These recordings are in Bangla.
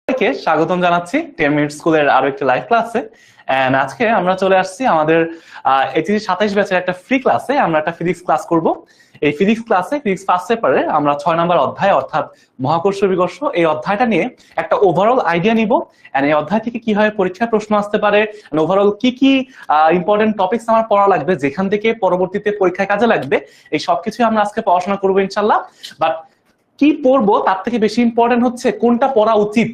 সবাইকে স্বাগতম জানাচ্ছি 10 মিনিট স্কুলের আরো একটি লাইভ ক্লাসে। এন্ড আজকে আমরা চলে আসছি আমাদের এইচএসসি 27 ব্যাচের একটা ফ্রি ক্লাসে। আমরা একটা ফিজিক্স ক্লাস করব। এই ফিজিক্স ক্লাসে ফিজিক্স ফার্স্ট পেপারে আমরা 6 নম্বর অধ্যায় অর্থাৎ মহাকর্ষ বিকর্ষ এই অধ্যায়টা নিয়ে একটা ওভারঅল আইডিয়া নিব। এন্ড এই অধ্যায় থেকে কিভাবে পরীক্ষায় প্রশ্ন আসতে পারে, ওভারঅল কি কি ইম্পর্টেন্ট টপিকস আমার পড়া লাগবে যেখান থেকে পরবর্তীতে পরীক্ষায় কাজে লাগবে, এই সবকিছু আমরা আজকে পড়াশোনা করবো ইনশাল্লাহ। বাট কি পড়বো তার থেকে বেশি ইম্পর্টেন্ট হচ্ছে কোনটা পড়া উচিত।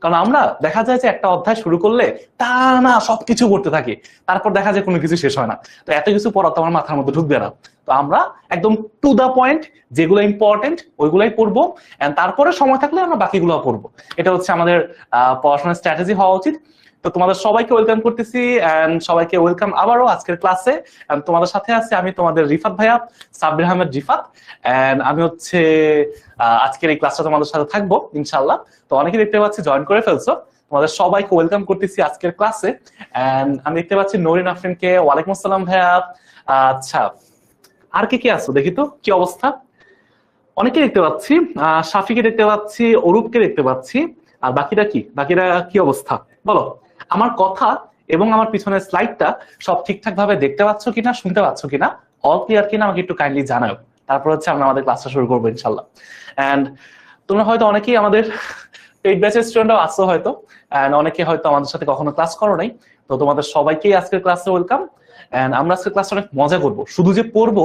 কারণ আমরা দেখা যায় যে একটা অধ্যায় শুরু করলে তা না সবকিছু পড়তে থাকি, তারপর দেখা যায় কোনো কিছু শেষ হয় না। তো এত কিছু পড়া তো আমার মাথার মধ্যে ঢুকবে না। তো আমরা একদম টু দা পয়েন্ট যেগুলো ইম্পর্টেন্ট ওইগুলাই পড়বো, এন্ড তারপরে সময় থাকলে আমরা বাকিগুলো পড়বো। এটা হচ্ছে আমাদের পড়াশোনার স্ট্র্যাটেজি হওয়া উচিত। তো তোমাদের সবাইকে ওয়েলকাম করতেছি এন্ড সবাইকে ওয়েলকাম আবারও আজকের ক্লাসে। তোমাদের সাথে আছে আমি তোমাদের রিফাত ভাইয়া, সাব্বির আহমেদ রিফাত। এন্ড আমি হচ্ছে আজকের এই ক্লাসটা তোমাদের সাথে থাকবো ইনশাল্লাহ। তো অনেকে দেখতে পাচ্ছি জয়েন করে ফেলছো, তোমাদের সবাইকে ওয়েলকাম করতেছি আজকের ক্লাসে। এন্ড আমি দেখতে পাচ্ছি নরিন আফরিনকে, ওয়ালাইকুম আসসালাম ভাইয়া। আচ্ছা, আর কে কে আছো দেখি তো কি অবস্থা। অনেকে দেখতে পাচ্ছি, শাফিকে দেখতে পাচ্ছি, অরূপকে দেখতে পাচ্ছি। আর বাকিরা কি অবস্থা বলো। আমার কথা এবং আমার পিছনের স্লাইডটা সব ঠিকঠাক ভাবে দেখতে পাচ্ছ কিনা, শুনতে পাচ্ছ কিনা, অল ক্লিয়ার কিনা আমাকে একটু কাইন্ডলি জানাও। তারপর হচ্ছে আমরা আমাদের ক্লাসটা শুরু করবো ইনশাল্লাহ। এন্ড তোমরা হয়তো অনেকেই আমাদের পেইড ব্যাচের স্টুডেন্টরাও আছো হয়তো, এন্ড অনেকে হয়তো আমাদের সাথে কখনো ক্লাস করো নাই। তো তোমাদের সবাইকেই আজকের ক্লাসে ওয়েলকাম। এন্ড আমরা আজকের ক্লাসটা অনেক মজা করবো, শুধু যে পড়বো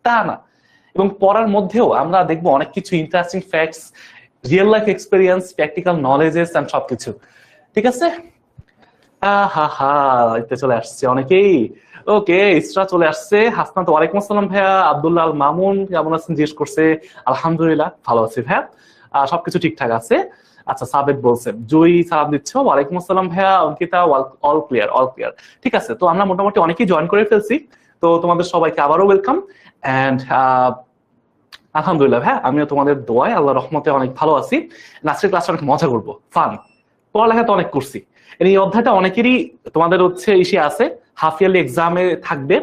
তা না, এবং পড়ার মধ্যেও আমরা দেখবো অনেক কিছু interesting facts, real life experience, practical knowledges and সবকিছু। ঠিক আছে? চলে আসছে অনেকেই। ওকে, ইসরা চলে আসছে। হাসনাত ওয়ালাইকুম আসসালাম ভাইয়া। আব্দুল্লাহ আল মামুন কেমন আছেন জিজ্ঞেস করছে। আলহামদুলিল্লাহ ভালো আছি ভাইয়া, সবকিছু ঠিকঠাক আছে। আচ্ছা, সাবেক বলছেন, জুই সালাম দিচ্ছ, ওয়ালাইকুম আসসালাম ভাইয়া। Ankita all clear, all clear. ঠিক আছে, তো আমরা মোটামুটি অনেকেই জয়েন করে ফেলছি। তো তোমাদের সবাইকে আবারও ওয়েলকাম। এন্ড আলহামদুলিল্লাহ ভাইয়া, আমিও তোমাদের দোয়ায় আল্লাহ রহমতে অনেক ভালো আছি। আজকের ক্লাসটা অনেক মজা করবো, ফান। পড়ালেখা তো অনেক করছি। এই অধ্যায়টা অনেকেরই তোমাদের হচ্ছে ইসে আছে, হাফ ইয়ারলি এক্সামে থাকবে,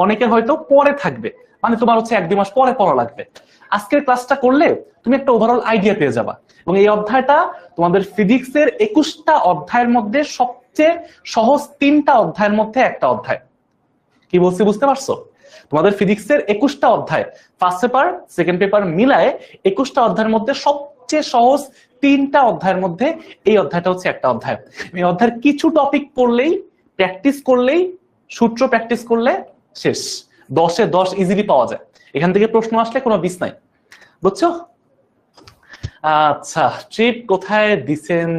অনেকের হয়তো পরে থাকবে, মানে তোমার হচ্ছে 1-2 মাস পরে পড়া লাগবে। আজকের ক্লাসটা করলে তুমি একটা ওভারঅল আইডিয়া পেয়ে যাবা। এবং এই অধ্যায়টা তোমাদের ফিজিক্সের 21টা অধ্যায়ের মধ্যে সবচেয়ে সহজ 3টা অধ্যায়ের মধ্যে একটা অধ্যায়। কি বলছি বুঝতে পারছো? তোমাদের ফিজিক্সের 21টা অধ্যায়, ফার্স্ট পেপার সেকেন্ড পেপার মিলায়ে 21টা অধ্যায়ের মধ্যে সবচেয়ে সহজ 3টা অধ্যায়ের মধ্যে এই অধ্যায়টা হচ্ছে একটা অধ্যায়। এই অধ্যায়ের কিছু টপিক পড়লেই, প্র্যাকটিস করলেই, সূত্র প্র্যাকটিস করলে শেষ। 10-এ 10 ইজিলি পাওয়া যায়। এখান থেকে প্রশ্ন আসলে কোনো বিষ নাই, বুঝছো? আচ্ছা, ট্রিপ কোথায় দিছেন?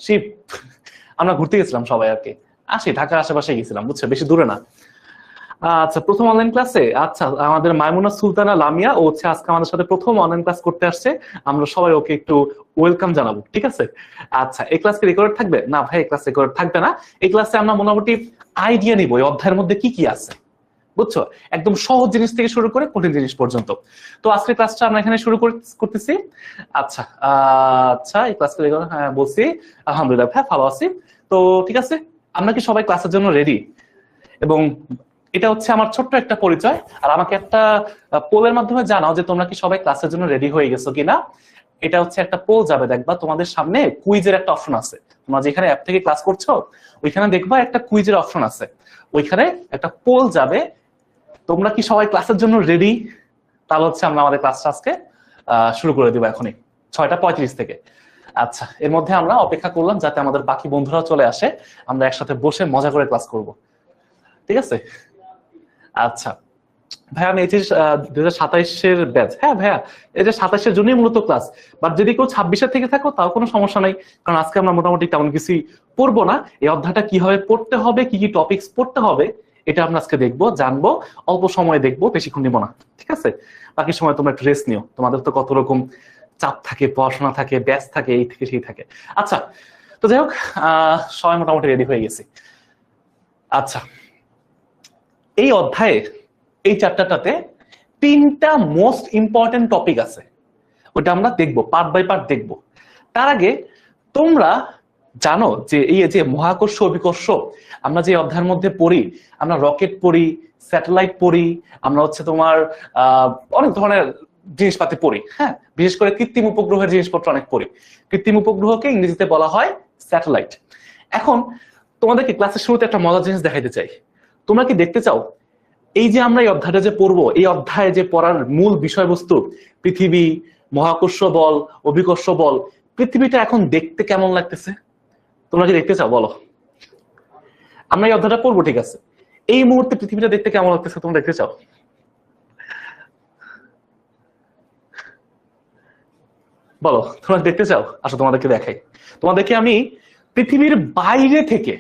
ট্রিপ আমরা ঘুরতে গেছিলাম সবাই আর কি, ঢাকার আশেপাশে গেছিলাম, বুঝছো, বেশি দূরে না। আচ্ছা, প্রথম অনলাইন ক্লাসে। আচ্ছা, আমাদের মাইমুনা সুলতানা লামিয়া ও হচ্ছে আজকে আমাদের সাথে প্রথম অনলাইন ক্লাস করতে আসছে। আমরা সবাই ওকে একটু ওয়েলকাম জানাবো, ঠিক আছে? আচ্ছা, এই ক্লাস কি রেকর্ড থাকবে? না ভাই, এই ক্লাস রেকর্ড থাকবে না। এই ক্লাসে আমরা মোটামুটি আইডিয়া নিব এই অধ্যায়ের মধ্যে কি কি আছে, বুঝছো, একদম সহজ জিনিস থেকে শুরু করে কঠিন জিনিস পর্যন্ত। তো আজকের ক্লাসটা আমরা এখানে শুরু করতেছি। আচ্ছা আচ্ছা, এই ক্লাস হ্যাঁ বলছি, আলহামদুলিল্লাহ হ্যাঁ ভালো আছি। তো ঠিক আছে, আমরা কি সবাই ক্লাসের জন্য রেডি? এবং এটা হচ্ছে আমার ছোট্ট একটা পরিচয়। আর আমাকে একটা পোলের মাধ্যমে জানাও যে তোমরা কি সবাই ক্লাসের জন্য রেডি হয়ে গেছো কিনা। এটা হচ্ছে একটা পোল যাবে, দেখবা তোমাদের সামনে কুইজের একটা অপশন আছে। তোমরা যেখানে অ্যাপ থেকে ক্লাস করছো ওইখানে দেখবা একটা কুইজের অপশন আছে, ওইখানে একটা পোল যাবে। তোমরা কি সবাই ক্লাসের জন্য রেডি? তাহলে হচ্ছে আমরা আমাদের ক্লাসটা আজকে শুরু করে দিব এখনই 6:35 থেকে। আচ্ছা, এর মধ্যে আমরা অপেক্ষা করলাম যাতে আমাদের বাকি বন্ধুরাও চলে আসে, আমরা একসাথে বসে মজা করে ক্লাস করব, ঠিক আছে? আচ্ছা ভাইয়া, আমি 2027-এর ব্যাচ। হ্যাঁ ভাইয়া, এটা 27-এর জন্যই মূলত ক্লাস। বাট যদি কেউ 26-এর থেকে থাকো তাও কোনো সমস্যা নাই, কারণ আজকে আমরা মোটামুটি তেমন কিছুই পড়বো না। এই অধ্যায়টা কিভাবে পড়তে হবে, কি কি টপিকস পড়তে হবে, এটা আমরা আজকে দেখবো, জানবো। অল্প সময় দেখবো, বেশিক্ষণ নিবো না, ঠিক আছে? বাকি সময় তোমরা একটু রেস্ট নিও, তোমাদের তো কত রকম চাপ থাকে, পড়াশোনা থাকে, ব্যাচ থাকে, এই থেকে সেই থাকে। আচ্ছা, তো যাই হোক, সবাই মোটামুটি রেডি হয়ে গেছি। আচ্ছা, এই অধ্যায়ে এই চ্যাপ্টারটাতে 3টা মোস্ট ইম্পর্টেন্ট টপিক আছে, ওটা আমরা দেখবো, পার্ট বাই পার্ট দেখবো। তার আগে তোমরা জানো যে এই যে মহাকর্ষ অভিকর্ষ আমরা যে অধ্যায়ের মধ্যে পড়ি, আমরা রকেট পড়ি, স্যাটেলাইট পড়ি, আমরা হচ্ছে তোমার অনেক ধরনের জিনিসপাতি পড়ি, হ্যাঁ, বিশেষ করে কৃত্রিম উপগ্রহের জিনিসপত্র অনেক পড়ি। কৃত্রিম উপগ্রহকে ইংরেজিতে বলা হয় স্যাটেলাইট। এখন তোমাদেরকে ক্লাসের শুরুতে একটা মজার জিনিস দেখাইতে চাই। তোমরা কি দেখতে চাও এই যে আমরা এই অধ্যায়টা যে পড়বো, এই অধ্যায়ে যে পড়ার মূল বিষয়বস্তু পৃথিবী, মহাকর্ষ বল, অভিকর্ষ বল, পৃথিবীটা এখন দেখতে কেমন লাগতেছে? তোমরা কি দেখতে চাও বলো? আমরা এই অধ্যায়টা পড়বো, ঠিক আছে, এই মুহূর্তে পৃথিবীটা দেখতে কেমন লাগতেছে তোমরা দেখতে চাও? বলো, তোমরা দেখতে চাও? আসো তোমাদেরকে দেখাই। তোমাদেরকে আমি পৃথিবীর বাইরে থেকে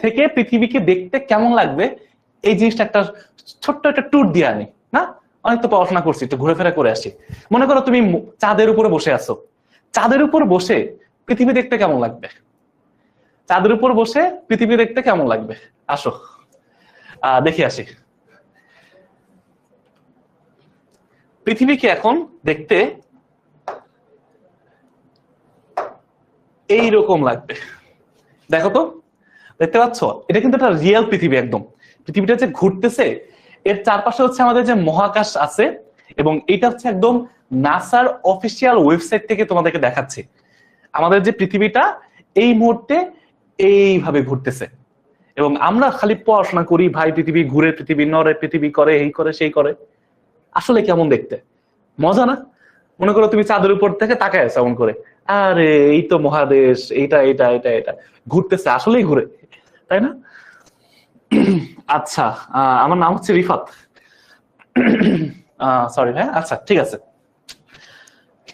থেকে পৃথিবীকে দেখতে কেমন লাগবে এই জিনিসটা একটা ছোট্ট একটা ট্যুর দিয়ে আনি না। অনেক তো পড়াশোনা করছি, একটু ঘুরে ফেরা করে আসি। মনে করো তুমি চাঁদের উপরে বসে আছো, চাঁদের উপর বসে পৃথিবী দেখতে কেমন লাগবে? চাঁদের উপর বসে পৃথিবী দেখতে কেমন লাগবে? আসো দেখি আসি। পৃথিবীকে এখন দেখতে এইরকম লাগবে, দেখো তো, দেখতে পাচ্ছ? এটা কিন্তু একটা রিয়েল পৃথিবী একদম। পৃথিবীটা যে ঘুরতেছে, এর চারপাশে হচ্ছে আমাদের যে মহাকাশ আছে, এবং এটা হচ্ছে একদম নাসার অফিসিয়াল ওয়েবসাইট থেকে তোমাদেরকে দেখাচ্ছি। আমাদের যে পৃথিবীটা এই মুহূর্তে এইভাবে ঘুরতেছে, এবং আমরা খালি পড়াশোনা করি ভাই পৃথিবী ঘুরে, পৃথিবী নড়ে, পৃথিবী করে, এই করে সেই করে। আসলে কেমন দেখতে মজা না? মনে করো তুমি চাঁদের উপর থেকে তাকায় আছো এমন করে, আরে এই তো মহাদেশ, এইটা এটা এটা এটা ঘুরতেছে, আসলেই ঘুরে, তাই না? আচ্ছা, আমার নাম হচ্ছে রিফাত। সরি হ্যাঁ, আচ্ছা ঠিক আছে।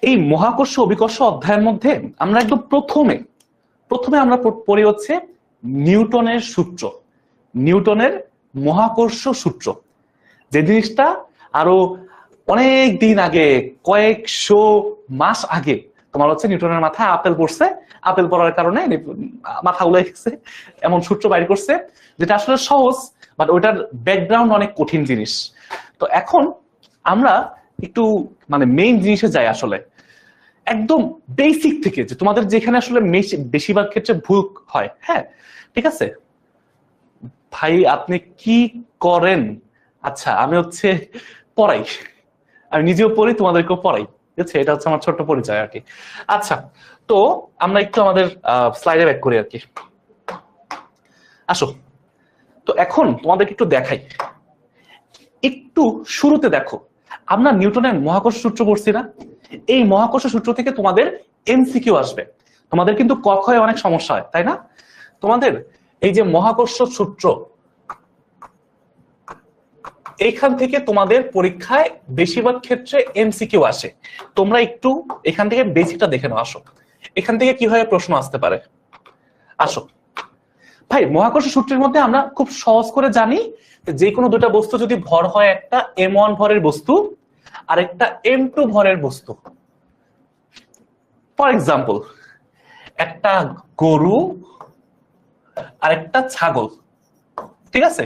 এই মহাকর্ষ অভিকর্ষ অধ্যায়ের মধ্যে আমরা একদম প্রথমে আমরা পড়ি হচ্ছে নিউটনের সূত্র, নিউটনের মহাকর্ষ সূত্র। যে জিনিসটা আরো অনেক দিন আগে, কয়েকশো মাস আগে তোমার হচ্ছে নিউটনের মাথায় আপেল পড়ছে, আপেল পড়ার কারণে মাথা উলাই গেছে, এমন সূত্র বাইর করছে, যেটা আসলে সহজ, বাট ওইটার ব্যাকগ্রাউন্ড অনেক কঠিন জিনিস। তো এখন আমরা একটু মানে মেইন জিনিসে যাই, আসলে একদম বেসিক থেকে, যে তোমাদের যেখানে আসলে বেশিরভাগ ক্ষেত্রে ভুল হয়। হ্যাঁ ঠিক আছে ভাই, আপনি কি করেন? আচ্ছা, আমি হচ্ছে পড়াই, আমি নিজেও পড়ি, তোমাদেরকেও পড়াই, ঠিক আছে, এটা হচ্ছে আমার ছোট্ট পরিচয় আর কি। আচ্ছা, তো আমরা একটু আমাদের স্লাইডে ব্যাক করি আর কি। আসো, তো এখন তোমাদেরকে একটু দেখাই। একটু শুরুতে দেখো, আমরা নিউটনের মহাকর্ষ সূত্র পড়ছি না? এই মহাকর্ষ সূত্র থেকে তোমাদের এমসিকিউ আসবে। তোমাদের কিন্তু ক খ অনেক সমস্যা হয়, তাই না? তোমাদের এই যে মহাকর্ষ সূত্র, এইখান থেকে তোমাদের পরীক্ষায় বেশিরভাগ ক্ষেত্রে এমসিকিউ আসে। তোমরা একটু এখান থেকে বেসিকটা দেখে নাও। আসো, এখান থেকে কিভাবে প্রশ্ন আসতে পারে। আসো ভাই, মহাকর্ষ সূত্রের মধ্যে আমরা খুব সহজ করে জানি, যে কোনো দুটা বস্তু যদি ভর হয়, একটা m1 ভরের বস্তু আর একটা m2 ভরের বস্তু, ফর এক্সাম্পল একটা গরু আর একটা ছাগল, ঠিক আছে,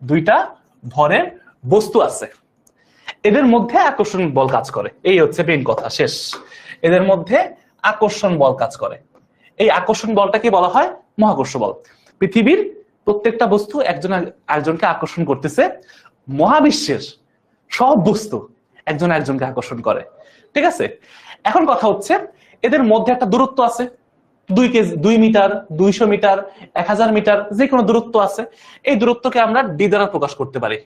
দুইটা ভরের বস্তু আছে, এদের মধ্যে আকর্ষণ বল কাজ করে, এই হচ্ছে মেইন কথা, শেষ। এদের মধ্যে আকর্ষণ বল কাজ করে, এই আকর্ষণ বলটাকে বলা হয় মহাকর্ষ বল। পৃথিবীর প্রত্যেকটা বস্তু একজন আরেকজনকে আকর্ষণ করতেছে, মহাবিশ্বের সব বস্তু একজন আরেকজনকে আকর্ষণ করে, ঠিক আছে। এখন কথা হচ্ছে, এদের মধ্যে একটা দূরত্ব আছে, 2 মিটার, 200 মিটার, 1000 মিটার, যে কোনো দূরত্ব আছে। এই দূরত্বকে আমরা ডি দ্বারা প্রকাশ করতে পারি,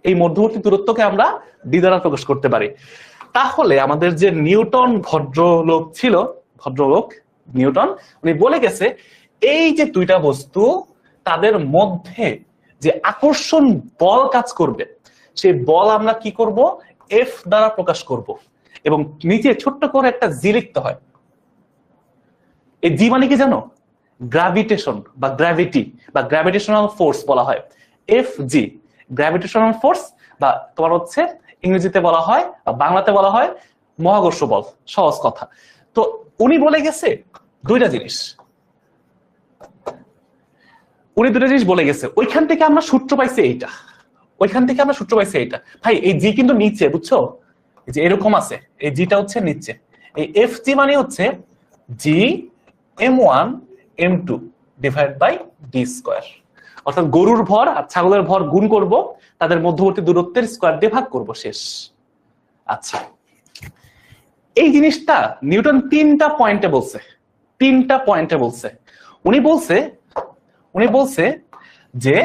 এই মধ্যবর্তী দূরত্বকে আমরা ডি দ্বারা প্রকাশ করতে পারি। তাহলে আমাদের যে নিউটন ভদ্রলোক ছিল, ভদ্রলোক নিউটন, উনি বলে গেছে এই যে দুইটা বস্তু, তাদের মধ্যে যে আকর্ষণ বল কাজ করবে, সেই বল আমরা কি করব, এফ দ্বারা প্রকাশ করব, এবং নিচে ছোট্ট করে একটা জি লিখতে হয়। এই জি মানে কি জানো? গ্র্যাভিটেশন বা গ্র্যাভিটি বা গ্র্যাভিটেশনাল ফোর্স বলা হয়, এফ জি, গ্র্যাভিটেশনাল ফোর্স, বা তোমার হচ্ছে ইংরেজিতে বলা হয় বা বাংলাতে বলা হয় মহাকর্ষ বল, সহজ কথা। তো উনি বলে গেছে দুইটা জিনিস, বলে গেছে, ওইখান থেকে আমরা সূত্র পাইছি এইটা, ওইখান থেকে আমরা সূত্র পাইছি এইটা। ভাই এই জি কিন্তু নিচে, বুঝছো, যে এরকম আছে, এই জিটা হচ্ছে নিচে, এই এফ জি মানে হচ্ছে G m1 m2 divide by D square, অর্থাৎ গরুর ভর আর ছাগলের ভর গুণ করব, তাদের মধ্যবর্তী দূরত্বের স্কয়ার দিয়ে ভাগ করব, শেষ। আচ্ছা, এই জিনিসটা নিউটন তিনটা পয়েন্টে বলছে। উনি বলছে যে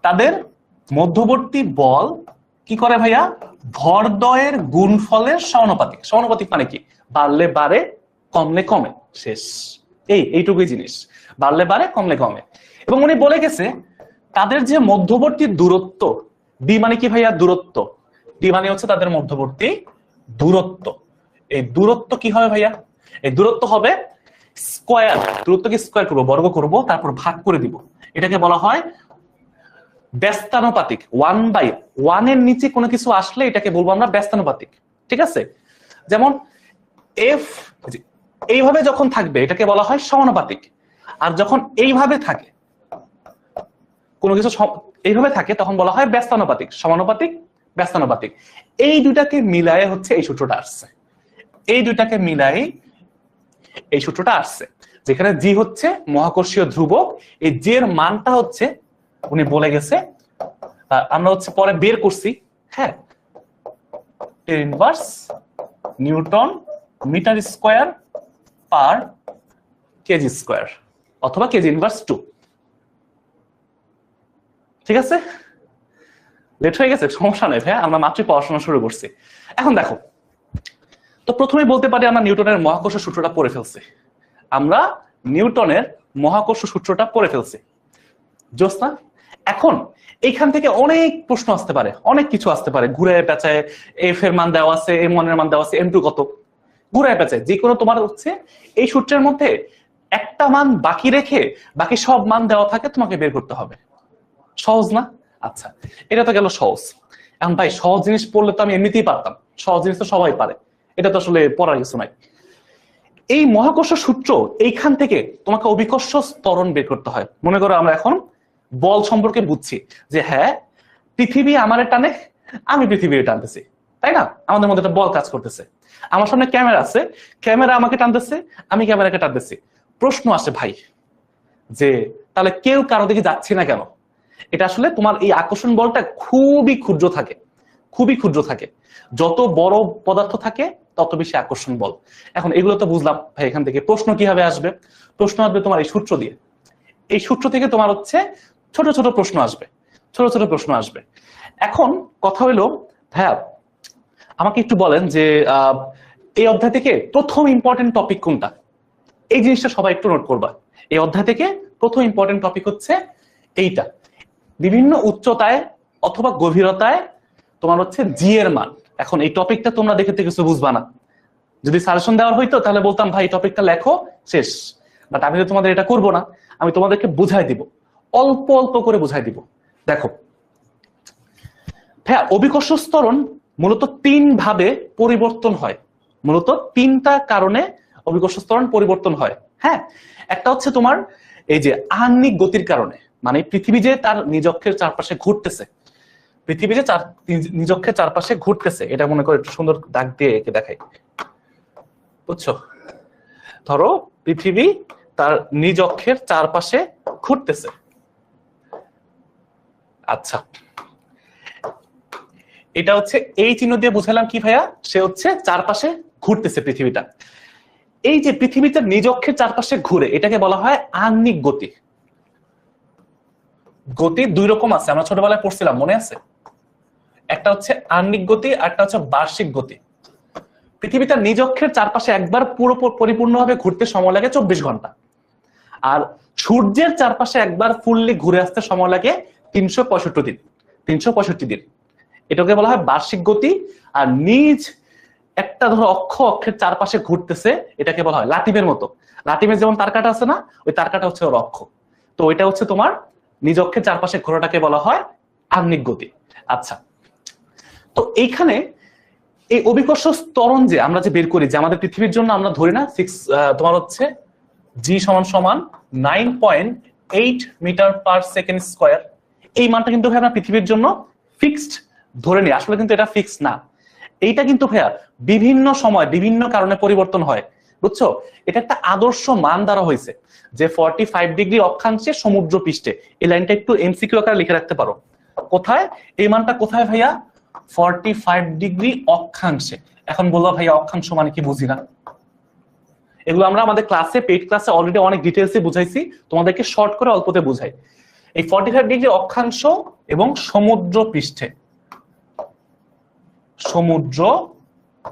তাদের মধ্যবর্তী বল কি করে ভাইয়া, ভরদ্বয়ের গুণফলের সমানুপাতিক। সমানুপাতিক মানে কি, বাড়লে বাড়ে কমলে কমে, শেষ। এইটুকুই জিনিস, বাড়লে বাড়ে কমলে কমে। এবং উনি বলে গেছে তাদের যে মধ্যবর্তী দূরত্ব, ডি মানে কি ভাইয়া, দূরত্ব। ডি মানে হচ্ছে তাদের মধ্যবর্তী দূরত্ব। এই দূরত্ব কি হবে ভাইয়া, এই দূরত্ব হবে স্কয়ার। দূরত্বকে স্কয়ার করবো, বর্গ করব, তারপর ভাগ করে দিব। এটাকে বলা হয় ব্যস্তানুপাতিক। 1/1 এর নিচে কোনো কিছু আসলে এটাকে বলবো আমরা ব্যস্তানুপাতিক, ঠিক আছে? যেমন এফ এইভাবে যখন থাকবে এটাকে বলা হয় সমানুপাতিক, আর যখন এইভাবে থাকে, কোনো কিছু এইভাবে থাকে, তখন বলা হয় ব্যস্তানুপাতিক। সমানুপাতিক, ব্যস্তানুপাতিক, এই দুটাকে মিলায়ে হচ্ছে এই সূত্রটা আসছে। এই দুটাকে মিলাই এই সূত্রটা আসছে, যেখানে জি হচ্ছে মহাকর্ষীয় ধ্রুবক। এই জি এর মানটা হচ্ছে উনি বলে গেছে, আমরা হচ্ছে পরে বের করছি, হ্যাঁ, ten inverse Newton metre square per kg square, অথবা কেজি ইনভার্স 2। ঠিক আছে, লেট হয়ে গেছে, সমস্যা নেই ভাই, আমরা মাত্রই পড়াশোনা শুরু করছি। এখন দেখো, তো প্রথমে বলতে পারি আমরা নিউটনের মহাকর্ষ সূত্রটা পড়ে ফেলছি। জোসনা, এখন এইখান থেকে অনেক প্রশ্ন আসতে পারে, অনেক কিছু আসতে পারে, ঘুরে পেঁচায়। এফ এর মান দেওয়া আছে, M1 এর মান দেওয়া আছে, M2 কত, ঘুরে পেঁচায়। যে কোনো তোমার হচ্ছে এই সূত্রের মধ্যে একটা মান বাকি রেখে বাকি সব মান দেওয়া থাকে, তোমাকে বের করতে হবে। সহজ না? আচ্ছা, এটা তো গেল সহজ। এখন ভাই সহজ জিনিস পড়লে তো আমি এমনিতেই পারতাম, সহজ জিনিস তো সবাই পারে, এটা তো আসলে পড়ার কিছু নাই। এই মহাকর্ষ সূত্র, এইখান থেকে তোমাকে অভিকর্ষ ত্বরণ বের করতে হয়। মনে করো আমরা এখন বল সম্পর্কে বুঝছি যে হ্যাঁ, পৃথিবী আমারে টানে, আমি পৃথিবীর টানতেছি, তাই না? আমাদের মধ্যে একটা বল কাজ করতেছে। আমার সামনে ক্যামেরা আছে, ক্যামেরা আমাকে টানতেছে, আমি ক্যামেরাকে টানতেছি। প্রশ্ন আসে ভাই যে তাহলে কেউ কারো দিকে যাচ্ছে না কেন? এটা আসলে তোমার এই আকর্ষণ বলটা খুবই ক্ষুদ্র থাকে। যত বড় পদার্থ থাকে তত বেশি আকর্ষণ বল। এখন এগুলো তো বুঝলাম ভাই, এখান থেকে প্রশ্ন কিভাবে আসবে? প্রশ্ন আসবে তোমার এই সূত্র দিয়ে। এই সূত্র থেকে তোমার হচ্ছে ছোট ছোট প্রশ্ন আসবে। এখন কথা হইলো ভাইয়া, আমাকে একটু বলেন যে এই অধ্যায় থেকে প্রথম ইম্পর্টেন্ট টপিক কোনটা? এই জিনিসটা সবাই একটু নোট করবা। এই অধ্যায় থেকে প্রথম ইম্পর্টেন্ট টপিক হচ্ছে এইটা। বিভিন্ন উচ্চতায় অথবা গভীরতায় তোমার হচ্ছে জি এর মান। এখন এই টপিকটা তোমরা দেখে কিছু বুঝবা না। যদি সাজেশন দেওয়ার হইতো তাহলে বলতাম ভাই টপিকটা লেখো, শেষ। বাট আমি তো তোমাদের এটা করবো না, আমি তোমাদেরকে বুঝাই দিব, অল্প অল্প করে বুঝাই দিব। দেখো হ্যাঁ, অভিকর্ষ ত্বরণ মূলত 3 ভাবে পরিবর্তন হয়। মূলত 3টা কারণে অভিকর্ষ ত্বরণ পরিবর্তন হয়। হ্যাঁ, একটা হচ্ছে তোমার এই যে আহ্নিক গতির কারণে, মানে পৃথিবী যে তার নিজক্ষের চারপাশে ঘুরতেছে, এটা মনে করে একটু সুন্দর দাগ দিয়ে এঁকে দেখাই, বুঝছো? ধরো পৃথিবী তার নিজ অক্ষের চারপাশে ঘুরতেছে। আচ্ছা, এটা হচ্ছে এই চিহ্ন দিয়ে বুঝালাম কি ভাইয়া, সে হচ্ছে চারপাশে ঘুরতেছে পৃথিবীটা। এই যে পৃথিবীতে নিজ অক্ষের চারপাশে ঘুরে, এটাকে বলা হয় আহ্নিক গতি। গতি 2 রকম আছে, আমরা ছোটবেলায় পড়ছিলাম, মনে আছে? একটা হচ্ছে আহ্নিক গতি, আর একটা হচ্ছে বার্ষিক গতি। পৃথিবীটা নিজ অক্ষের চারপাশে একবার পরিপূর্ণভাবে ঘুরতে সময় লাগে 24 ঘন্টা, আর সূর্যের চারপাশে একবার ফুললি ঘুরে আসতে সময় লাগে 365 দিন। এটাকে বলা হয় বার্ষিক গতি। আর নিজ একটা ধরো অক্ষের চারপাশে ঘুরতেছে, এটাকে বলা হয় লাটিমের মতো। লাটিমের যেমন তারকাটা আছে না, ওই তারকাটা হচ্ছে ওর অক্ষ। তো এটা হচ্ছে তোমার নিজ অক্ষের চারপাশে ঘোরাটাকে বলা হয় আহ্নিক গতি। আচ্ছা, তো এইখানে এই অভিকর্ষ ত্বরণ যে আমরা যে বের করি, যে আমাদের পৃথিবীর জন্য আমরা ধরি না তোমার হচ্ছে জি সমান 9.8 মিটার পার সেকেন্ড স্কয়ার। এই মানটা কিন্তু ভাই আমরা পৃথিবীর জন্য ফিক্সড ধরে নিই, আসলে কিন্তু এটা ফিক্সড না। এইটা কিন্তু ভাইয়া বিভিন্ন সময় বিভিন্ন কারণে পরিবর্তন হয়, বুঝছো? এটা একটা আদর্শ মান দ্বারা হয়েছে যে 45 ডিগ্রি অক্ষাংশে সমুদ্র পৃষ্ঠে। এই লাইনটা একটু এমসিকিউ আকারে লিখে রাখতে পারো। কোথায়? এই মানটা কোথায় ভাইয়া? 45 ডিগ্রি অক্ষাংশে। এখন বলবো ভাইয়া অক্ষাংশ মানে কি, বুঝি না। এগুলো আমরা আমাদের ক্লাসে, পেইড ক্লাসে অলরেডি অনেক ডিটেইলসে বুঝাইছি, তোমাদেরকে শর্ট করে অল্পতে বুঝাই। এই 45 ডিগ্রি অক্ষাংশ এবং সমুদ্র পৃষ্ঠে, সমুদ্র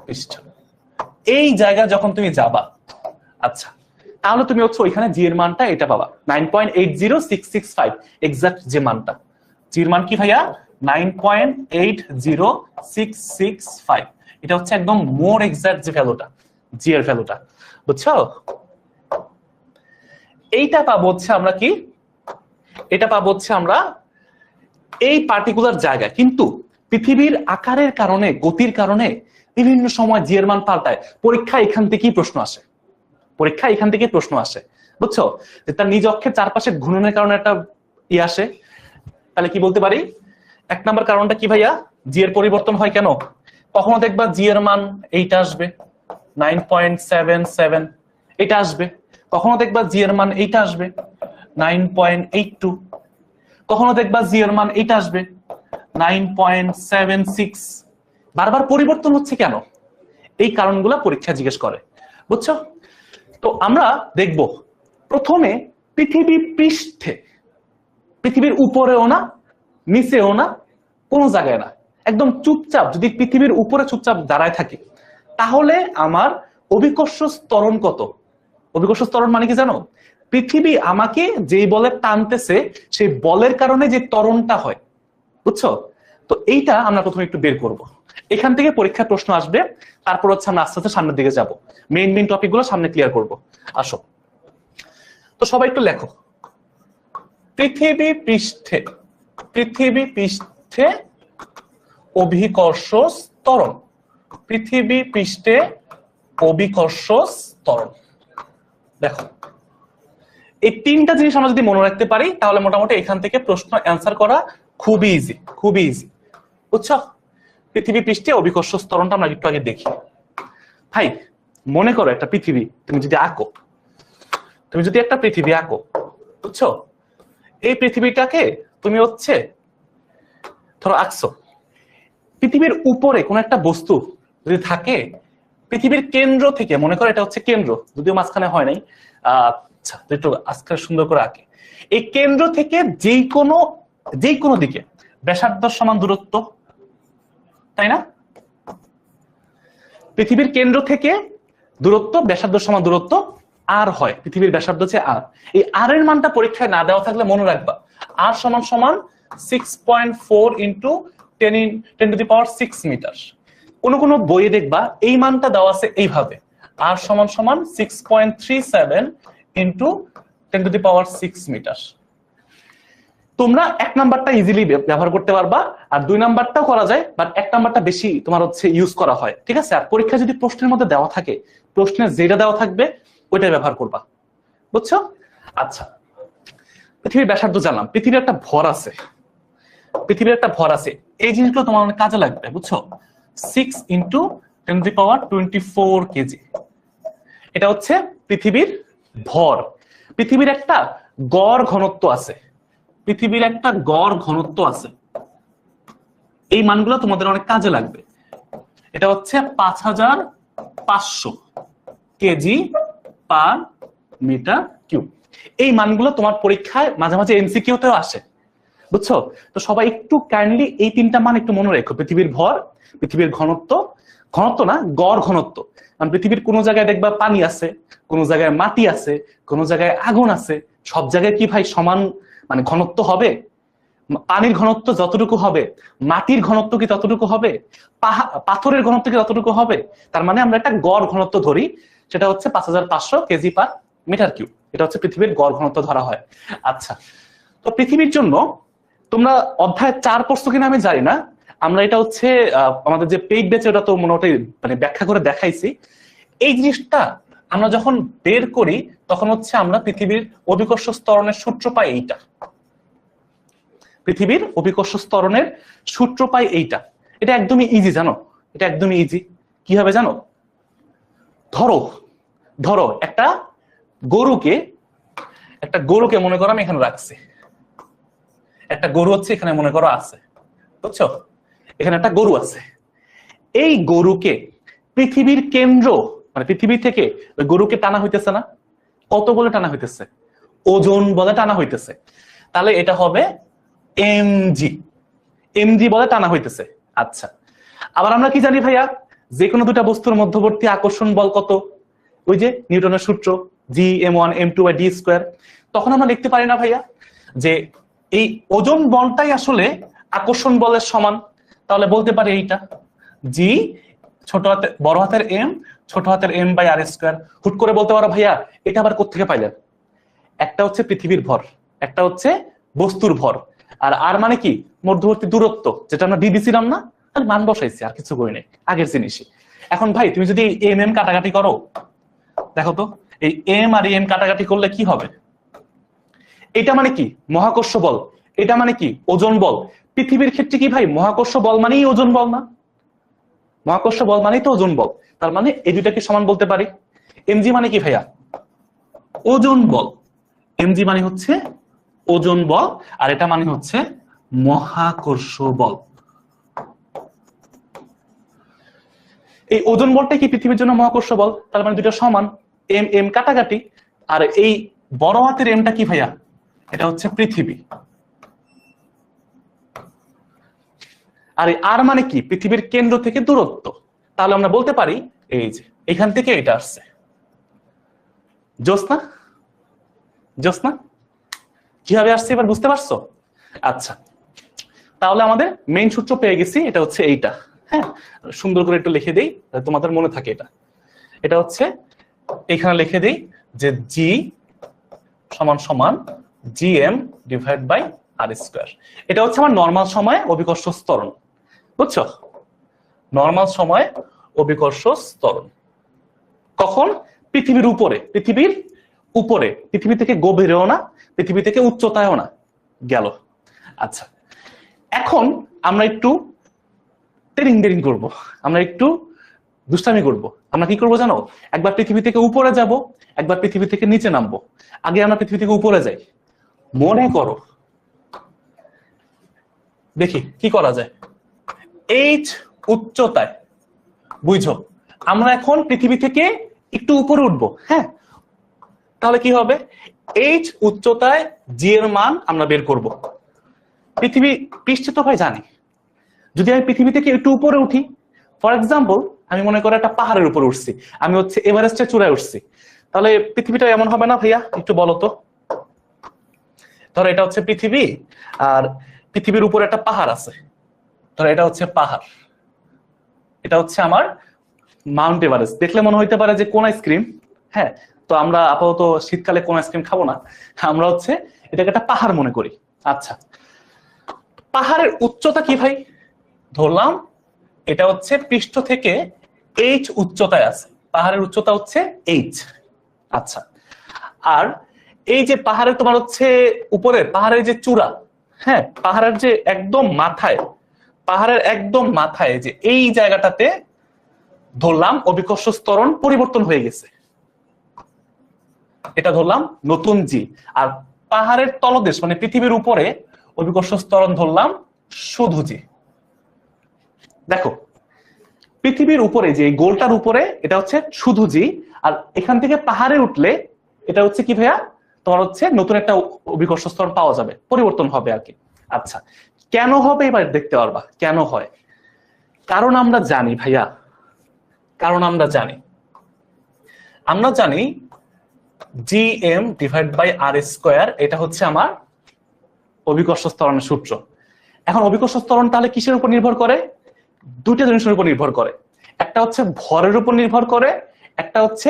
পৃষ্ঠ এই জায়গা যখন তুমি যাবা, আচ্ছা তাহলে তুমি হচ্ছে ওইখানে জি এর মানটা এটা পাবা 9.80665, এক্সাক্ট যে মানটা। জি এর মান কি ভাইয়া? 9.80665। এটা হচ্ছে একদম মোর এক্সাক্ট যে ভ্যালুটা, জি এর ভ্যালুটা, বুঝছো? এইটা পাবো হচ্ছে আমরা কি, এটা পাবো হচ্ছে আমরা এই পার্টিকুলার জায়গায়। কিন্তু পৃথিবীর আকারের কারণে, গতির কারণে বিভিন্ন সময় জি এর মান পাল্টায়। পরীক্ষা এখান থেকেই প্রশ্ন আসে, পরীক্ষা এখান থেকেই প্রশ্ন আসে, বুঝছো? যে তার নিজ অক্ষের চারপাশে ঘূর্ণনের কারণে একটা ই আসে। তাহলে কি বলতে পারি? এক নম্বর কারণটা কি ভাইয়া? জি এর পরিবর্তন হয় কেন? কখনো দেখবা জি এর মান এইটা আসবে 9.77, এটা আসবে। কখনো দেখবা জি এর মান এইটা আসবে 9.82, কখনো দেখবা জি এর মান এইটা আসবে 9.76। বারবার পরিবর্তন হচ্ছে কেন? এই কারণগুলো পরীক্ষা জিজ্ঞেস করে, বুঝছো? তো আমরা দেখব প্রথমে পৃথিবী পৃষ্ঠে, পৃথিবীর উপরেও না নিচেও না, কোনো জায়গায় না, একদম চুপচাপ যদি পৃথিবীর উপরে চুপচাপ দাঁড়ায় থাকে, তাহলে আমার অভিকর্ষ ত্বরণ কত? অভিকর্ষ ত্বরণ মানে কি জানো? পৃথিবী আমাকে যেই বলে টানতেছে, সেই বলের কারণে যে ত্বরণটা হয়, বুঝছো? তো এইটা আমরা প্রথমে একটু বের করব। এখান থেকে পরীক্ষার প্রশ্ন আসবে, তারপর হচ্ছে আমরা আস্তে আস্তে সামনের দিকে যাব, মেইন টপিক গুলো সামনে ক্লিয়ার করব। আসো, তো সবাই একটু লেখো, পৃথিবী পৃষ্ঠে, পৃথিবী পৃষ্ঠে অভিকর্ষ ত্বরণ, পৃথিবী পৃষ্ঠে অভিকর্ষ ত্বরণ। দেখো এই তিনটা জিনিস আমরা যদি মনে রাখতে পারি, তাহলে মোটামুটি এখান থেকে প্রশ্ন অ্যান্সার করা খুবই ইজি, খুবই ইজি, বুঝছো? পৃথিবী পৃষ্ঠে অভিকর্ষ ত্বরণটা আমরা একটু আগে দেখি। ভাই মনে করো একটা পৃথিবী তুমি যদি আঁকো, তুমি যদি একটা পৃথিবী আঁকো, বুঝছো? এই পৃথিবীটাকে তুমি হচ্ছে ধরো আঁকছো, পৃথিবীর উপরে কোন একটা বস্তু যদি থাকে, পৃথিবীর কেন্দ্র থেকে, মনে করো এটা হচ্ছে কেন্দ্র, যদিও মাঝখানে হয় নাই, আচ্ছা একটু আজকে সুন্দর করে আঁকে। এই কেন্দ্র থেকে যেই কোনো দিকে ব্যাসার্ধ সমান দূরত্ব, তাই না? পৃথিবীর কেন্দ্র থেকে দূরত্ব ব্যাসার্ধ সমান দূরত্ব আর হয়, পৃথিবীর ব্যাসার্ধ হচ্ছে আর। এই আর এর মানটা পরীক্ষায় না দেওয়া থাকলে মনে রাখবা, আর সমান সমান 6.4 ইন্টু 10⁻⁶ মিটার। কোন বইয়ে দেখবা এই মানটা দেওয়া আছে এইভাবে, আর সমান সমান 6.37 ইন্টু 10⁻⁶ মিটার। তোমরা এক নাম্বারটা ইজিলি ব্যবহার করতে পারবা, আর দুই নাম্বারটাও করা যায়, বাট এক নাম্বারটা বেশি তোমার হচ্ছে ইউজ করা হয়, ঠিক আছে? আর পরীক্ষা যদি প্রশ্নের মধ্যে দেওয়া থাকে, প্রশ্নে যেটা দেওয়া থাকবে ওইটাই ব্যবহার করবা, বুঝছো? আচ্ছা, পৃথিবীর ব্যাসার্ধ জানলাম, পৃথিবীর একটা ভর আছে, পৃথিবীর একটা ভর আছে, এই জিনিসগুলো তোমার অনেক কাজে লাগবে, বুঝছো? 6 ইন্টু 10⁻24 কেজি, এটা হচ্ছে পৃথিবীর ভর। পৃথিবীর একটা গড় ঘনত্ব আছে, পৃথিবীর একটা গড় ঘনত্ব আছে, এই মানগুলো তোমাদের অনেক কাজে লাগবে। এটা হচ্ছে 5500 কেজি পার মিটার কিউব। এই মানগুলো তোমার পরীক্ষায় মাঝে মাঝে এমসিকিউতেও আসে, বুঝছো? তো সবাই একটু কাইন্ডলি এই তিনটা মান একটু মনে রেখো, পৃথিবীর ভর, পৃথিবীর ঘনত্ব, ঘনত্ব না গড় ঘনত্ব। কারণ পৃথিবীর কোনো জায়গায় দেখবা পানি আছে, কোনো জায়গায় মাটি আছে, কোনো জায়গায় আগুন আছে, সব জায়গায় কি ভাই সমান মানে ঘনত্ব হবে? পানির ঘনত্ব যতটুকু হবে, মাটির ঘনত্ব কি ততটুকু হবে, পাথরের ঘনত্ব কি ততটুকু হবে? তার মানে আমরা একটা গড় ঘনত্ব ধরি, সেটা হচ্ছে 5500 কেজি পার মিটার কিউব। এটা হচ্ছে পৃথিবীর গড় ঘনত্ব ধরা হয়। আচ্ছা, তো পৃথিবীর জন্য তোমরা অধ্যায় 4 পড়ছো কিনা আমি জানি না, আমরা এটা হচ্ছে আমাদের যে পেইড ব্যাচে ওটা তো মোটামুটি মানে ব্যাখ্যা করে দেখাইছি। এই জিনিসটা আমরা যখন বের করি, তখন হচ্ছে আমরা পৃথিবীর অভিকর্ষ ত্বরণের সূত্র পাই এইটা, পৃথিবীর অভিকর্ষ ত্বরণের সূত্র পাই এইটা। এটা একদমই ইজি, জানো? এটা একদমই ইজি। কি হবে জানো? ধরো ধরো একটা গরুকে মনে করো আমি এখানে রাখছি, একটা গরু হচ্ছে এখানে মনে করো আছে, বুঝছো? এখানে একটা গরু আছে। এই গরুকে পৃথিবীর কেন্দ্র মানে পৃথিবী থেকে ওই গরুকে টানা হইতেছে না? কত বলে টানা হইতেছে? ওজন বলে টানা হইতেছে। তাহলে এটা হবে এমজি, এমজি বলে টানা হইতেছে। আচ্ছা, আবার আমরা কি জানি ভাইয়া, যে কোনো দুটা বস্তুর মধ্যবর্তী আকর্ষণ বল কত? ওই যে নিউটনের সূত্র G(m1m2/d²). তখন আমরা লিখতে পারি না ভাইয়া যে এই ওজন বলটাই আসলে আকর্ষণ বলের সমান? তাহলে বলতে পারি এইটা জি ছোট হাতের বড় হাতের এম ছোট হাতের m/r²। হুট করে বলতে পারো ভাইয়া এটা আবার কোত্থেকে পাইলেন? একটা হচ্ছে পৃথিবীর ভর, একটা হচ্ছে বস্তুর ভর, আর আর মানে কি মধ্যবর্তী দূরত্ব, যেটা আমরা ডি দিছিলাম না, তাহলে মান বসাইছি, আর কিছু করি নাই, আগের জিনিসই। এখন ভাই তুমি যদি এম এম কাটাকাটি করো, দেখো তো এই এম আর এম কাটাকাটি করলে কি হবে? এটা মানে কি মহাকর্ষ বল, এটা মানে কি ওজন বল। পৃথিবীর ক্ষেত্রে কি ভাই মহাকর্ষ বল মানেই ওজন বল না? মহাকর্ষ বল মানেই তো ওজন বল। তার মানে এই দুইটাকে সমান বলতে পারি। এমজি মানে কি ভাইয়া? ওজন বল। এমজি মানে হচ্ছে ওজন বল, আর এটা মানে হচ্ছে মহাকর্ষ বল। এই ওজন বলটা কি পৃথিবীর জন্য মহাকর্ষ বল, তার মানে দুটো সমান, এম এম কাটাকাটি। আর এই বড় হাতের এমটা কি ভাইয়া? এটা হচ্ছে পৃথিবী। আর আর মানে কি পৃথিবীর কেন্দ্র থেকে দূরত্ব। তাহলে আমরা বলতে পারি এই যে এখান থেকে এটা আসছে। জোসনা জোসনা কিভাবে আসছে এবার বুঝতে পারছো? আচ্ছা, তাহলে আমাদের মেইন সূত্র পেয়ে গেছি, এটা হচ্ছে এইটা। হ্যাঁ, সুন্দর করে একটু লিখে দেই তোমাদের মনে থাকে। এটা এটা হচ্ছে এখানে লিখে দেই যে জি সমান সমান Gm/r²। এটা হচ্ছে আমার নরমাল সময়ে অভিকর্ষ ত্বরণ, বুঝছো? নরমাল সময়ে অভিকর্ষ ত্বরণ কখন? পৃথিবীর উপরে, পৃথিবীর উপরে, পৃথিবী থেকে গভীরেও না, পৃথিবী থেকে উচ্চতায়ও না। গেল। আচ্ছা, এখন আমরা একটু টেরিং বেরিং করবো, আমরা একটু দুষ্টামি করব। আমরা কি করবো জানো? একবার পৃথিবী থেকে উপরে যাব, একবার পৃথিবী থেকে নিচে নামবো। আগে আমরা পৃথিবী থেকে উপরে যাই। মনে করো, দেখি কি করা যায়। এইচ উচ্চতায়, বুঝছো, আমরা এখন পৃথিবী থেকে একটু উপরে উঠবো। হ্যাঁ, তাহলে কি হবে? এইচ উচ্চতায় জি এর মান আমরা বের করব। পৃথিবী পৃষ্ঠে তো ভাই জানি, যদি আমি পৃথিবী থেকে একটু উপরে উঠি, ফর এক্সাম্পল আমি মনে করি একটা পাহাড়ের উপরে উঠছি, আমি হচ্ছে এভারেস্টের চূড়ায় উঠছি, তাহলে পৃথিবীটা এমন হবে না ভাইয়া? একটু বলো তো। ধরো এটা হচ্ছে পৃথিবী, আর পৃথিবীর উপরে একটা পাহাড় আছে। ধরো এটা হচ্ছে পাহাড়, এটা হচ্ছে আমার মাউন্ট এভারেস্ট। দেখলে মনে হইতে পারে যে কোন আইসক্রিম। হ্যাঁ, তো আমরা আপাতত শীতকালে কোন আইসক্রিম খাবো না, আমরা হচ্ছে এটাকে একটা পাহাড় মনে করি। আচ্ছা, পাহাড়ের উচ্চতা কি ভাই? ধরলাম এটা হচ্ছে পৃষ্ঠ থেকে এইচ উচ্চতায় আছে, পাহাড়ের উচ্চতা হচ্ছে এইচ। আচ্ছা, আর এই যে পাহাড়ের তোমার হচ্ছে উপরে পাহাড়ের যে চূড়া, হ্যাঁ, পাহাড়ের যে একদম মাথায়, পাহাড়ের একদম মাথায় যে এই জায়গাটাতে ধরলাম অভিকর্ষ ত্বরণ পরিবর্তন হয়ে গেছে, এটা ধরলাম নতুন জি। আর পাহাড়ের তলদেশ মানে পৃথিবীর উপরে অভিকর্ষ ত্বরণ ধরলাম শুধু জি। দেখো পৃথিবীর উপরে যে গোলটার উপরে এটা হচ্ছে শুধু জি, আর এখান থেকে পাহাড়ে উঠলে এটা হচ্ছে কি ভাইয়া? তোমার হচ্ছে নতুন একটা অভিকর্ষ স্তর পাওয়া যাবে, পরিবর্তন হবে আর কি। আচ্ছা, কেন হবে এবার দেখতে পারবা কেন হয়। কারণ আমরা জানি ভাইয়া, কারণ আমরা জানি Gm/r², এটা হচ্ছে আমার অভিকর্ষ ত্বরণের সূত্র। এখন অভিকর্ষ ত্বরণ তাহলে কিসের উপর নির্ভর করে? দুটো জিনিসের উপর নির্ভর করে। একটা হচ্ছে ভরের উপর নির্ভর করে, একটা হচ্ছে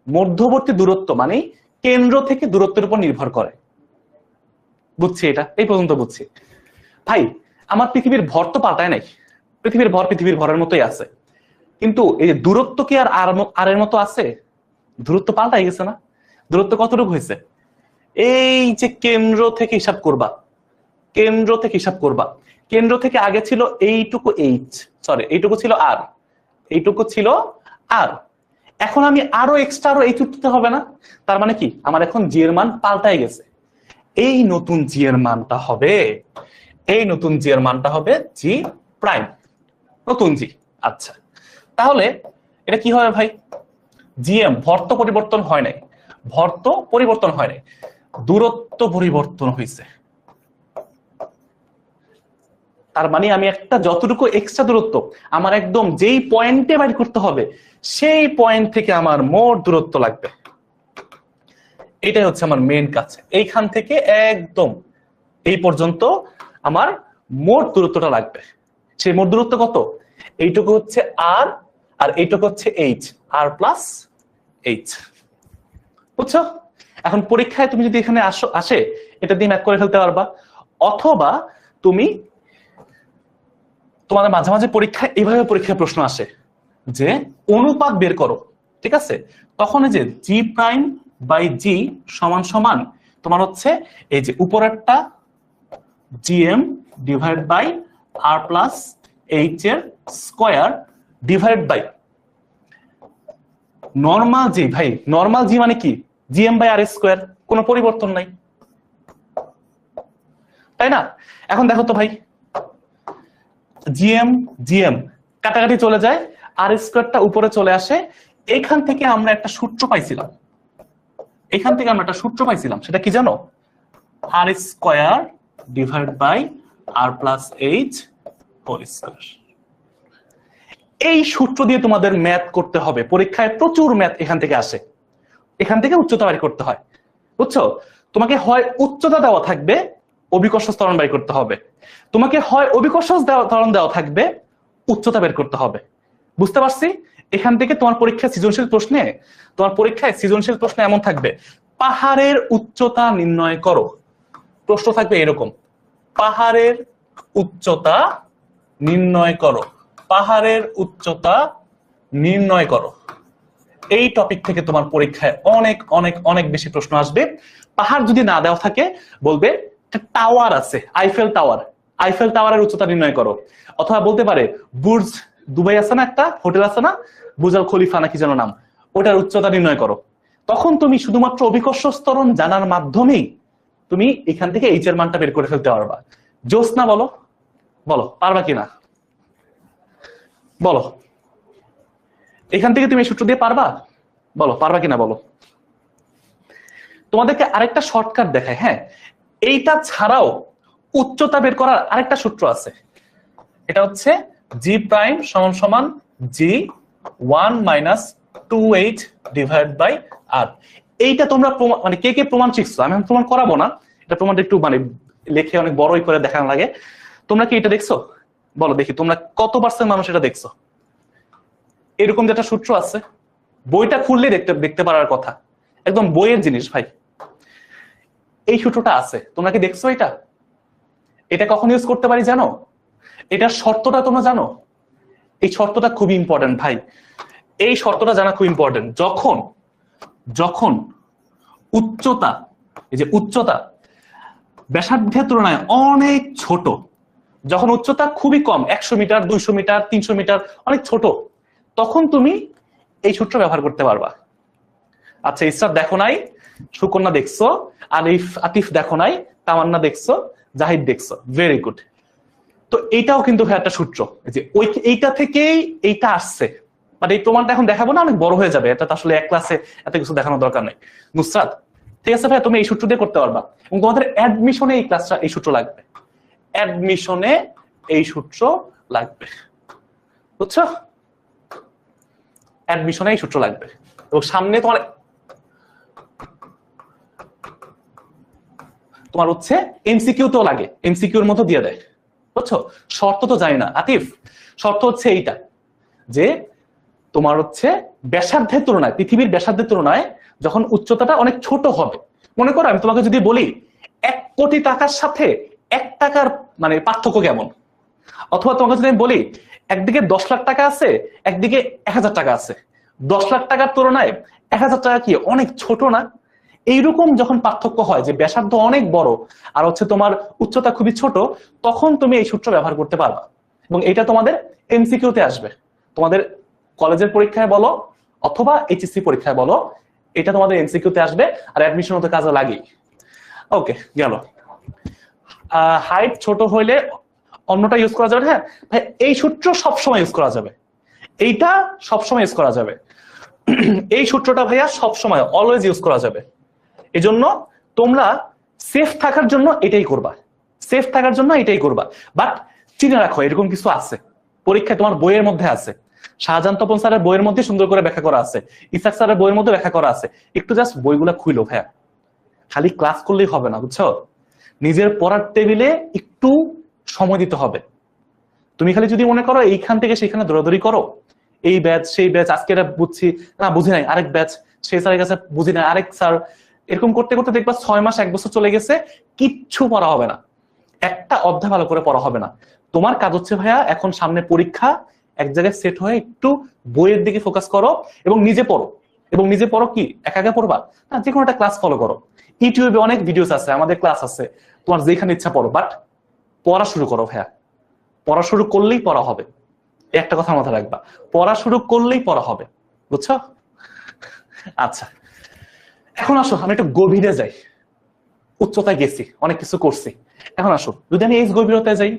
মধ্যবর্তী দূরত্ব মানে কেন্দ্র থেকে দূরত্বের উপর নির্ভর করে। বুঝছি, এটা এই পর্যন্ত বুঝছি ভাই। আমার পৃথিবীর ভর তো পাল্টায় নাই, পৃথিবীর ভর পৃথিবীর ভরের মতোই আছে, কিন্তু এই যে দূরত্ব কি আর এর মতো আছে? দূরত্ব পাল্টাই গেছে না? দূরত্ব কতটুকু হয়েছে? এই যে কেন্দ্র থেকে হিসাব করবা, কেন্দ্র থেকে হিসাব করবা, কেন্দ্র থেকে আগে ছিল এইটুকু এইচ, সরি এইটুকু ছিল আর, এইটুকু ছিল আর। এখন আমি আরো এক্সট্রা আরো এইচ উঠতে হবে না? তার মানে কি আমার এখন জি এর মান পাল্টাই গেছে। এই নতুন জি এর মানটা হবে, এই নতুন জি এর মানটা হবে জি প্রাইম, নতুন জি। আচ্ছা, তাহলে এটা কি হবে ভাই? জিএম ভর তো পরিবর্তন হয় নাই, ভর তো পরিবর্তন হয় নাই, দূরত্ব পরিবর্তন হয়েছে। তার মানে আমি একটা যতটুকু এক্সট্রা দূরত্ব আমার একদম যেই পয়েন্টে বাইর করতে হবে সেই পয়েন্ট থেকে আমার মোট দূরত্ব লাগবে। এটাই হচ্ছে আমার মেইন কাজ। এইখান থেকে একদম এই পর্যন্ত আমার মোট দূরত্বটা লাগবে। সেই মোট দূরত্ব কত? এইটুকু হচ্ছে আর, আর এইটুকু হচ্ছে এইচ, আর প্লাস এইচ। বুঝছো? এখন পরীক্ষায় তুমি যদি এখানে আসে এটা দিয়ে ম্যাথ করে ফেলতে পারবা, অথবা তুমি তোমাদের মাঝে মাঝে পরীক্ষায় এইভাবে পরীক্ষায় প্রশ্ন আসে যে অনুপাত বের করো, ঠিক আছে? তখন এই যে জি প্রাইম বাই জি সমান সমান তোমার হচ্ছে এই যে উপরেরটা GM divide by R plus H এর square divide by normal G. ভাই নর্মাল জি মানে কি? জিএম বাই আর স্কয়ার, কোনো পরিবর্তন নাই, তাই না? এখন দেখো তো ভাই, জিএম জিএম কাটাকাটি চলে যায়, আর স্কয়ারটা উপরে চলে আসে। এইখান থেকে আমরা একটা সূত্র পাইছিলাম, এখান থেকে আমরা একটা সূত্র পাইছিলাম, সেটা কি জানো? R square divide by R plus H whole square. এই সূত্র দিয়ে তোমাদের ম্যাথ করতে হবে, পরীক্ষায় প্রচুর ম্যাথ এখান থেকে আসে, এখান থেকে উচ্চতা বের করতে হয়। বুঝছো? তোমাকে হয় উচ্চতা দেওয়া থাকবে, অভিকর্ষ ত্বরণ বের করতে হবে, তোমাকে হয় অভিকর্ষ ত্বরণ দেওয়া থাকবে, উচ্চতা বের করতে হবে। বুঝতে পারছি? এখান থেকে তোমার পরীক্ষায় সৃজনশীল প্রশ্নে এমন থাকবে, পাহাড়ের উচ্চতা নির্ণয় করো। প্রশ্ন থাকবে এরকম, পাহাড়ের উচ্চতা নির্ণয় করো, পাহাড়ের উচ্চতা নির্ণয় করো। এই টপিক থেকে তোমার পরীক্ষায় অনেক অনেক অনেক বেশি প্রশ্ন আসবে। পাহাড় যদি না দেওয়া থাকে বলবে টাওয়ার আছে, আইফেল টাওয়ার, আইফেল টাওয়ারের উচ্চতা নির্ণয় করো। অথবা বলতে পারে বুর্জ দুবাই আছে না, একটা হোটেল আছে না, বুর্জ আল খলিফা না কি যেন নাম, ওটার উচ্চতা নির্ণয় করো। তখন তুমি শুধুমাত্র অভিকর্ষ ত্বরণ জানার মাধ্যমেই তুমি এখান থেকে এইচ এর মানটা বের করে ফেলতে পারবা। জোসনা বলো, বলো পারবা কিনা, বলো এখান থেকে তুমি এই সূত্র দিয়ে পারবা? বলো পারবা কিনা বলো। তোমাদেরকে আরেকটা শর্টকাট দেখায়, হ্যাঁ, এইটা ছাড়াও উচ্চতা বের করার আরেকটা সূত্র আছে। এটা হচ্ছে জি প্রাইম সমান সমান জি 1 - 2h ডিভাইড বাই আর। এইটা তোমরা মানে কে কে প্রমাণ শিখছো? আমি প্রমাণ করাবো না, এটা প্রমাণটা একটু মানে লেখে অনেক বড়ই করে দেখানো লাগে। তোমরা কি এটা দেখছো? বলো দেখি, তোমরা কত পার্সেন্ট মানুষ এটা দেখছো? এরকম যে একটা সূত্র আছে, বইটা খুললে দেখতে পারার কথা, একদম বইয়ের জিনিস ভাই। এই সূত্রটা আছে, তোমরা কি দেখছো এটা? এটা কখন ইউজ করতে পারি জানো? এটার শর্তটা তোমরা জানো? এই শর্তটা খুবই ইম্পর্টেন্ট ভাই, এই শর্তটা জানা খুব ইম্পর্টেন্ট। যখন যখন উচ্চতা, এই যে উচ্চতা ব্যাসার্ধের তুলনায় অনেক ছোট, যখন উচ্চতা খুবই কম 100 মিটার 200 মিটার 300 মিটার অনেক ছোট, তখন তুমি এই সূত্র ব্যবহার করতে পারবা। আচ্ছা ইসরাত দেখো নাই, সুকন্যা দেখছো, আলিফ আতিফ দেখো নাই, তামান্না দেখছো, জাহিদ দেখছো, ভেরি গুড। তো এইটাও কিন্তু একটা সূত্র, যে এইটা থেকেই এইটা আসছে। বাট এই প্রমাণটা এখন দেখাবো না, অনেক বড় হয়ে যাবে, এটা আসলে এক ক্লাসে এত কিছু দেখানোর দরকার নেই। নুসরাত ঠিক আছে ভাই, তুমি এই সূত্র দিয়ে করতে পারবা, এবং তোমাদের অ্যাডমিশনে এই ক্লাসটা এই সূত্র লাগবে, অ্যাডমিশনে এই সূত্র লাগবে, বুঝছো? অ্যাডমিশনে এই সূত্র লাগবে, এবং সামনে তোমার হচ্ছে এমসিকিউ তো লাগে, এমসিকিউর মতো দিয়ে দেয়, বুঝছো? শর্ত তো জানি না আতিফ, শর্ত হচ্ছে এইটা যে তোমার হচ্ছে ব্যাসার্ধের তুলনায়, পৃথিবীর ব্যাসার্ধের তুলনায় যখন উচ্চতাটা অনেক ছোট হবে, মনে করো আমি তোমাকে যদি বলি 1 কোটি টাকার সাথে 1 টাকার মানে পার্থক্য কেমন, অথবা তোমাকে যদি আমি বলি একদিকে 10 লাখ টাকা আছে, একদিকে 1000 টাকা আছে, 10 লাখ টাকার তুলনায় 1000 টাকা কি অনেক ছোট না? এইরকম যখন পার্থক্য হয় যে ব্যাসার্ধ অনেক বড় আর হচ্ছে তোমার উচ্চতা খুবই ছোট, তখন তুমি এই সূত্র ব্যবহার করতে পারবা, এবং এটা তোমাদের এমসিকিউতে আসবে, তোমাদের কলেজের পরীক্ষায় বলো অথবা এইচএসসি পরীক্ষায় বলো, এটা তোমাদের এমসিকিউতে আসবে, আর অ্যাডমিশন হতে কাজে লাগেই। ওকে গেল। হাইট ছোট হইলে অন্যটা ইউজ করা যাবে। হ্যাঁ ভাই, এই সূত্র সবসময় ইউজ করা যাবে, এইটা সবসময় ইউজ করা যাবে, এই সূত্রটা ভাইয়া সবসময় অলওয়েজ ইউজ করা যাবে। এই জন্য তোমরা সেফ থাকার জন্য এটাই করবা, সেফ থাকার জন্য এটাই করবা। বাট চিনে রাখো এরকম কিছু আছে পরীক্ষায়, তোমার বইয়ের মধ্যে আছে, শাহজাহান তপন স্যারের বইয়ের মধ্যে সুন্দর করে ব্যাখ্যা করা আছে, ইসাক স্যারের বইয়ের মধ্যে ব্যাখ্যা করা আছে। একটু জাস্ট বইগুলা খুইলো ভাইয়া, খালি ক্লাস করলেই হবে না, বুঝছো? নিজের পড়ার টেবিলে একটু সময় দিতে হবে। তুমি খালি যদি মনে করো এইখান থেকে সেখানে দৌড়াদৌড়ি করো, এই ব্যাচ সেই ব্যাচ, আজকে এটা বুঝছি না বুঝি নাই, আরেক ব্যাচ সেই স্যারের কাছে বুঝি নাই, আরেক স্যার, এরকম করতে করতে দেখবা 6 মাস 1 বছর চলে গেছে, কিচ্ছু পড়া হবে না, একটা অধ্যায় ভালো করে পড়া হবে না। তোমার কাজ হচ্ছে ভাইয়া এখন সামনে পরীক্ষা, এক জায়গায় সেট হয়ে একটু বইয়ের দিকে ফোকাস করো এবং নিজে পড়ো। এবং নিজে পড়ো কি একা একা পড়বা না, যে কোনো একটা ক্লাস ফলো করো, ইউটিউবে অনেক ভিডিওস আছে, আমাদের ক্লাস আছে, তোমার যেখানে ইচ্ছা পড়ো, বাট পড়া শুরু করো ভাইয়া। পড়া শুরু করলেই পড়া হবে, একটা কথা মাথায় রাখবা, পড়া শুরু করলেই পড়া হবে, বুঝছো? আচ্ছা এখন আসো আমি একটু গভীরে যাই, উচ্চতায় গেছি, অনেক কিছু করছি, এখন আসো যদি আমি এই গভীরতায় যাই,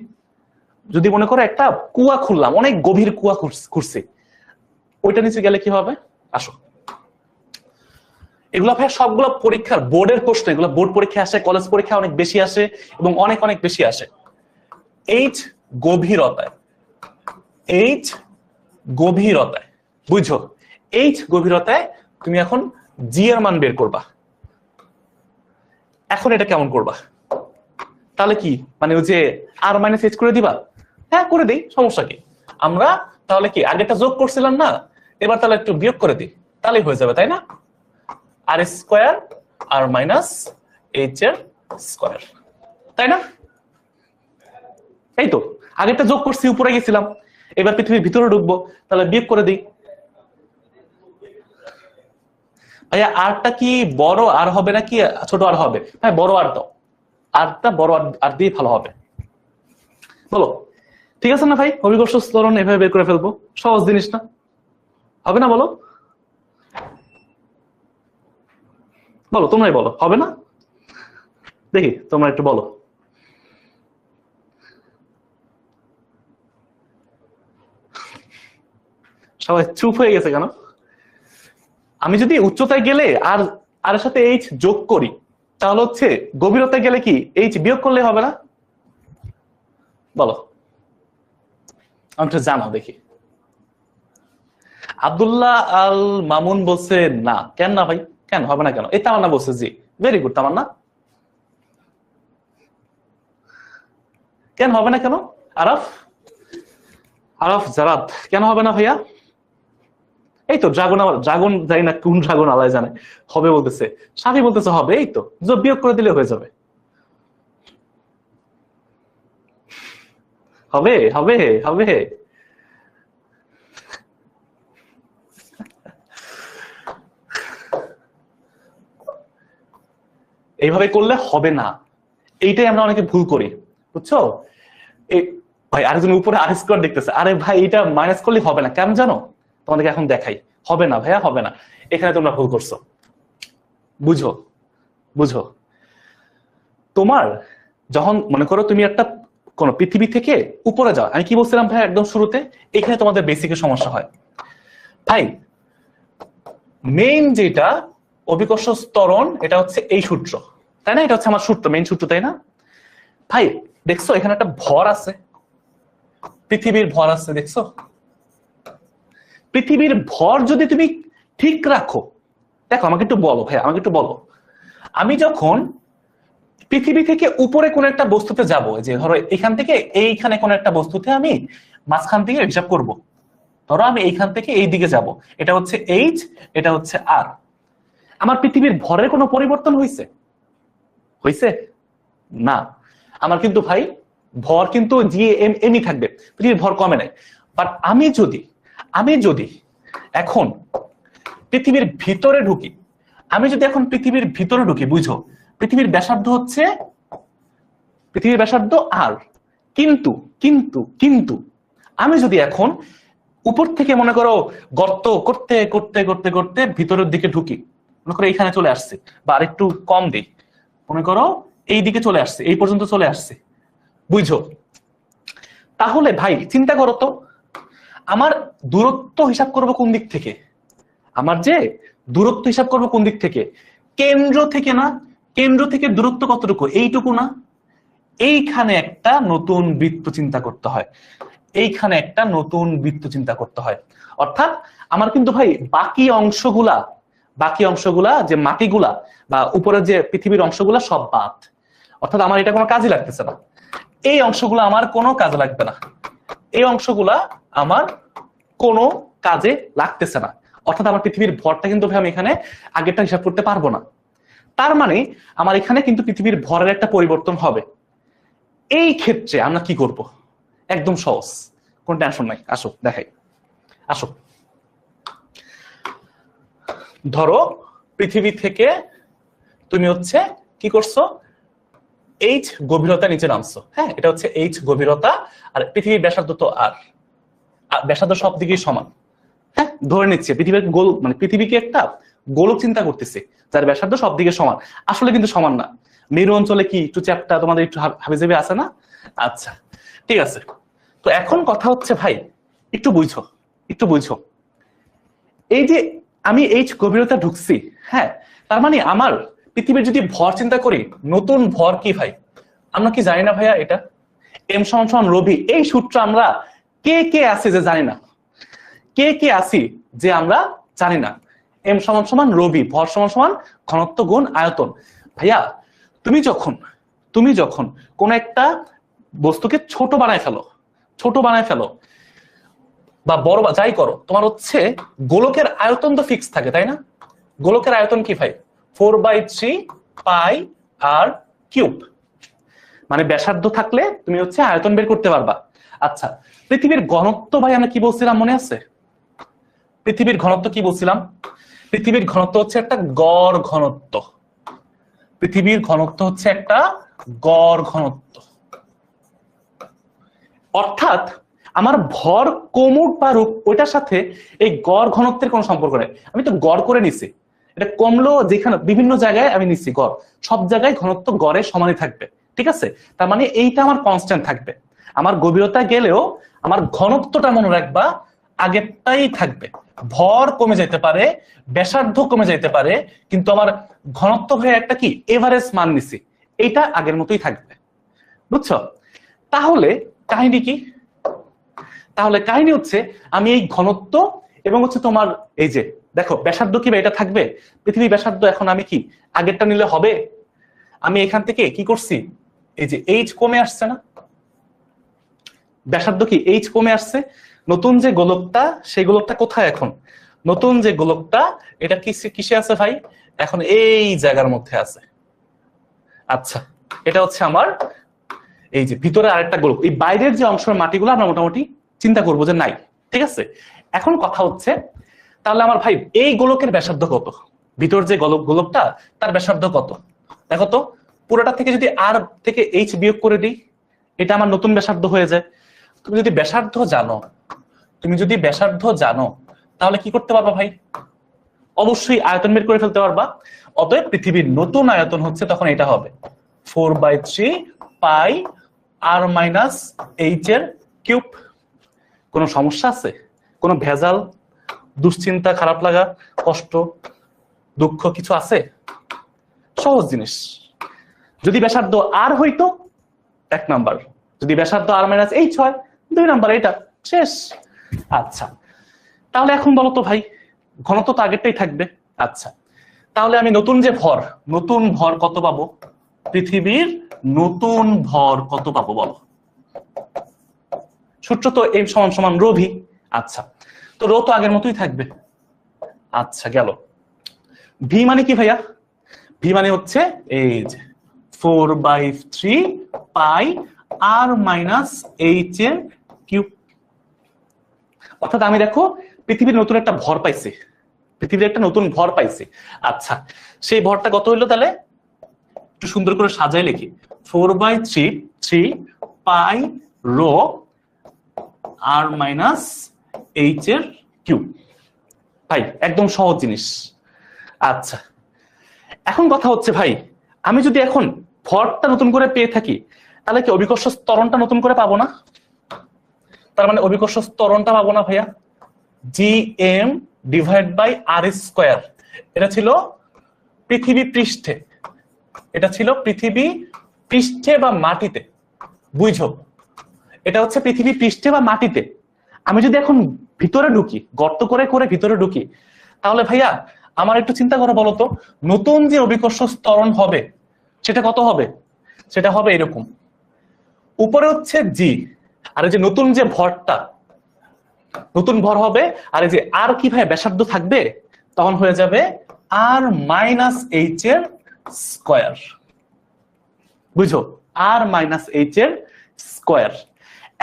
যদি মনে করো একটা কুয়া খুললাম, অনেক গভীর কুয়া খুঁড়ছি, ওইটা নিচে গেলে কি হবে? আসো, এগুলো ভাই সবগুলো পরীক্ষার বোর্ডের প্রশ্ন, এগুলো বোর্ড পরীক্ষা আসে, কলেজ পরীক্ষা অনেক বেশি আসে এবং অনেক অনেক বেশি আসে। এইচ গভীরতায়, এইচ গভীরতায়, বুঝছো? এইচ গভীরতায় তুমি এখন জি এর মান বের করবা। এখন এটা কেমন করবা? তাহলে কি মানে ওই যে আর মাইনাস এইচ করে দিবা? হ্যাঁ করে দিই, সমস্যা কি? আমরা তাহলে কি আগে একটা যোগ করছিলাম না, এবার তাহলে একটু বিয়োগ করে দিই, তাহলেই হয়ে যাবে, তাই না? আর স্কোয়ার আর মাইনাস এইচ এর স্কোয়ার, তাই না? এই তো আগে একটা যোগ করছি, উপরে গেছিলাম, এবার পৃথিবীর ভিতরে ঢুকবো, তাহলে বিয়োগ করে দিই। ভাইয়া আরটা কি বড় আর হবে নাকি ছোট আর হবে? হ্যাঁ বড় আর দাও, আরটা বড় আর দিয়ে ভালো হবে, বলো ঠিক আছে না ভাই? অভিকর্ষ ত্বরণ এভাবে বের করে ফেলবো, সহজ জিনিস না, হবে না? বলো বলো, তোমরাই বলো, হবে না? দেখি তোমরা একটু বলো। সবাই চুপ হয়ে গেছে কেন? আমি যদি উচ্চতায় গেলে আর আর সাথে এইচ যোগ করি, তাহলে হচ্ছে গভীরতায় গেলে কি এইচ বিয়োগ করলে হবে না? বলো, আমি একটু জানাও দেখি। আব্দুল্লাহ আল মামুন বলছে না। কেন না ভাই, কেন হবে না কেন? এই তামান্না বলছে জি, ভেরি গুড তামান্না। কেন হবে না কেন? আরাফ, আরাফ জারাত, কেন হবে না ভাইয়া? এই তো ড্রাগন, আমার ড্রাগন জানি না কোন ড্রাগন, আলাই জানে, হবে বলতেছে, সাফি বলতেছে হবে, এই তো বিয়োগ করে দিলে হয়ে যাবে। হবে হবে হবে। এইভাবে করলে হবে না, এইটাই আমরা অনেকে ভুল করি, বুঝছো? ভাই আরেকজন উপরে আর স্কোয়ার দেখতেছে, আরে ভাই এটা মাইনাস করলে হবে না, কেন জানো? তোমাদেরকে এখন দেখাই, হবে না ভাইয়া, হবে না, এখানে তোমরা ভুল করছো, বুঝো বুঝো। তোমার যখন মনে করো তুমি একটা কোন পৃথিবী থেকে উপরে যাও, আমি কি বলছিলাম ভাই একদম শুরুতে, এখানে তোমাদের বেসিকের সমস্যা হয় ভাই। মেইন যেটা অভিকর্ষ ত্বরণ, এটা হচ্ছে এই সূত্র, তাই না? এটা হচ্ছে আমার সূত্র, মেইন সূত্র, তাই না ভাই? দেখছো এখানে একটা ভর আছে, পৃথিবীর ভর আছে, দেখছো? পৃথিবীর ভর যদি তুমি ঠিক রাখো, দেখো আমাকে একটু বলো ভাই, আমাকে একটু বলো, আমি যখন পৃথিবী থেকে উপরে কোন একটা বস্তুতে যাব, যে ধরো এখান থেকে এইখানে কোন একটা বস্তুতে আমি মাঝখান থেকে হিসাব করব, ধরো আমি এইখান থেকে এই দিকে যাব, এটা হচ্ছে এইচ, এটা হচ্ছে আর, আমার পৃথিবীর ভরের কোনো পরিবর্তন হয়েছে? হয়েছে না। আমার কিন্তু ভাই ভর কিন্তু জি এম এমই থাকবে, পৃথিবীর ভর কমে নাই। বাট আমি যদি এখন পৃথিবীর ভিতরে ঢুকি, আমি যদি এখন পৃথিবীর ভিতরে ঢুকি, বুঝো পৃথিবীর ব্যাসার্ধ হচ্ছে, পৃথিবীর ব্যাসার্ধ আর, কিন্তু কিন্তু কিন্তু আমি যদি এখন উপর থেকে মনে করো গর্ত করতে করতে করতে করতে ভিতরের দিকে ঢুকি, মনে করো এখানে চলে আসছে, বা আরেকটু কম দিই, মনে করো এই দিকে চলে আসছে, এই পর্যন্ত চলে আসছে, বুঝছো? তাহলে ভাই চিন্তা করো তো, আমার দূরত্ব হিসাব করবো কোন দিক থেকে? আমার যে দূরত্ব হিসাব করবো কোন দিক থেকে? কেন্দ্র থেকে না? কেন্দ্র থেকে দূরত্ব কতটুকু? এইটুকু না? এইখানে একটা নতুন বৃত্ত চিন্তা করতে হয়, এইখানে একটা নতুন বৃত্ত চিন্তা করতে হয়। অর্থাৎ আমার কিন্তু ভাই বাকি অংশগুলা যে মাটিগুলা বা উপরের যে পৃথিবীর অংশগুলা সব বাদ। অর্থাৎ আমার এটা কোনো কাজে লাগতেছে না, এই অংশগুলো আমার কোনো কাজে লাগবে না, এই অংশগুলা আমার কোনো কাজে লাগতেছে না। অর্থাৎ আমার পৃথিবীর ভরটা কিন্তু ভাই আমি এখানে আগেরটা হিসাব করতে পারবো না। তার মানে আমার এখানে কিন্তু পৃথিবীর ভরের একটা পরিবর্তন হবে। এই ক্ষেত্রে আমরা কি করব? একদম সহজ, কোন টেনশন নাই, আসো দেখাই, আসো। ধরো পৃথিবী থেকে তুমি হচ্ছে কি করছো, এইচ গভীরতা নিচে নামছো, হ্যাঁ এটা হচ্ছে এইচ গভীরতা, আর পৃথিবীর ব্যাসার্ধ তো আর ব্যাসার্ধ সব দিকেই সমান। হ্যাঁ ধরে নিচ্ছে পৃথিবীর গোল, মানে পৃথিবীকে একটা গোলক চিন্তা করতেছে যার ব্যাসার্ধ সব দিকে সমান। আসলে কিন্তু সমান না, মেরু অঞ্চলে কি একটু চ্যাপ্টা তোমাদের একটু হাবিজাবি আছে না? আচ্ছা ঠিক আছে। তো এখন কথা হচ্ছে ভাই একটু বুঝছো, একটু বুঝছো, এই যে আমি এইচ গভীরতা ঢুকছি, হ্যাঁ তার মানে আমার পৃথিবীর যদি ভর চিন্তা করি, নতুন ভর কি ভাই? আমরা কি জানি না ভাইয়া এটা? এম সমান সমান রবি, এই সূত্র আমরা কে কে আছে যে জানি না? কে কে আছি যে আমরা জানি না? এম সমান সমান রবি, ভর সমান সমান ঘনত্ব গুণ আয়তন। ভাইয়া তুমি যখন কোন একটা বস্তুকে ছোট বানায় ফেলো বা বড় বা যাই করো, তোমার হচ্ছে গোলকের আয়তন তো ফিক্স থাকে, তাই না? গোলকের আয়তন কি ভাই? 4/3 পাই আর কিউব। মানে ব্যাসার্ধ থাকলে তুমি হচ্ছে আয়তন বের করতে পারবা। আচ্ছা পৃথিবীর ঘনত্ব ভাই আমরা কি বলছিলাম মনে আছে? পৃথিবীর ঘনত্ব কি বলছিলাম? পৃথিবীর ঘনত্ব হচ্ছে একটা গড় ঘনত্ব, পৃথিবীর ঘনত্ব হচ্ছে একটা গড় ঘনত্ব। অর্থাৎ আমার ভর কমুক বা রুক ওইটার সাথে এই গড় ঘনত্বের কোনো সম্পর্ক নেই। আমি তো গড় করে নিছি, এটা কমলো যেখানে বিভিন্ন জায়গায় আমি নিচ্ছি গড়, সব জায়গায় ঘনত্ব গড়ে সমানই থাকবে, ঠিক আছে? তার মানে এইটা আমার কনস্ট্যান্ট থাকবে। আমার গভীরতা গেলেও আমার ঘনত্বটা মনে রাখবা আগেরটাই থাকবে। ভর কমে যেতে পারে, ব্যাসার্ধ কমে যেতে পারে, কিন্তু আমার ঘনত্ব হয়ে একটা কি এভারেজ মান নিছি, এইটা আগের মতোই থাকবে, বুঝছো? তাহলে কাহিনী কি? তাহলে কাহিনী হচ্ছে আমি এই ঘনত্ব এবং হচ্ছে তোমার এই যে দেখো ব্যাসার্ধ কি এটা থাকবে, পৃথিবী ব্যাসার্ধ এখন আমি কি আগেরটা নিলে হবে? আমি এখান থেকে কি করছি, এই যে এইচ কমে আসছে না, ব্যাসার্ধ কি এইচ কমে আসছে, নতুন যে গোলকটা সেই গোলকটা কোথায় এখন? নতুন যে গোলকটা এটা কিসে আছে ভাই? এখন এই জায়গার মধ্যে আছে। আচ্ছা এটা হচ্ছে আমার এই যে ভিতরে আরেকটা গোলক, এই বাইরের যে অংশের মাটিগুলো আমরা মোটামুটি চিন্তা করবো যে নাই, ঠিক আছে? এখন কথা হচ্ছে তাহলে আমার ভাই এই গোলকের ব্যাসার্ধ কত? ভিতর যে গোলকটা তার ব্যাসার্ধ কত? দেখো তো, পুরোটা থেকে যদি আর থেকে এইচ বিয়োগ করে দিই, এটা আমার নতুন ব্যাসার্ধ হয়ে যায়। তুমি যদি ব্যাসার্ধ জানো তাহলে কি করতে পারবা ভাই? অবশ্যই আয়তন বের করে ফেলতে পারবা। অতএব পৃথিবীর নতুন আয়তন হচ্ছে তখন এটা হবে 4/3 পাই আর মাইনাস এইচ এর কিউব। কোনো সমস্যা আছে? কোনো ভেজাল, দুশ্চিন্তা, খারাপ লাগা, কষ্ট, দুঃখ কিছু আছে? সহজ জিনিস। যদি ব্যাসার্ধ আর হইতো 1 নাম্বার, যদি ব্যাসার্ধ আর মাইনাস এইচ হয় 2 নাম্বার, এটা শেষ। আচ্ছা তাহলে এখন বলো তো ভাই, ঘনত্ব তো আগেরটাই থাকবে। আচ্ছা তাহলে আমি নতুন ভর কত পাবো? পৃথিবীর নতুন ভর কত পাবো বলো? সূত্র তো এম সমান সমান রো ভি। আচ্ছা তো রো তো আগের মতোই থাকবে। আচ্ছা গেল। ভি মানে কি ভাইয়া? ভি মানে হচ্ছে এই যে 4/3 পাই আর মাইনাস এইচ এর কিউব। অর্থাৎ আমি দেখো পৃথিবীর নতুন একটা ভর পাইছি, আচ্ছা সেই ভরটা কত হইলো তাহলে? একটু সুন্দর করে সাজাই লিখি, 4/3 পাই রো আর মাইনাস এইচ এর কিউব। ভাই একদম সহজ জিনিস। আচ্ছা এখন কথা হচ্ছে ভাই আমি যদি এখন ভরটা নতুন করে পেয়ে থাকি তাহলে কি অভিকর্ষ ত্বরণটা নতুন করে পাবো না? তার মানে অভিকর্ষ ত্বরণটা পাবো না ভাইয়া, gm divide by R square. এটা ছিল পৃথিবী পৃষ্ঠে, এটা ছিল পৃথিবী পৃষ্ঠে বা মাটিতে, বুঝো? এটা হচ্ছে পৃথিবী পৃষ্ঠে বা মাটিতে। আমি যদি এখন ভিতরে ঢুকি, গর্ত করে করে ভিতরে ঢুকি, তাহলে ভাইয়া আমার একটু চিন্তা করে বলতো, নতুন যে অভিকর্ষ ত্বরণ হবে সেটা কত হবে? সেটা হবে এরকম, উপরে হচ্ছে জি, আর এই যে নতুন যে ভরটা, নতুন ভর হবে, আর এই যে আর কি ভাই ব্যাসার্ধ থাকবে, তখন হয়ে যাবে আর মাইনাস এইচ এর স্কয়ার। বুঝো? আর মাইনাস এইচ এর স্কয়ার।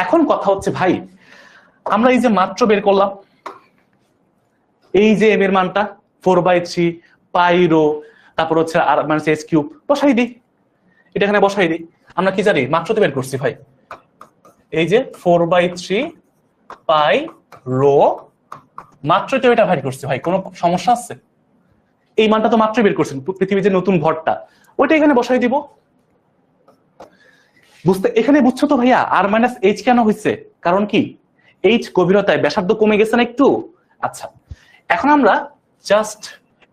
এখন কথা হচ্ছে ভাই, আমরা এই যে মাত্র বের করলাম এই যে এম এর মানটা 4/3 পাই রো, তারপর হচ্ছে আর মাইনাস এইচ কিউব, বসাই দিই, এটা এখানে বসাই দিই। আমরা কি জানি? মাত্র তো বের করছি ভাই, এই যে 4/3 পাই রো, মাত্রই তো এটা বের করছি ভাই, কোনো সমস্যা আছে? এই মানটা তো মাত্রই বের করছেন, পৃথিবীর যে নতুন ভরটা, ওইটা এখানে বসাই দিব। বুঝতে এখানে বুঝছো তো ভাইয়া আর মাইনাস এইচ কেন হয়েছে? কারণ কি, এইচ গভীরতায় ব্যাসার্ধ কমে গেছে না একটু। আচ্ছা, এখন আমরা জাস্ট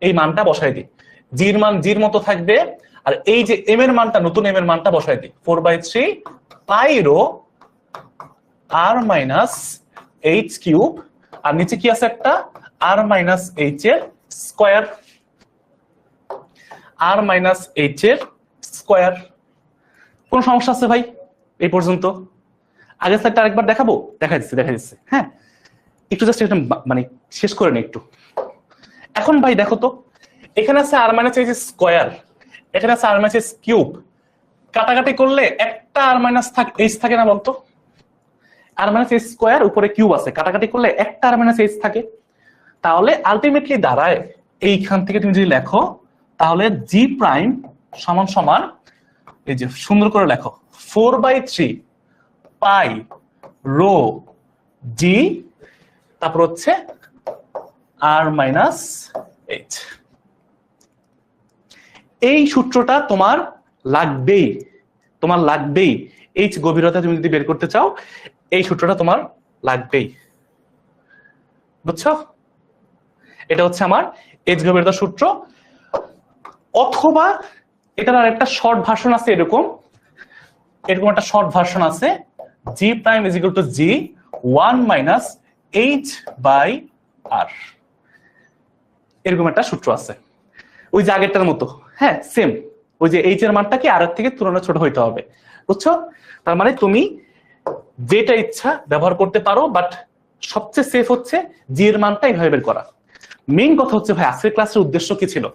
এই মানটা বসাই দিই, জির মান জির মতো থাকবে, আর এই যে এম এর মানটা, নতুন এম এর মানটা বসাই দিই, 4/3 পাই রো আর মাইনাস এইচ কিউব, আর নিচে কি আছে একটা আর মাইনাস এইচ এর স্কয়ার, আর মাইনাস এইচ এর স্কয়ার। কোন সমস্যা আছে ভাই এই পর্যন্ত? আগের স্লাইডটা আরেকবার দেখাবো? দেখা দিচ্ছে। হ্যাঁ, একটু জাস্ট এটা মানে শেষ করে নি একটু। এখন ভাই দেখো তো, এখানে আছে আর মাইনাস এইচ স্কয়ার, এখানে আছে আর মাইনাস এইচ কিউব, কাটাকাটি করলে একটা আর মাইনাস এইচ থাকে না বলতো? আর মাইনাস এইচ স্কয়ার উপরে কিউব আছে, কাটাকাটি করলে একটা আর মাইনাস এইচ থাকে। তাহলে আলটিমেটলি দাঁড়ায়, এইখান থেকে তুমি যদি লেখো তাহলে জি প্রাইম সমান সমান, এই যে সুন্দর করে লেখো, 4/3 পাই রো জি, তারপর হচ্ছে আর মাইনাস এইচ। এই সূত্রটা তোমার লাগবেই, এইচ গভীরতা তুমি যদি বের করতে চাও, এই সূত্রটা তোমার লাগবেই। বুঝছো? এটা হচ্ছে আমার এইচ গভীরতার সূত্র। অথবা এটার আর একটা শর্ট ভার্সন আছে, এরকম একটা শর্ট ভার্সন আছে, G prime is equal to G 1 minus H by R, এরকম একটা সূত্র আছে, ওই যে আগেরটার মতো। হ্যাঁ, সেম, ওই যে এইচ এর মানটা কি আর এর থেকে তুলনায় ছোট হইতে হবে। বুঝছো? তার মানে তুমি যেটা ইচ্ছা ব্যবহার করতে পারো, বাট সবচেয়ে সেফ হচ্ছে জি এর মানটা এইভাবে বের করা। মেইন কথা হচ্ছে ভাই, আজকের ক্লাসের উদ্দেশ্য কি ছিল?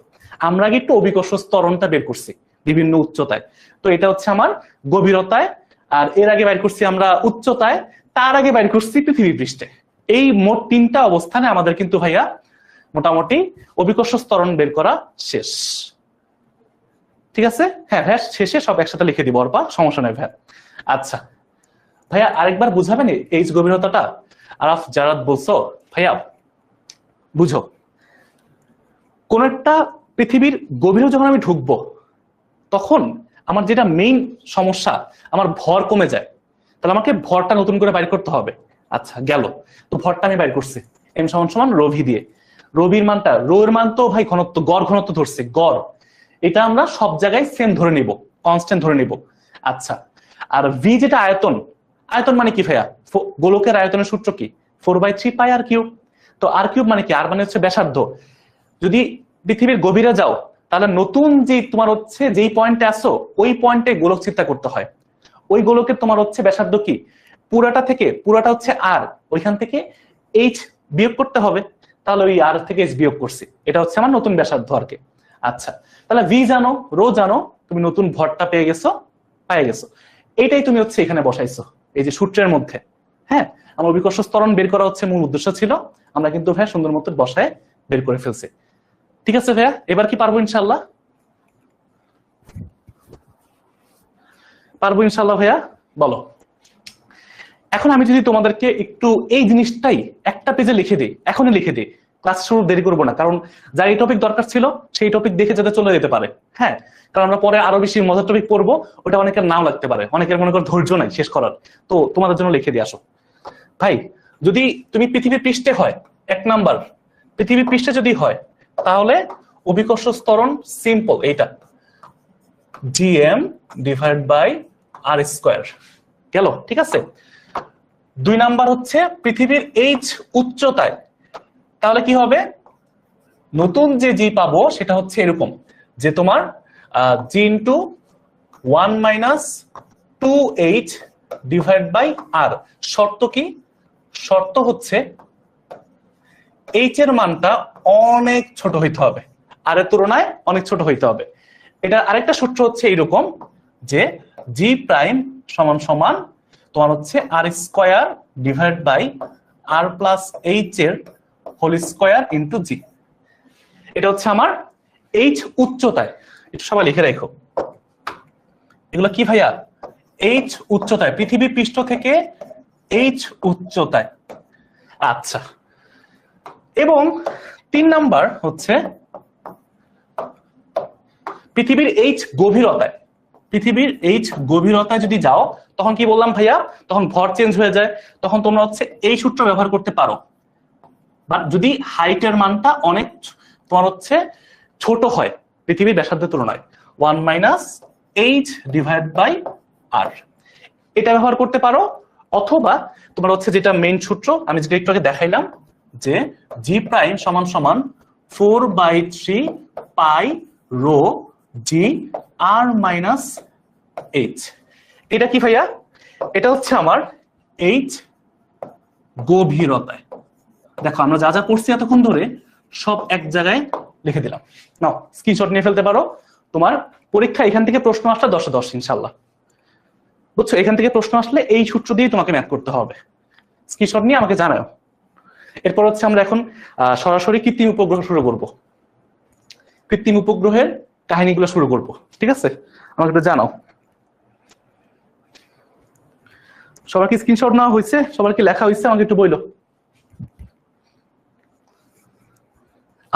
আমরা আগে একটু অভিকর্ষ ত্বরণটা বের করছি বিভিন্ন উচ্চতায়, তো এটা হচ্ছে আমার গভীরতায়, আর এর আগে বাইর করছি আমরা উচ্চতায়, তার আগে বাইর করছি পৃথিবী পৃষ্ঠে। এই মোট তিনটা অবস্থানে আমাদের কিন্তু ভাইয়া মোটামুটি অভিকর্ষ ত্বরণ বের করা শেষ। ঠিক আছে? হ্যাঁ ভাইয়া, শেষে সব একসাথে লিখে দিব, অর্পা সমস্যা নেই ভাইয়া। আচ্ছা ভাইয়া, আরেকবার বুঝাবেন এইচ গভীরতাটা? আরাফ জারাদ বলছো ভাইয়া, বুঝো, কোন একটা পৃথিবীর গভীরে যখন আমি ঢুকবো, তখন আমার যেটা মেইন সমস্যা, আমার ভর কমে যায়, তাহলে আমাকে ভরটা নতুন করে বাইর করতে হবে। আচ্ছা গেল, তো ভরটা আমি বাইর করছি এম সমান সমান রো ভি দিয়ে। রবির মানটা, রো এর মান তো ভাই ঘনত্ব, গড় ঘনত্ব ধরছে, গড়, এটা আমরা সব জায়গায় সেম ধরে নিব, কনস্ট্যান্ট ধরে নিব। আচ্ছা, আর ভি যেটা আয়তন, আয়তন মানে কি ভাইয়া? গোলকের আয়তনের সূত্র কি? 4/3 পাই আর কিউব। তো আর কিউব মানে কি? আর মানে হচ্ছে ব্যাসার্ধ। যদি পৃথিবীর গভীরে যাও, তাহলে নতুন যে তোমার হচ্ছে যেই পয়েন্টে আসো, ওই পয়েন্টে গোলক চিন্তা করতে হয়। ওই গোলকের তোমার হচ্ছে ব্যাসার্ধ কি? পুরাটা হচ্ছে আর, ওইখান থেকে এইচ বিয়োগ করতে হবে, তাহলে ওই আর থেকে এইচ বিয়োগ করছি, এটা হচ্ছে আমার নতুন ব্যাসার্ধ আর কি। আচ্ছা, তাহলে ভি জানো, রো জানো, তুমি নতুন ভরটা পেয়ে গেছো। এইটাই তুমি হচ্ছে এখানে বসাইছো এই যে সূত্রের মধ্যে। হ্যাঁ, আমার অভিকর্ষ ত্বরণ বের করা হচ্ছে মূল উদ্দেশ্য ছিল, আমরা কিন্তু ভাইয়া সুন্দর মতো বসায় বের করে ফেলছি। ঠিক আছে ভাইয়া, এবার কি পারবো ইনশাল্লাহ? পারবো ইনশাল্লাহ ভাইয়া? বলো। এখন আমি যদি তোমাদেরকে একটু এই জিনিসটাই একটা পেজে লিখে দিই, এখনই লিখে দিই, ক্লাস শুরু দেরি করবো না, কারণ যার এই টপিক দরকার ছিল সেই টপিক দেখে যাতে চলে যেতে পারে। হ্যাঁ, কারণ আমরা পরে আরো বেশি মজার টপিক পড়বো, ওটা অনেকের নাও লাগতে পারে, অনেকের মনে করো ধৈর্য নাই শেষ করার। তো তোমাদের জন্য লিখে দিয়ে আসো ভাই। যদি তুমি পৃথিবী পৃষ্ঠে হয়, 1 নাম্বার পৃথিবী পৃষ্ঠে যদি হয়, তাহলে অভিকর্ষ ত্বরণ সিম্পল, এইটা gm divide by R square গেল, ঠিক আছে। 2 নাম্বার হচ্ছে পৃথিবীর h উচ্চতায়, তাহলে কি হবে, নতুন যে জি পাবো সেটা হচ্ছে এরকম যে তোমার g into 1 minus 2h divide by R. শর্ত কি, শর্ত হচ্ছে h এর মানটা অনেক ছোট হইতে হবে, আর এর তুলনায় অনেক ছোট হইতে হবে। এটা আরেকটা সূত্র হচ্ছে এইরকম যে জি প্রাইম সমান সমান তোমার হচ্ছে R square divide by R plus H এর হোল স্কোয়ার ইন্টু জি। এটা হচ্ছে আমার এইচ উচ্চতায়, এটা সবাই লিখে রাখো। এগুলো কি ভাইয়া, এইচ উচ্চতায়, পৃথিবী পৃষ্ঠ থেকে এইচ উচ্চতায়। আচ্ছা, এবং 3 নাম্বার হচ্ছে পৃথিবীর এইচ গভীরতায়। পৃথিবীর এইচ গভীরতায় যদি যাও, তখন কি বললাম ভাইয়া, তখন ভর চেঞ্জ হয়ে যায়, তখন তোমরা হচ্ছে এই সূত্র ব্যবহার করতে পারো। বাট যদি হাইটের মানটা অনেক তোমার হচ্ছে ছোট হয় পৃথিবীর ব্যাসার্ধের তুলনায়, 1 মাইনাস এইচ ডিভাইড বাই আর, এটা ব্যবহার করতে পারো। অথবা তোমার হচ্ছে যেটা মেইন সূত্র আমি যেটা একটু আগে দেখাইলাম, যে জি প্রাইম সমান সমান 4/3 পাই রো জি আর মাইনাস এইচ। এটা কি ভাইয়া, এটা হচ্ছে আমার এইচ গভীরতায়। দেখো আমরা যা যা করছি এতক্ষণ ধরে সব এক জায়গায় লিখে দিলাম, নাও স্ক্রিনশট নিয়ে ফেলতে পারো। তোমার পরীক্ষা এখান থেকে প্রশ্ন আসলে 10-এ 10 ইনশাল্লাহ, বুঝছো। এখান থেকে প্রশ্ন আসলে এই সূত্র দিয়ে তোমাকে ম্যাথ করতে হবে। স্ক্রিনশট নিয়ে আমাকে জানাও। এরপর হচ্ছে আমরা এখন সরাসরি কৃত্রিম উপগ্রহ শুরু করব, কৃত্রিম উপগ্রহের কাহিনীগুলো শুরু করব, ঠিক আছে। আমাকে একটু জানাও সবার কি স্ক্রিনশট নেওয়া হয়েছে, সবার কি লেখা হয়েছে, আমাকে একটু বইলো।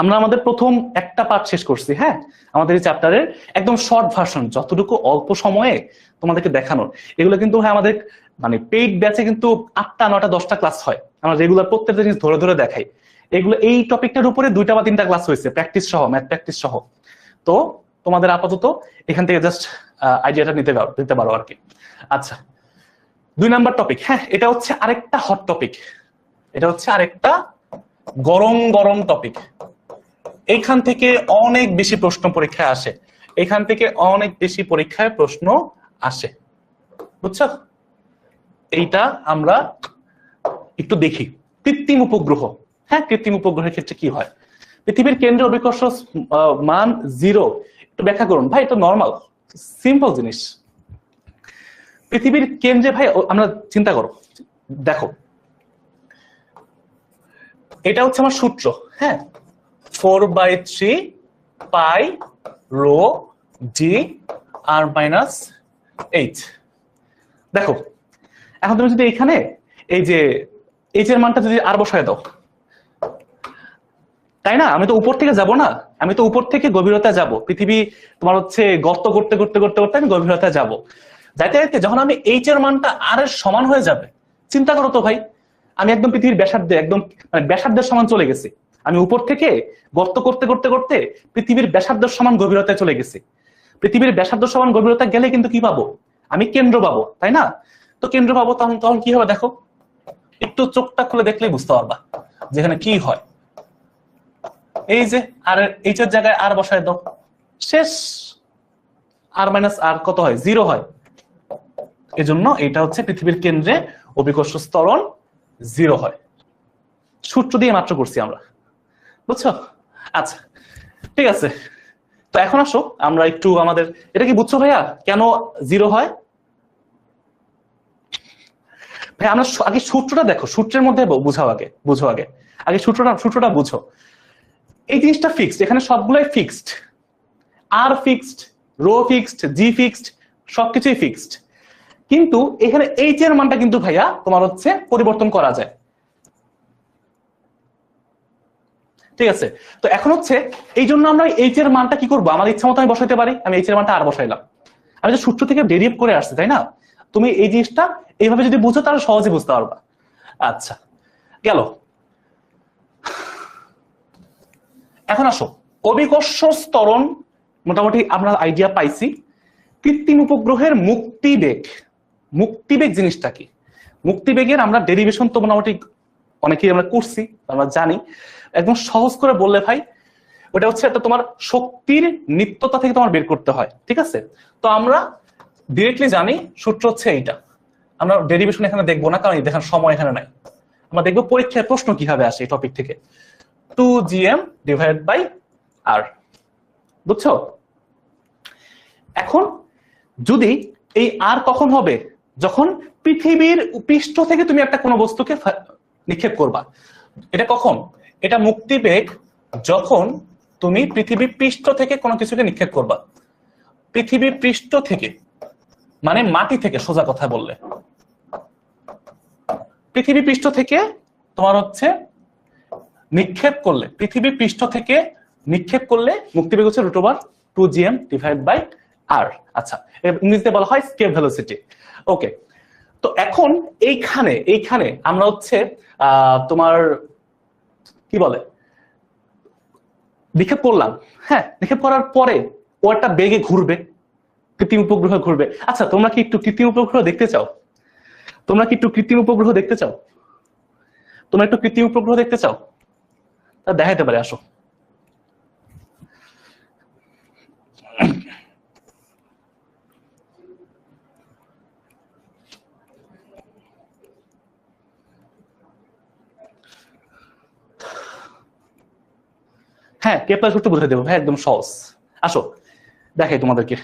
আমরা আমাদের প্রথম একটা পার্ট শেষ করছি, হ্যাঁ, আমাদের এই চ্যাপ্টারের একদম শর্ট ভার্সন, যতটুকু অল্প সময়ে তোমাদেরকে দেখানোর। এগুলো কিন্তু হ্যাঁ আমাদের মানে পেইড ব্যাচে কিন্তু 8টা 9টা 10টা ক্লাস হয়, আমরা রেগুলার প্রত্যেকটা জিনিস ধরে ধরে দেখাই। এগুলো এই টপিকটার উপরে 2টা বা 3টা ক্লাস হয়েছে প্র্যাকটিস সহ, ম্যাথ প্র্যাকটিস সহ। তো তোমাদের আপাতত এখান থেকে জাস্ট আইডিয়াটা নিতে পারো আর কি। আচ্ছা, 2 নাম্বার টপিক, হ্যাঁ, এটা হচ্ছে আরেকটা হট টপিক, এটা হচ্ছে আরেকটা গরম গরম টপিক। এখান থেকে অনেক বেশি প্রশ্ন পরীক্ষায় আসে, এখান থেকে অনেক বেশি পরীক্ষায় প্রশ্ন আসে, বুঝছো। এইটা আমরা একটু দেখি, কৃত্রিম উপগ্রহ। হ্যাঁ, কৃত্রিম উপগ্রহের ক্ষেত্রে কি হয়, পৃথিবীর কেন্দ্রে অভিকর্ষ মান 0, একটু ব্যাখ্যা করুন ভাই। এটা নর্মাল সিম্পল জিনিস। পৃথিবীর কেন্দ্রে ভাই আমরা চিন্তা করো, দেখো এটা হচ্ছে আমার সূত্র, হ্যাঁ, 4/3 পাই রো জি আর মাইনাস এইচ। দেখো এখন তুমি যদি এখানে এই যে এইচ এর মানটা যদি আর বসায় দাও, তাই না, আমি তো উপর থেকে যাব না, আমি তো উপর থেকে গভীরতায় যাব। পৃথিবী তোমার হচ্ছে গর্ত করতে করতে করতে করতে আমি গভীরতায় যাব, যাইতে যাইতে যখন আমি এইচ এর মানটা আর এর সমান হয়ে যাবে, চিন্তা করো তো ভাই, আমি একদম পৃথিবীর ব্যাসার্ধে একদম মানে ব্যাসার্ধের সমান চলে গেছি। আমি উপর থেকে গর্ত করতে করতে করতে পৃথিবীর ব্যাসার্ধের সমান গভীরতায় চলে গেছি। পৃথিবীর ব্যাসার্ধ সমান গভীরতায় গেলে কিন্তু কি পাবো, আমি কেন্দ্র পাবো, তাই না। তো কেন্দ্র পাবো, তখন তখন কি হবে দেখো, একটু চোখটা খুলে দেখলেই বুঝতে পারবা যেখানে কি হয়। এই যে আর এইচ এর জায়গায় আর বসায় দাও, শেষ। আর মাইনাস আর কত হয়, 0 হয়। এজন্য এটা হচ্ছে পৃথিবীর কেন্দ্রে অভিকর্ষ ত্বরণ 0 হয়। সূত্র দিয়ে মাত্র করছি আমরা, বুঝছো। আচ্ছা ঠিক আছে, তো এখন আসো আমরা একটু আমাদের এটা কি বুঝছো ভাইয়া কেন 0 হয়। ভাই আমরা আগে সূত্রটা দেখো, সূত্রের মধ্যে বুঝাও আগে, বুঝো আগে আগে সূত্রটা বুঝো। এই জিনিসটা ফিক্সড, এখানে সবগুলোই ফিক্সড, আর ফিক্সড, রো ফিক্সড, জি ফিক্সড, সবকিছুই ফিক্সড। কিন্তু এখানে এইচ এর মানটা কিন্তু ভাইয়া তোমার হচ্ছে পরিবর্তন করা যায়। ঠিক আছে, তো এখন হচ্ছে এই জন্য আমরা এইচ এর মানটা কি করবো, আমার ইচ্ছা মতো আমি বসাইতে পারি, আমি এইচ এর মানটা আর বসাইলাম, আমি যে সূত্র থেকে ডেরিভ করে আসছি, তাই না? তুমি এই জিনিসটা এইভাবে যদি বুঝো তাহলে সহজে বুঝতে পারবা। আচ্ছা গেল, এখন আসো অভিকর্ষ ত্বরণ মোটামুটি আমরা আইডিয়া পাইছি। কৃত্রিম উপগ্রহের মুক্তিবেগ, মুক্তিবেগ জিনিসটা কি? মুক্তিবেগের আমরা ডেরিভেশন তো মোটামুটি অনেকেই আমরা করছি, আমরা জানি। একদম সহজ করে বললে ভাই ওটা হচ্ছে একটা তোমার শক্তির নিত্যতা থেকে তোমার বের করতে হয়, ঠিক আছে? তো আমরা ডিরেক্টলি জানি সূত্র হচ্ছে এইটা, আমরা ডেরিভেশন এখানে দেখবো না কারণ দেখার সময় এখানে নাই। আমরা দেখবো পরীক্ষায় প্রশ্ন কিভাবে আসে এই টপিক থেকে, 2gm ডিভাইড বাই আর, বুঝছো? এখন যদি এই আর কখন হবে, যখন পৃথিবীর পৃষ্ঠ থেকে তুমি একটা কোনো বস্তুকে নিক্ষেপ করবা। এটা কখন? এটা মুক্তিবেগ যখন তুমি পৃথিবীর পৃষ্ঠ থেকে কোনো কিছুকে নিক্ষেপ করবা। পৃথিবীর পৃষ্ঠ থেকে মানে মাটি থেকে, সোজা কথা বললে পৃথিবী পৃষ্ঠ থেকে তোমার হচ্ছে নিক্ষেপ করলে, পৃথিবী পৃষ্ঠ থেকে নিক্ষেপ করলে মুক্তিবেগ হচ্ছে √2gm ডিভাইড বাই আর। আচ্ছা, ইংরেজিতে বলা হয় স্কেপ ভেলোসিটি। ওকে, তো এখন এইখানে আমরা হচ্ছে তোমার কি বলে নিক্ষেপ করলাম, হ্যাঁ, নিক্ষেপ করার পরে ও একটা বেগে ঘুরবে, কৃত্রিম উপগ্রহ ঘুরবে। আচ্ছা, তোমরা কি একটু কৃত্রিম উপগ্রহ দেখতে চাও? তোমরা কি একটু কৃত্রিম উপগ্রহ দেখতে চাও? তোমরা একটু কৃত্রিম উপগ্রহ দেখতে চাও? তা দেখাইতে পারে, আসো। হ্যাঁ, কেপলার সূত্র বুঝাই দেবো, হ্যাঁ একদম সহজ। আসো দেখাই তোমাদেরকে।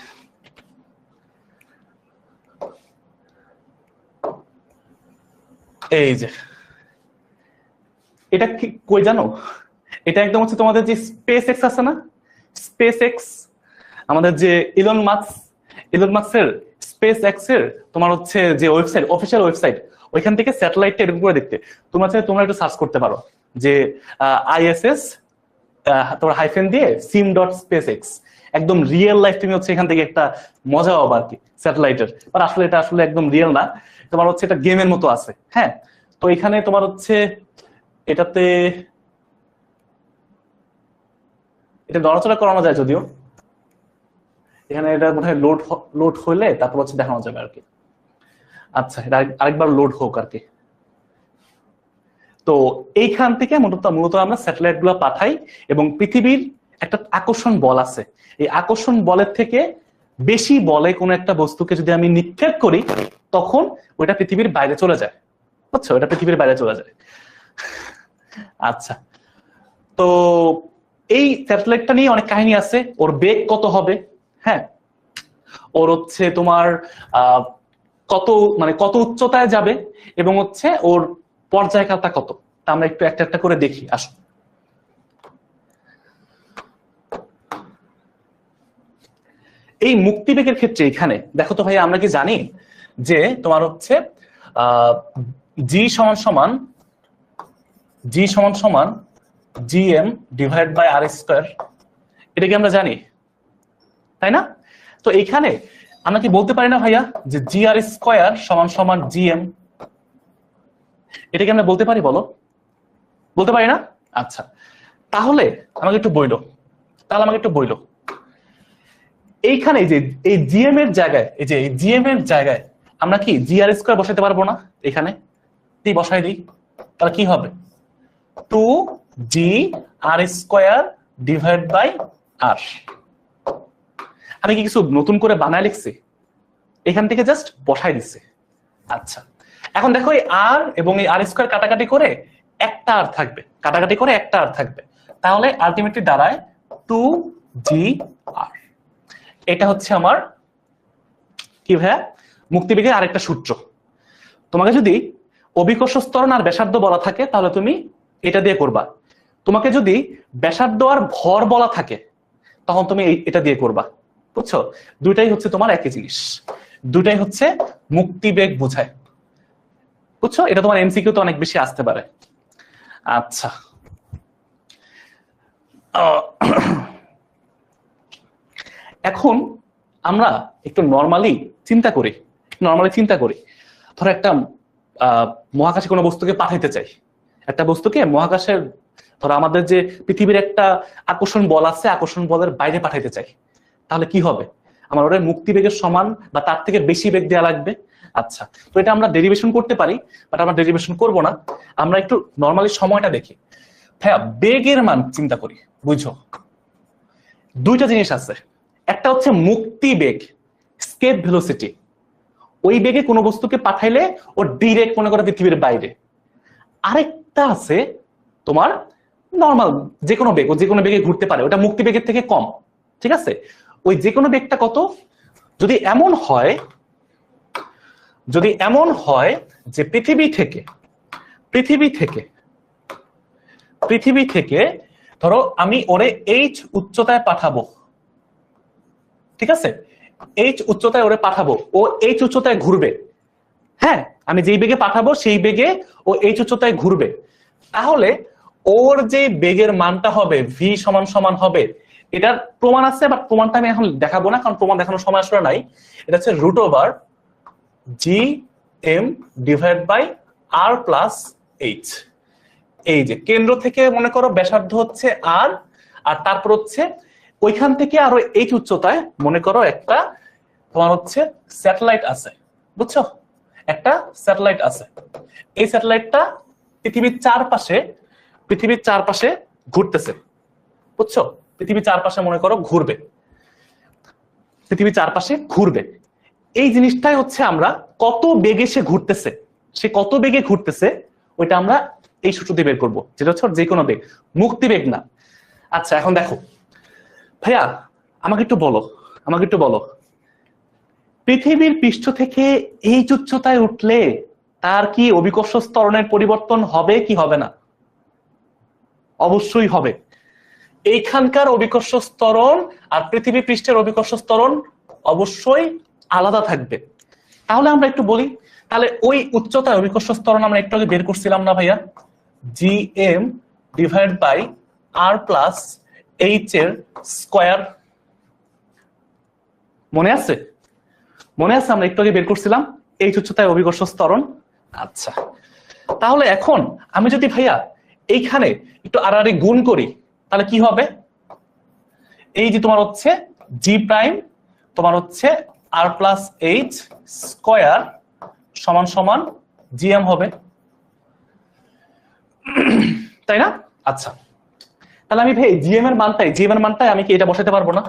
এই যে এটা কি কই জানো? এটা একদম হচ্ছে তোমাদের যে স্পেস এক্স আছে না, স্পেস এক্স, আমাদের যে ইলন মাস্কের স্পেস এক্স এর তোমার হচ্ছে যে ওয়েবসাইট, অফিসিয়াল ওয়েবসাইট, ওইখান থেকে স্যাটেলাইটটা এরকম করে দেখতে তোমরা একটু সার্চ করতে পারো যে ISS তোমার হাইফেন দিয়ে sim.spacex, একদম রিয়েল লাইফ তুমি হচ্ছে এখান থেকে একটা মজা পাবা আর কি স্যাটেলাইটের। আর আসলে এটা আসলে একদম রিয়েল না, তোমার হচ্ছে এটা গেমের মতো আছে। হ্যাঁ, তো এখানে তোমার হচ্ছে এটাতে এটা নড়াচড়া করানো যায় যদিও, এখানে এটা মনে হয় লোড হইলে তারপর হচ্ছে দেখানো যাবে আর কি। আচ্ছা, এটা আরেকবার লোড হোক আর কি। তো এইখান থেকে মূলত আমরা স্যাটেলাইট গুলো পাঠাই এবং পৃথিবীর একটা আকর্ষণ বল আছে, এই আকর্ষণ বলের থেকে বেশি বলে কোনো একটা বস্তুকে যদি আমি নিক্ষেপ করি তখন ওইটা পৃথিবীর বাইরে চলে যায়, বুঝছো? ওটা পৃথিবীর বাইরে চলে যায়। আচ্ছা, তো এই স্যাটেলাইটটা নিয়ে অনেক কাহিনী আছে, ওর বেগ কত হবে, হ্যাঁ, ওর হচ্ছে তোমার কত উচ্চতায় যাবে এবং হচ্ছে ওর পর্যায়কালটা কত, তা আমরা একটু একটা একটা করে দেখি। আসো, এই মুক্তিবেগের ক্ষেত্রে এখানে দেখো তো ভাই, আমরা কি জানি যে তোমার হচ্ছে জি সমান gm divide by R square, এটা কি আমরা জানি, তাই না? তো এইখানে আমরা কি বলতে পারি না ভাইয়া যে জি আর স্কয়ার সমান gm, এটা কি আমরা বলতে পারি? বলো, বলতে পারি না? আচ্ছা, তাহলে আমাকে একটু বইলো, এইখানে যে এই জিএম এর জায়গায়, এই যে এই জিএম এর জায়গায় আমরা কি জি আর স্কয়ার বসাতে পারবো না? এখানে বসাই দিই, তাহলে কি হবে? 2g r square divide by R. আমি কি কিছু নতুন করে বানায় লিখছি? এখান থেকে জাস্ট বসাই দিচ্ছি। আচ্ছা, এখন দেখো এই আর এবং এই আর স্কয়ার কাটাকাটি করে একটা আর থাকবে, তাহলে আলটিমেটলি দাঁড়ায় 2gr। এটা হচ্ছে আমার কি ভাইয়া মুক্তিবেগের আরেকটা সূত্র। তোমাকে যদি অভিকর্ষ ত্বরণ আর ব্যাসার্ধ বলা থাকে তাহলে তুমি এটা দিয়ে করবা, তোমাকে যদি ব্যাসার্ধ আর ভর বলা থাকে তখন তুমি এটা দিয়ে করবা, বুঝছো? দুইটাই হচ্ছে তোমার একই জিনিস, দুইটাই হচ্ছে মুক্তিবেগ বোঝায়, বুঝছো? এটা তোমার এমসিকিউ তো অনেক বেশি আসতে পারে। আচ্ছা, আহ, এখন আমরা একটু নর্মালি চিন্তা করি, ধরো একটা মহাকাশে কোনো বস্তুকে পাঠাইতে চাই, একটা বস্তুকে মহাকাশের, ধরো আমাদের যে পৃথিবীর একটা আকর্ষণ বল আছে, আকর্ষণ বলের বাইরে পাঠাইতে চাই, তাহলে কি হবে? আমার ওটা মুক্তিবেগের সমান বা তার থেকে বেশি বেগ দেওয়া লাগবে। আচ্ছা, তো এটা আমরা ডেরিভেশন করতে পারি, বাট আমরা ডেরিভেশন করব না, আমরা একটু নর্মালি সময়টা দেখি। ভাইয়া বেগের মান চিন্তা করি, বুঝছো? দুইটা জিনিস আছে, একটা হচ্ছে মুক্তি বেগ, স্কেপ ভেলোসিটি, ওই বেগে কোনো বস্তুকে পাঠাইলে ও ডিরেক্ট মনে করো পৃথিবীর বাইরে। আরেকটা আছে তোমার নর্মাল যে কোনো বেগ, ও যে কোনো বেগে ঘুরতে পারে, ওটা মুক্তি বেগের থেকে কম, ঠিক আছে? ওই যে কোনো বেগটা কত? যদি এমন হয় যে পৃথিবী থেকে ধরো আমি ওরে এইচ উচ্চতায় পাঠাবো, ঠিক আছে? এইচ উচ্চতায় ওরে পাঠাবো, ও এইচ উচ্চতায় ঘুরবে। হ্যাঁ, আমি যেই বেগে পাঠাবো সেই বেগে ও এইচ উচ্চতায় ঘুরবে। তাহলে ওর যে বেগের মানটা হবে ভি সমান সমান হবে, এটার প্রমাণ আছে, বাট প্রমাণটা আমি এখন দেখাবো না, কারণ প্রমাণ দেখানোর সময় আসলে নাই। এটা হচ্ছে root over G M divide by R plus H. এই যে কেন্দ্র থেকে মনে করো ব্যাসার্ধ হচ্ছে আর, আর তারপর হচ্ছে ওইখান থেকে আরো এইচ উচ্চতায় মনে করো একটা তোমার হচ্ছে স্যাটেলাইট আছে, বুঝছো? একটা স্যাটেলাইট আছে, এই স্যাটেলাইটটা পৃথিবীর চারপাশে ঘুরতেছে, বুঝছো? পৃথিবীর চারপাশে মনে করো ঘুরবে, এই জিনিসটাই হচ্ছে আমরা কত বেগে সে কত বেগে ঘুরতেছে ওইটা আমরা এই সূত্র দিয়ে বের করবো, যেটা হচ্ছে যে কোনো বেগ, মুক্তি বেগ না। আচ্ছা, এখন দেখো ভাইয়া, আমাকে একটু বলো পৃথিবীর পৃষ্ঠ থেকে এই উচ্চতায় উঠলে তার কি অভিকর্ষ ত্বরণের পরিবর্তন হবে কি হবে না? অবশ্যই হবে। এইখানকার অভিকর্ষ ত্বরণ আর পৃথিবী পৃষ্ঠের অভিকর্ষ ত্বরণ অবশ্যই আলাদা থাকবে। তাহলে আমরা একটু বলি, তাহলে ওই উচ্চতায় অভিকর্ষ ত্বরণ আমরা একটু আগে বের করছিলাম না ভাইয়া, G M divide by R plus H এর স্কোয়ার। মনে আছে আমরা একটু আগে বের করছিলাম এই উচ্চতায় অভিকর্ষ ত্বরণ। আচ্ছা, তাহলে এখন আমি যদি ভাইয়া এইখানে একটু আড়াআড়ি গুণ করি, তাহলে কি হবে? এই যে তোমার হচ্ছে জি প্রাইম তোমার হচ্ছে আর প্লাস এইচ স্কোয়ার সমান সমান জিএম হবে, তাই না? আচ্ছা, তাহলে আমি ভাই জিএম এর মানটাই আমি কি এটা বসাতে পারবো না?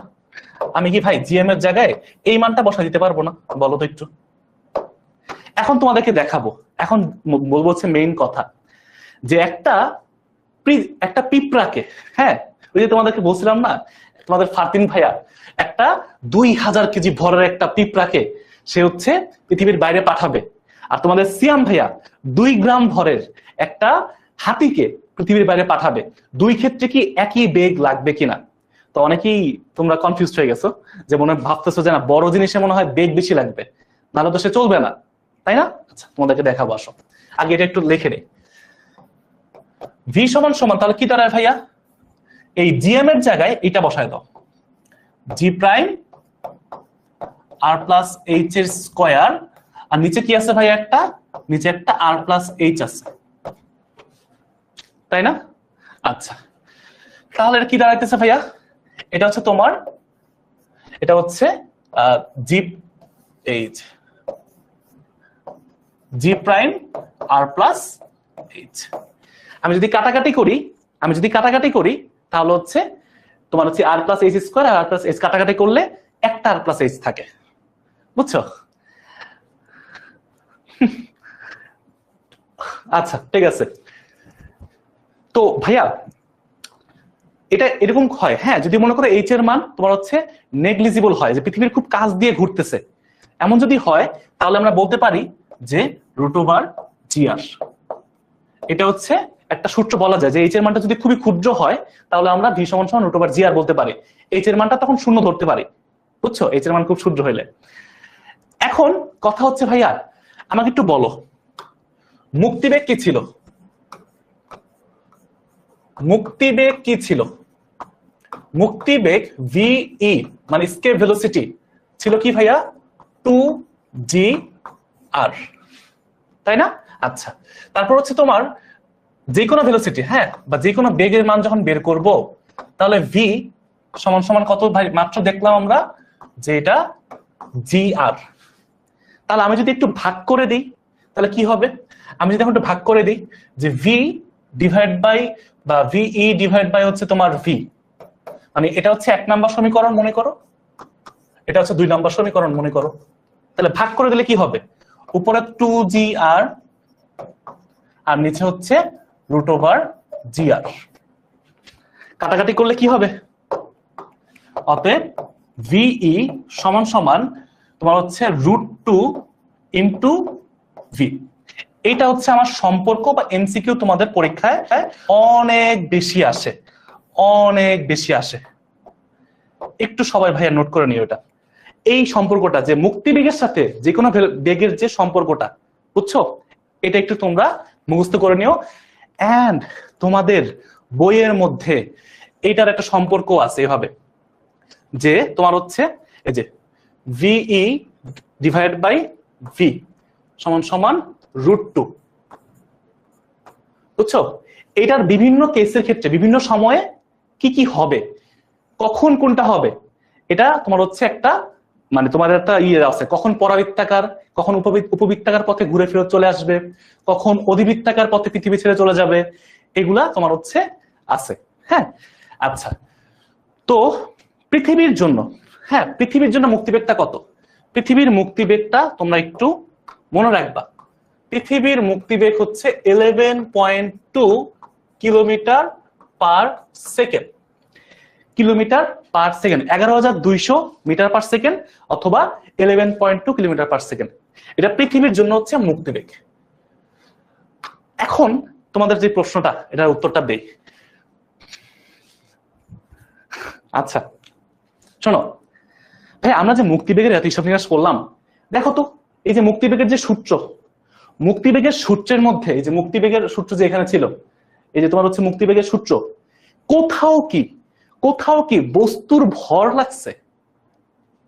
আমি কি ভাই জিএম এর জায়গায় এই মানটা বসা দিতে পারবো না? বলো তো একটু। এখন তোমাদেরকে দেখাবো, এখন বলবো হচ্ছে মেইন কথা, যে একটা পিঁপড়াকে, হ্যাঁ ওই যে তোমাদেরকে বলছিলাম না, তোমাদের ফাতিন ভাইয়া একটা 2000 কেজি ভরের একটা পিঁপড়াকে সে হচ্ছে পৃথিবীর বাইরে পাঠাবে, আর তোমাদের সিয়াম ভাইয়া 2 গ্রাম ভরের একটা হাতিকে পৃথিবীর বাইরে পাঠাবে। দুই ক্ষেত্রে কি একই বেগ লাগবে কিনা? তো অনেকেই তোমরা কনফিউজ হয়ে গেছো, যে মনে ভাবতেছো যে না বড় জিনিসে মনে হয় বেগ বেশি লাগবে, নাহলে তো সে চলবে না, তাই না? আচ্ছা, তোমাদেরকে দেখাবো, আসো আগে এটা একটু লিখে নেই। ভি সমান সমান তাহলে কি দাঁড়ায় ভাইয়া? এই জিএম এর জায়গায় এটা বসায় দাও, জি প্রাইম আর প্লাস এইচ এর স্কোয়ার, আর নিচে কি আছে ভাইয়া? নিচে একটা আর প্লাস এইচ আছে, তাই না? আচ্ছা, তাহলে এটা কি দাঁড়াইতেছে ভাইয়া? এটা হচ্ছে তোমার, এটা হচ্ছে জি এইচ জি প্রাইম আর প্লাস এইচ। আমি যদি কাটাকাটি করি তাহলে হচ্ছে তোমার হচ্ছে R plus H square R plus H কাটাকাটি করলে একটা আর প্লাস এইচ থাকে, বুঝছো? আচ্ছা, ঠিক আছে। তো ভাইয়া এটা এরকম হয়, হ্যাঁ, যদি মনে করো এইচ এর মান তোমার হচ্ছে নেগলিজিবল হয়, যে পৃথিবীর খুব কাছ দিয়ে ঘুরতেছে, এমন যদি হয় তাহলে আমরা বলতে পারি যে রুট ওভার জি আর। এটা হচ্ছে একটা সূত্র বলা যায় যে এইচ এর মানটা যদি খুবই ক্ষুদ্র হয় তাহলে আমরা ভি সমান সমান রুট ওভার জি আর বলতে পারি। এইচ এর মানটা তখন শূন্য ধরতে পারি, বুঝছো? এইচ এর মান খুব ক্ষুদ্র হইলে। এখন কথা হচ্ছে ভাইয়া, আমাকে একটু বলো মুক্তিবেগ কি ছিল? মুক্তিবেগ ভিই মানে স্কেপ ভেলোসিটি ছিল কি ভাইয়া 2g/r, তাই না? আচ্ছা, তারপর হচ্ছে তোমার যে কোনো ভেলোসিটি, হ্যাঁ, বা যে কোনো বেগের মান যখন বের করব, তাহলে v সমান সমান কত ভাই? মাত্র দেখলাম আমরা যে এটা gr। তাহলে আমি যদি একটু ভাগ করে দিই তাহলে কি হবে? আমি যদি এখন একটু ভাগ করে দিই যে v ডিভাইড বাই বা ভিই ডিভাইড বাই হচ্ছে তোমার v, মানে এটা হচ্ছে 1 নাম্বার সমীকরণ মনে করো, এটা হচ্ছে 2 নাম্বার সমীকরণ মনে করো। তাহলে ভাগ করে দিলে কি হবে? উপরে 2gr আর নিচে হচ্ছে √gr। কাটাকাটি করলে কি হবে? অতএব ভিই সমান সমান তোমার হচ্ছে √2 ইনটু v। এটা হচ্ছে আমার সম্পর্ক বা এমসিকিউ তোমাদের পরীক্ষায় অনেক বেশি আসে, অনেক বেশি আসে। একটু সবাই ভাইয়া নোট করে নিও এটা। এই সম্পর্কটা যে মুক্তিবেগের সাথে যে কোনো বেগের যে সম্পর্কটা, বুঝছো? এটা একটু তোমরা মুখস্থ করে নিও। এন্ড তোমাদের বইয়ের মধ্যে এইটার একটা সম্পর্ক আছে এভাবে, যে তোমার হচ্ছে এই যে ভিই ডিভাইড বাই ভি সমান সমান √2, বুঝছো? এটার বিভিন্ন কেসের ক্ষেত্রে বিভিন্ন সময়ে কি কি হবে, কখন কোনটা হবে, এটা তোমার হচ্ছে একটা মানে তোমার একটা ইয়ে আছে, কখন পরাবৃত্তাকার, কখন উপবৃত্তাকার পথে ঘুরে ফেরত চলে আসবে, কখন অধিবৃত্তাকার পথে পৃথিবী ছেড়ে চলে যাবে, এগুলা তোমার হচ্ছে আছে। হ্যাঁ, আচ্ছা, তো পৃথিবীর জন্য, হ্যাঁ, পৃথিবীর জন্য মুক্তিবেগটা কত? পৃথিবীর মুক্তিবেগটা তোমরা একটু মনে রাখবা। পৃথিবীর মুক্তিবেগ হচ্ছে 11.2 kilometre per second. Kilometre per second, 11,200 metre per second অথবা 11.2 কিলোমিটার পার সেকেন্ড। এটা পৃথিবীর জন্য হচ্ছে মুক্তিবেগ। এখন তোমাদের যে প্রশ্নটা, এটার উত্তরটা দেই। আচ্ছা শোনো ভাই, আমরা যে মুক্তিবেগের এত হিসাব নিকাশ করলাম, দেখো তো এই যে মুক্তিবেগের যে সূত্র, মুক্তিবেগের সূত্রের মধ্যে এই যে মুক্তিবেগের সূত্র যে এখানে ছিল, এই যে তোমার হচ্ছে মুক্তিবেগের সূত্র, কোথাও কি বস্তুর ভর লাগছে?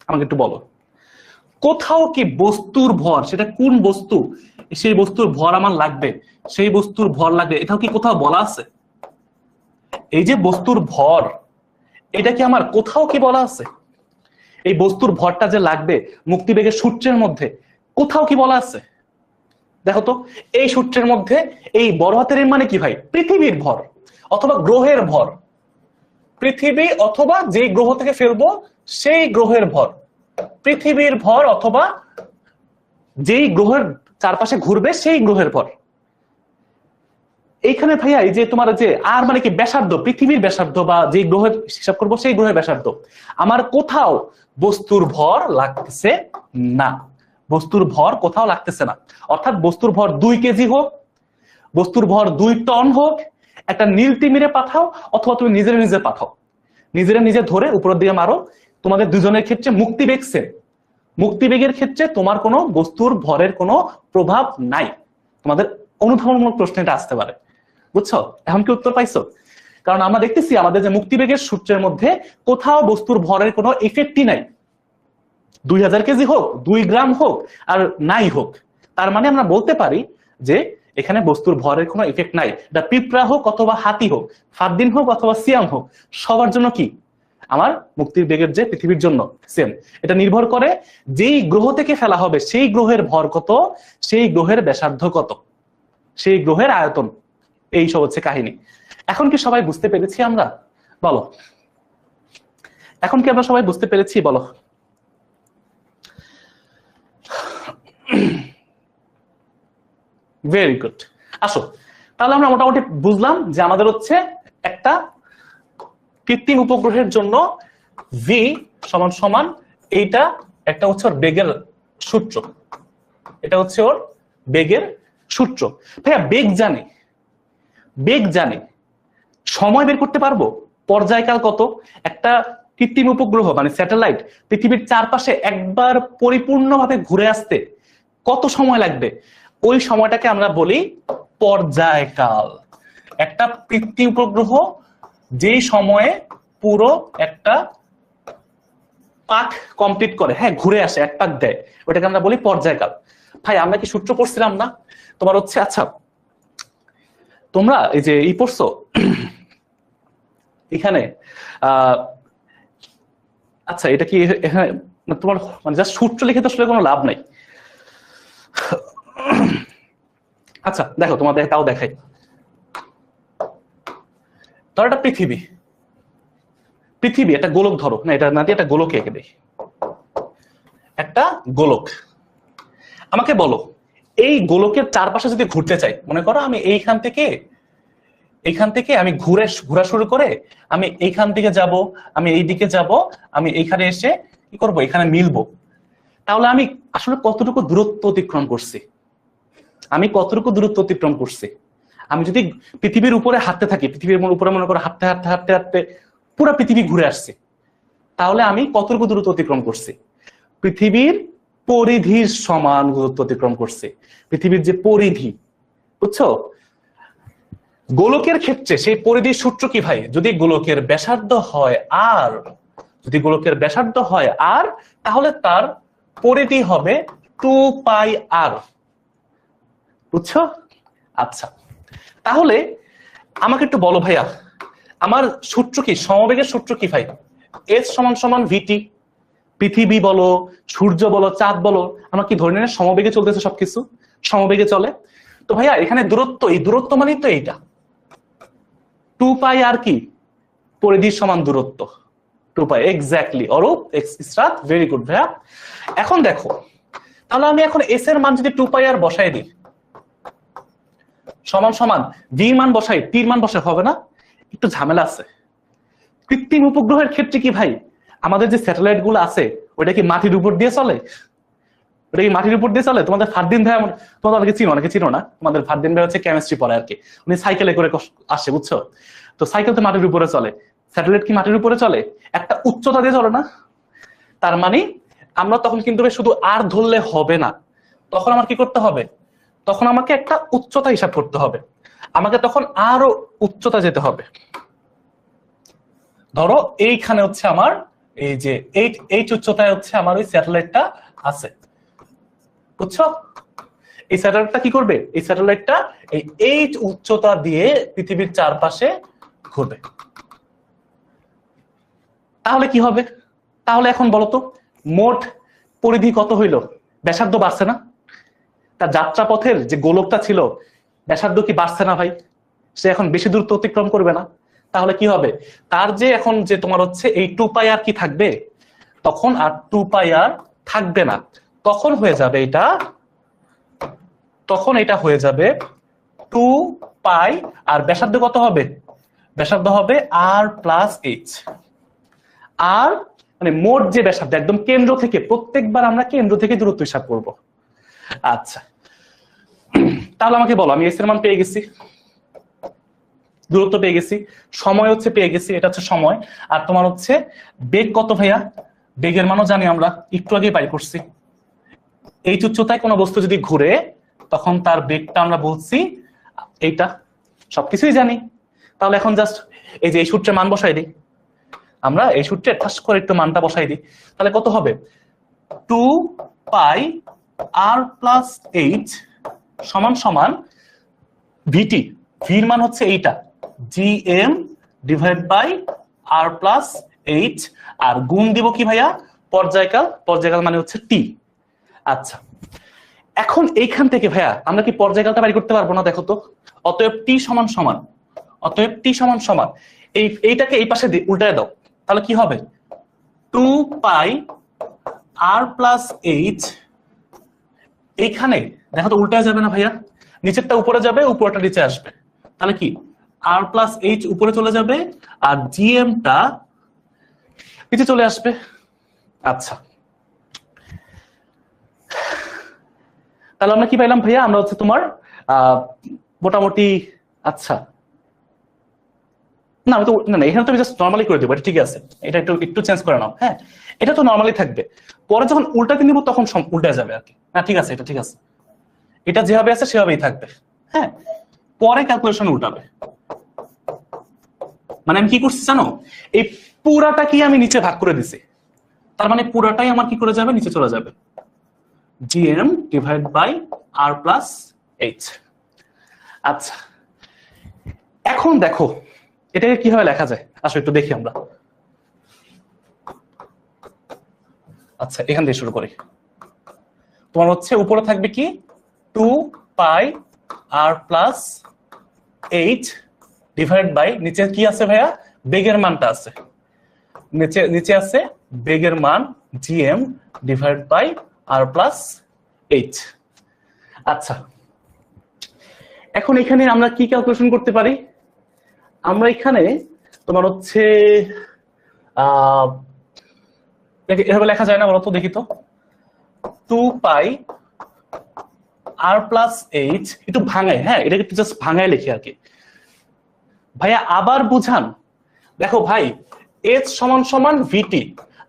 আমাকে একটু বলো, কোথাও কি বস্তুর ভর, সেটা কোন বস্তু, সেই বস্তুর ভর আমার লাগবে, সেই বস্তুর ভর লাগবে, এটাও কি কোথাও বলা আছে? এই যে বস্তুর ভর, এটা কি আমার কোথাও কি বলা আছে? এই বস্তুর ভরটা যে লাগবে মুক্তিবেগের সূত্রের মধ্যে কোথাও কি বলা আছে? দেখো তো এই সূত্রের মধ্যে এই বড় হাতের মানে কি ভাই? পৃথিবীর ভর অথবা গ্রহের ভর, পৃথিবী অথবা যে গ্রহ থেকে ফেলবো সেই গ্রহের ভর, পৃথিবীর ভর অথবা যেই গ্রহের চারপাশে ঘুরবে সেই গ্রহের ভর। এইখানে ভাইয়া এই যে তোমার যে আর মানে কি ব্যাসার্ধ, পৃথিবীর ব্যাসার্ধ বা যে গ্রহের হিসাব করবো সেই গ্রহের ব্যাসার্ধ, আমার কোথাও বস্তুর ভর লাগতেছে না, বস্তুর ভর কোথাও লাগতেছে না। অর্থাৎ বস্তুর ভর 2 কেজি হোক, বস্তুর ভর 2 টন হোক, একটা নীল তিমিরে পাঠাও অথবা তুমি নিজে পাঠাও, নিজে ধরে উপরের দিকে মারো, তোমাদের দুজনের ক্ষেত্রে মুক্তিবেগ সেম। মুক্তিবেগের ক্ষেত্রে তোমার কোনো বস্তুর ভরের কোনো প্রভাব নাই। তোমাদের অনুধাবনমূলক প্রশ্ন এটা আসতে পারে, বুঝছো? এখন কি উত্তর পাইছো? কারণ আমরা দেখতেছি আমাদের যে মুক্তিবেগের সূত্রের মধ্যে কোথাও বস্তুর ভরের কোনো ইফেক্টই নাই, 2000 কেজি হোক, 2 গ্রাম হোক আর নাই হোক, তার মানে আমরা বলতে পারি যে এখানে বস্তুর ভরের কোনো ইফেক্ট নাই। এটা পিঁপড়া হোক অথবা হাতি হোক, ফাদ্দিন হোক অথবা সিয়াম হোক, সবার জন্য কি আমার মুক্তির বেগের যে পৃথিবীর জন্য সেম। এটা নির্ভর করে যেই গ্রহ থেকে ফেলা হবে সেই গ্রহের ভর কত, সেই গ্রহের ব্যাসার্ধ কত, সেই গ্রহের আয়তন, এই সব হচ্ছে কাহিনী। এখন কি সবাই বুঝতে পেরেছি আমরা? বলো, এখন কি আমরা সবাই বুঝতে পেরেছি? বলো। Very good. আসো তাহলে আমরা মোটামুটি বুঝলাম যে আমাদের হচ্ছে একটা কৃত্রিম উপগ্রহের জন্য ভি সমান সমান এইটা একটা হচ্ছে ওর বেগের সূত্র, এটা হচ্ছে ওর বেগের সূত্র। ভাইয়া বেগ জানে, সময় বের করতে পারবো, পর্যায়কাল কত, একটা কৃত্রিম উপগ্রহ মানে স্যাটেলাইট পৃথিবীর চারপাশে একবার পরিপূর্ণভাবে ঘুরে আসতে কত সময় লাগবে, ওই সময়টাকে আমরা বলি পর্যায়কাল। একটা কৃত্রিম উপগ্রহ যেই সময়ে পুরো একটা পাক কমপ্লিট করে, হ্যাঁ ঘুরে আসে, এক পাক দেয়, ওটাকে আমরা বলি পর্যায়কাল। ভাই আমরা কি সূত্র পড়ছিলাম না তোমার হচ্ছে? আচ্ছা তোমরা এই যে পড়ছো এখানে আচ্ছা এটা কি এখানে তোমার মানে জাস্ট সূত্র লিখে তো আসলে কোনো লাভ নাই। আচ্ছা দেখো তোমাদের তাও দেখাই। ধরো একটা পৃথিবী, পৃথিবী একটা গোলক ধরো, না এটা না দিয়ে একটা গোলকে এঁকে দেখি, একটা গোলক। আমাকে বলো এই গোলকের চারপাশে যদি ঘুরতে চাই, মনে করো আমি এইখান থেকে আমি ঘোরা শুরু করে আমি এইখান থেকে যাব, আমি এই দিকে যাব, আমি এইখানে এসে কি করব, এখানে মিলবো, তাহলে আমি আসলে কতটুকু দূরত্ব অতিক্রম করছি? আমি কতটুকু দূরত্ব অতিক্রম করছি? আমি যদি পৃথিবীর উপরে হাঁটতে থাকি, পৃথিবীর উপরে মনে করো হাঁটতে হাঁটতে হাঁটতে হাঁটতে পুরো পৃথিবী ঘুরে আসছে, তাহলে আমি কতটুকু দূরত্ব অতিক্রম করছি? পৃথিবীর পরিধির সমান দূরত্ব অতিক্রম করছে। পৃথিবীর যে পরিধি, বুঝছো? গোলকের ক্ষেত্রে সেই পরিধির সূত্র কি ভাই? যদি গোলকের ব্যাসার্ধ হয় আর, যদি গোলকের ব্যাসার্ধ হয় আর, তাহলে তার পরিধি হবে 2πr, বুঝছো? আচ্ছা তাহলে আমাকে একটু বলো ভাইয়া, আমার সূত্র কি, সমবেগের সূত্র কি ভাই? এস সমান সমান ভিটি। পৃথিবী বলো, সূর্য বলো, চাঁদ বলো, আমরা কি ধরে নিয়ে সমবেগে চলতেছে, সবকিছু সমবেগে চলে। তো ভাইয়া এখানে দূরত্ব, এই দূরত্ব মানে তো এইটা 2πr কি? পরিধির সমান দূরত্ব 2π, exactly Arup, Israt, very good ভাইয়া। এখন দেখো তাহলে আমি এখন এস এর মান যদি 2πr বসাই দিই, সমান সমান ভি মান বসাই, টির মান বসাই, হবে না? একটু ঝামেলা আছে। কৃত্রিম উপগ্রহের ক্ষেত্রে কি ভাই, আমাদের যে স্যাটেলাইট গুলো আছে ওটা কি মাটির উপর দিয়ে চলে? ওটা কি মাটির উপর দিয়ে চলে? তোমাদের ফারদিন ভাই, তোমরা অনেকে চিনো, অনেকে চিনো না, তোমাদের ফারদিন ভাই হচ্ছে কেমিস্ট্রি পড়ায় আর কি, উনি সাইকেলে করে আসে, বুঝছো? তো সাইকেল তো মাটির উপরে চলে, স্যাটেলাইট কি মাটির উপরে চলে? একটা উচ্চতা দিয়ে চলে না? তার মানে আমরা তখন কিন্তু শুধু আর ধরলে হবে না, তখন আমার কি করতে হবে? তখন আমাকে একটা উচ্চতা হিসাব করতে হবে, আমাকে তখন আরো উচ্চতা যেতে হবে। ধরো এইখানে হচ্ছে আমার এই যে এইট উচ্চতায় হচ্ছে আমার ওই স্যাটেলাইটটা আছে, বুঝছো? এই স্যাটেলাইটটা কি করবে? এই স্যাটেলাইটটা এই এইট উচ্চতা দিয়ে পৃথিবীর চারপাশে ঘুরবে। তাহলে কি হবে? তাহলে এখন বলতো মোট পরিধি কত হইল? ব্যাসার্ধ বাড়ছে না? তার যাত্রাপথের যে গোলকটা ছিল ব্যাসার্ধ কি বাড়ছে না ভাই? সে এখন বেশি দূরত্ব অতিক্রম করবে না? তাহলে কি হবে? তার যে এখন যে তোমার হচ্ছে এই 2πr কি থাকবে? তখন আর 2πr থাকবে না, তখন হয়ে যাবে এটা, তখন এটা হয়ে যাবে 2π, আর ব্যাসার্ধ কত হবে? ব্যাসার্ধ হবে r+h। আর মানে মোট যে ব্যাসার্ধ একদম কেন্দ্র থেকে, প্রত্যেকবার আমরা কেন্দ্র থেকে দূরত্ব হিসাব করব। আচ্ছা তাহলে আমাকে বলো, আমি এস এর মান পেয়ে গেছি, দূরত্ব পেয়ে গেছি, সময় হচ্ছে পেয়ে গেছি, এটা হচ্ছে সময়। আর তোমার হচ্ছে বেগ কত ভাইয়া? বেগের মানও জানি আমরা, একটু আগে পাই করছি। এই উচ্চতায় কোনো বস্তু যদি ঘুরে তখন তার বেগটা আমরা বলছি এইটা, সবকিছুই জানি। তাহলে এখন জাস্ট এই যে এই সূত্রে মান বসাই দিই, আমরা এই সূত্রে ঠাস করে একটু মানটা বসাই দিই, তাহলে কত হবে? 2πr+h সমান সমান ভিটি, ভির মান হচ্ছে এইটা gm/r+h, আর গুণ দিব কি ভাইয়া? পর্যায়কাল, পর্যায়কাল মানে হচ্ছে টি। আচ্ছা এখন এইখান থেকে ভাইয়া আমরা কি পর্যায়কালটা বের করতে পারবো না? দেখো তো, অতএব টি সমান সমান, অতএব টি সমান সমান এইটাকে এই পাশে উল্টায় দাও, তাহলে কি হবে? 2πr+h, এইখানে দেখো তো উল্টায় যাবে না ভাইয়া? নিচেরটা উপরে যাবে, উপরটা নিচে আসবে, তাহলে কি r+h উপরে চলে যাবে আর gmটা নিচে চলে আসবে। আচ্ছা তাহলে আমরা কি পাইলাম ভাইয়া? আমরা হচ্ছে তোমার মোটামুটি, আচ্ছা না আমি তো না এখানে তো আমি জাস্ট নরমালি করে দেবো, এটা ঠিক আছে, এটা একটু একটু চেঞ্জ করে নাও, হ্যাঁ এটা তো নরমালি থাকবে, পরে যখন উল্টাতে নিব তখন উল্টে যাবে আর কি। না ঠিক আছে, এটা ঠিক আছে, এটা যেভাবে আছে সেভাবেই থাকবে, হ্যাঁ পরে ক্যালকুলেশন উল্টাবে। মানে আমি কি করছি জানো, এই পুরাটা কি আমি নিচে ভাগ করে দিছি, তার মানে পুরাটাই আমার কি করে যাবে, নিচে চলে যাবে, gm divide by r plus h। আচ্ছা এখন দেখো এটাকে কিভাবে লেখা যায়, আসো একটু দেখি আমরা। আচ্ছা এখান থেকে শুরু করি। তোমার হচ্ছে উপরে থাকবে কি 2 pi r plus h divide by, নিচে কি আছে ভাইয়া, বেগের মানটা আছে, নিচে আছে বেগের মান gm divide by r plus h। আচ্ছা এখন এখানে আমরা কি ক্যালকুলেশন করতে পারি, আমরা এখানে তোমার হচ্ছে এভাবে লেখা যায় না, বলো তো দেখি তো, 2 পাই r প্লাস h, একটু ভাঙাই, হ্যাঁ এটাকে একটু জাস্ট ভাঙাই লিখি আর কি। ভাইয়া আবার বুঝান, দেখো ভাই h সমান সমান vt,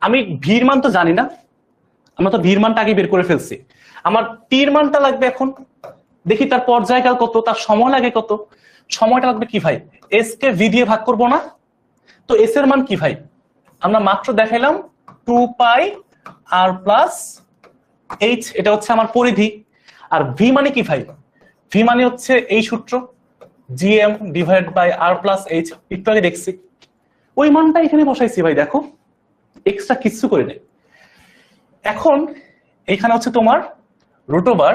আমি ভির মান তো জানি না, আমরা তো ভির মানটা আগে বের করে ফেলছি, আমার টির মানটা লাগবে এখন, দেখি তার পর্যায়কাল কত, তার সময় লাগে কত, সময়টা লাগবে কি ভাই, এস কে ভি দিয়ে ভাগ করবো না, তো এস এর মান কি ভাই, আমরা মাত্র দেখাইলাম 2 পাই আর প্লাস এইচ, এটা হচ্ছে আমার পরিধি, আর ভি মানে কি ভাই, ভি মানে হচ্ছে এই সূত্র GM divide by R plus H, একটু আগে দেখছি, ওই মানটা এখানে বসাইছি ভাই, দেখো এক্সট্রা কিছু করে নেই। এখন এখানে হচ্ছে তোমার রুট ওভার,